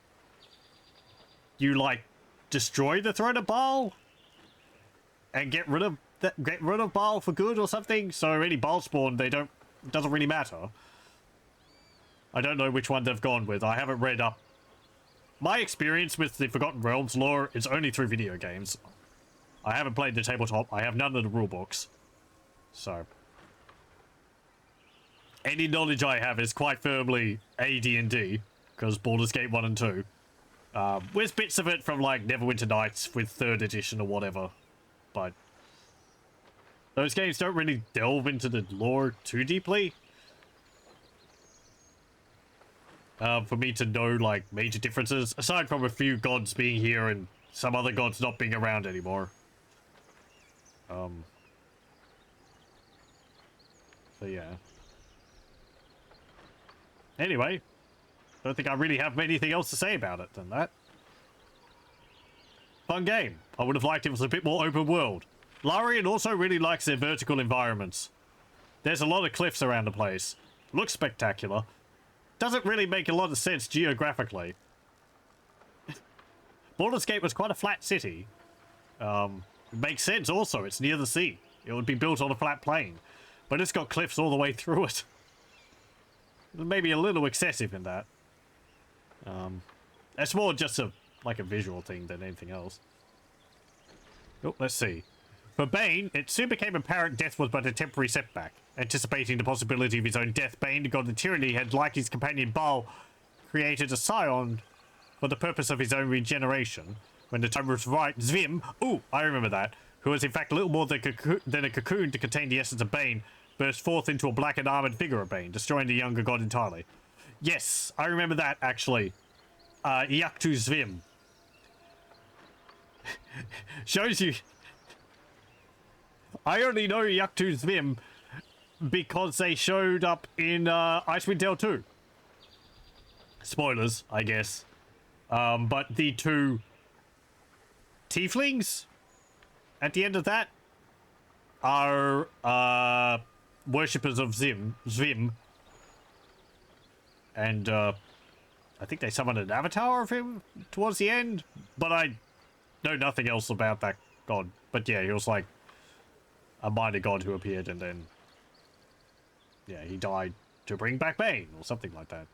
you, like, destroy the throne of Baal and get rid of Baal for good or something. So any Baal spawn, it doesn't really matter. I don't know which one they've gone with. I haven't read up. My experience with the Forgotten Realms lore is only through video games. I haven't played the tabletop. I have none of the rule books. So any knowledge I have is quite firmly AD&D, because Baldur's Gate 1 and 2. With bits of it from, like, Neverwinter Nights with 3rd edition or whatever. But those games don't really delve into the lore too deeply. For me to know, like, major differences, aside from a few gods being here and some other gods not being around anymore. So yeah. Anyway, don't think I really have anything else to say about it than that. Fun game. I would have liked it was a bit more open world. Larian also really likes their vertical environments. There's a lot of cliffs around the place. Looks spectacular. Doesn't really make a lot of sense geographically. Baldur's Gate was quite a flat city. It makes sense also, it's near the sea. It would be built on a flat plain. But it's got cliffs all the way through it. Maybe a little excessive in that. It's more just like a visual thing than anything else. Oh, let's see. For Bane, it soon became apparent death was but a temporary setback. Anticipating the possibility of his own death, Bane, the god of tyranny, had, like his companion Baal, created a scion for the purpose of his own regeneration. When the time was right, Zvim, ooh, I remember that, who was in fact a little more than a cocoon to contain the essence of Bane, burst forth into a black and armored figure of Bane, destroying the younger god entirely. Yes, I remember that, actually. Iactu Zvim. Shows you... I only know Iactu Zvim because they showed up in Icewind Dale 2. Spoilers, I guess. But the two tieflings at the end of that are worshippers of Zvim. And I think they summoned an avatar of him towards the end, but I know nothing else about that god. But yeah, he was like a minor god who appeared, and then yeah, he died to bring back Bane or something like that.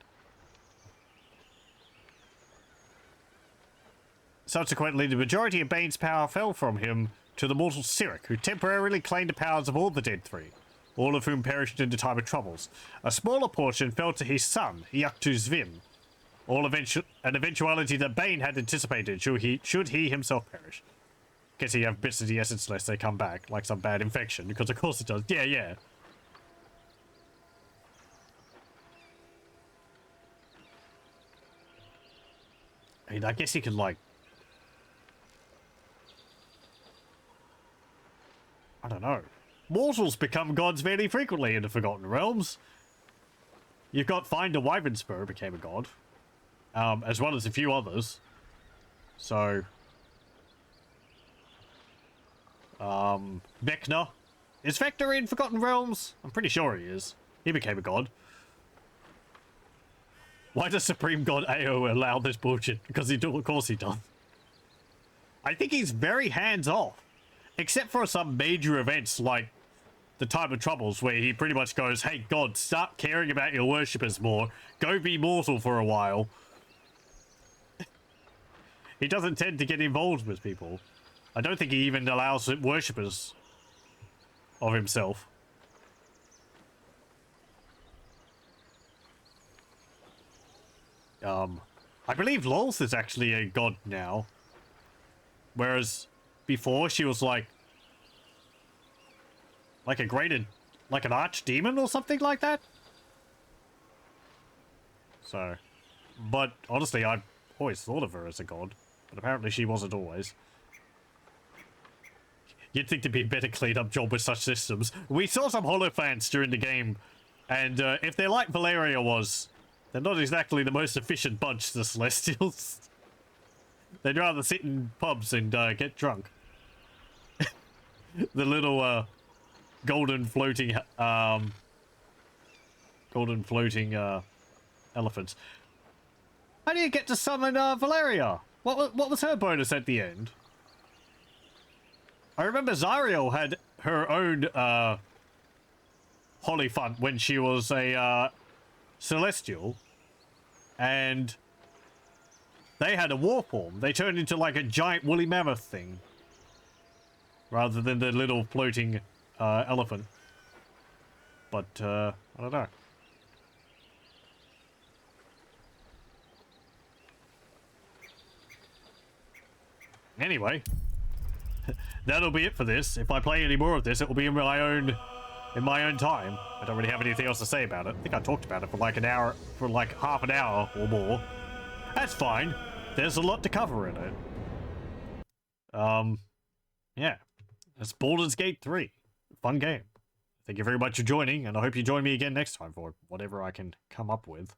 Subsequently, the majority of Bane's power fell from him to the mortal Cyric, who temporarily claimed the powers of all the dead three, all of whom perished in the time of troubles. A smaller portion fell to his son, Iactu Zvim, an eventuality that Bane had anticipated should he himself perish. Guess he have bits of the essence less they come back, like some bad infection, because of course it does. Yeah, yeah. I mean, I guess he could, like... I don't know. Mortals become gods very frequently in the Forgotten Realms. You've got Finder Wyvernspur became a god. As well as a few others. So... Vecna. Is Vecna in Forgotten Realms? I'm pretty sure he is. He became a god. Why does Supreme God Ao allow this bullshit? Because of course he does. I think he's very hands-off. Except for some major events like the Time of Troubles, where he pretty much goes, hey God, start caring about your worshippers more. Go be mortal for a while. He doesn't tend to get involved with people. I don't think he even allows worshippers of himself. I believe Lolth is actually a god now. Whereas before she was like a an archdemon or something like that. So, but honestly, I've always thought of her as a god, but apparently she wasn't always. You'd think there'd be a better clean-up job with such systems. We saw some Holophants during the game, and if they're like Valeria was, they're not exactly the most efficient bunch, the Celestials. They'd rather sit in pubs and get drunk. The little golden floating elephants. How do you get to summon Valeria? What was her bonus at the end? I remember Zariel had her own Hollyphant when she was a Celestial, and they had a war form. They turned into like a giant woolly mammoth thing, rather than the little floating elephant. But I don't know. Anyway, that'll be it for this. If I play any more of this, it will be in my own time. I don't really have anything else to say about it. I think I talked about it for like an hour, for like half an hour or more. That's fine. There's a lot to cover in it. Yeah. It's Baldur's Gate 3. Fun game. Thank you very much for joining, and I hope you join me again next time for whatever I can come up with.